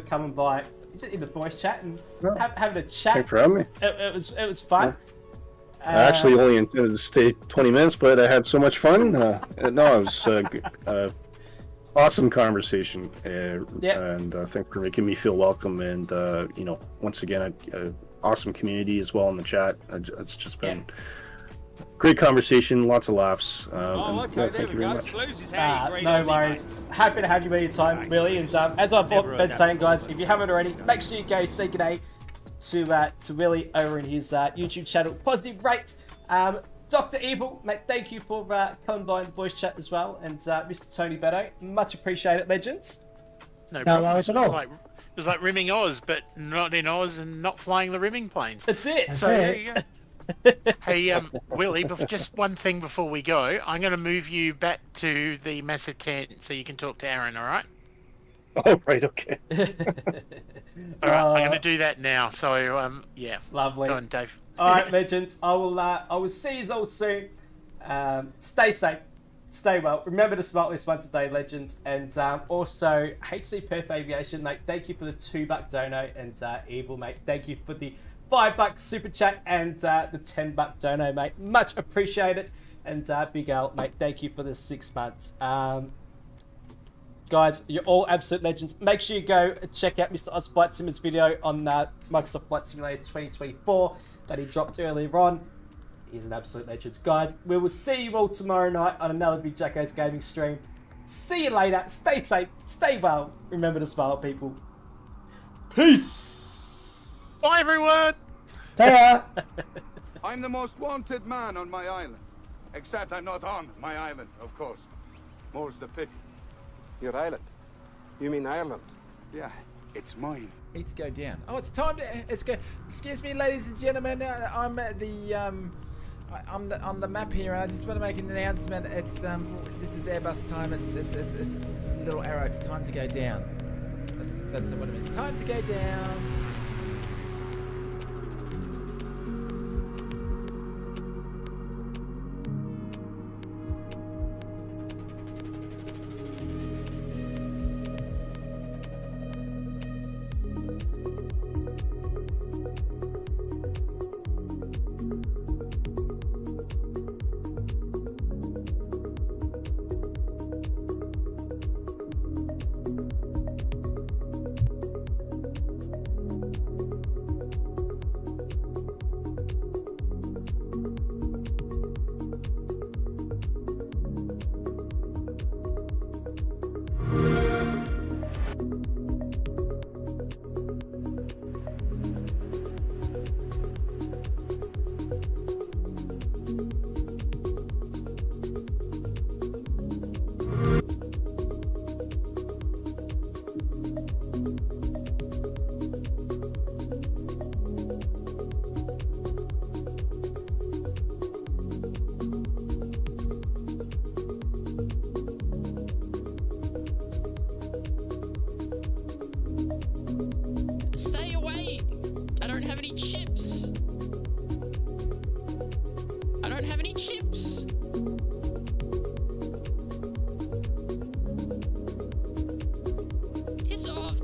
coming by in the voice chat and having a chat. Thanks for having me. It was fun. I actually only intended to stay 20 minutes, but I had so much fun. No, it was awesome conversation, and thanks for making me feel welcome. And once again, awesome community as well in the chat. It's just been great conversation, lots of laughs. Thank you very much. No worries. Happy to have you anytime, really. And as I've been saying, guys, if you haven't already, make sure you go say g'day to Willie over in his YouTube channel, Positive Rate. Dr. Evil, mate, thank you for coming by in voice chat as well. And Mr. Tony Beto, much appreciated, legends. No problem. It was like rimming Oz, but not in Oz and not flying the rimming planes. That's it. So there you go. Hey, Willie, just one thing before we go. I'm going to move you back to the massive tent so you can talk to Aaron, all right? Oh, right, okay. All right, I'm going to do that now. So, yeah. Lovely. Go on, Dave. All right, legends. I will see you all soon. Stay safe. Stay well. Remember to smile at least once a day, legends. And also, HC Perth Aviation, mate, thank you for the $2 dono. And Evil, mate, thank you for the $5 super chat and the $10 dono, mate. Much appreciated. And Big Al, mate, thank you for the 6 months. Guys, you're all absolute legends. Make sure you go check out Mr. Oz Flight Simmer's video on Microsoft Flight Simulator 2024 that he dropped earlier on. He's an absolute legend. Guys, we will see you all tomorrow night on another BigJackosGaming stream. See you later. Stay safe. Stay well. Remember to smile, people. Peace. Bye, everyone. I'm the most wanted man on my island. Except I'm not on my island, of course. More's the pity. Your island? You mean Ireland? Yeah, it's mine. Need to go down. Oh, it's time to. Excuse me, ladies and gentlemen. I'm at the. On the map here, and I just want to make an announcement. It's this is Airbus time. It's little arrow. It's time to go down. That's what it means. Time to go down. have any chips. I don't have any chips. Piss off.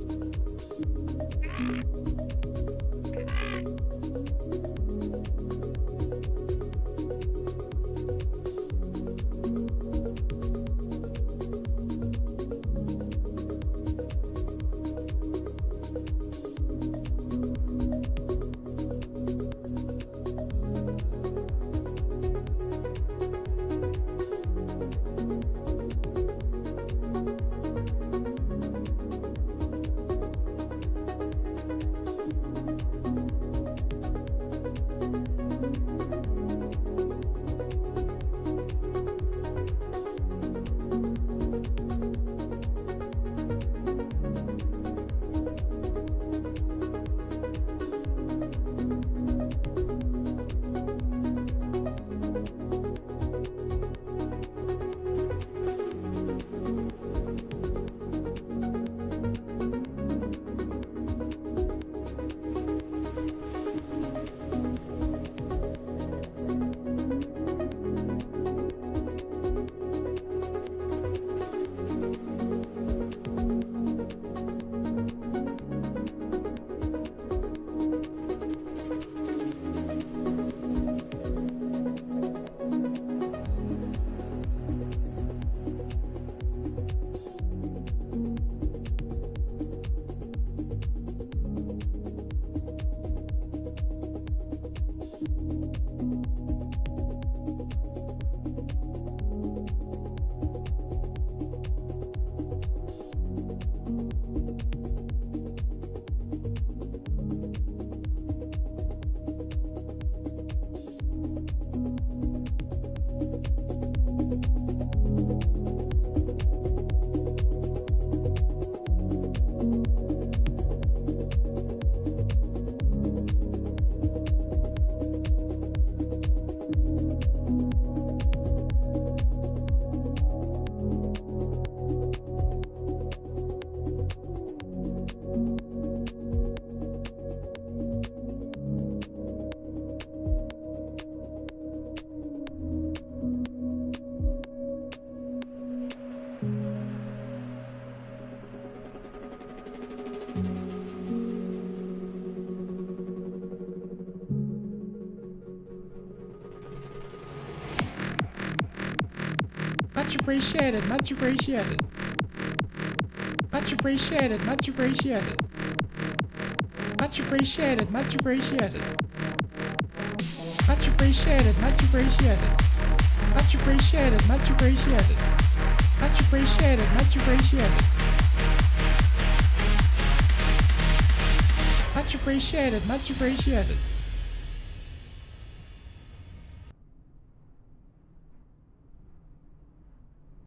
Much appreciated, much appreciated. Much appreciated, much appreciated. Much appreciated, much appreciated. Much appreciated, much appreciated. Much appreciated, much appreciated. Much appreciated, much appreciated. Much appreciated, much appreciated.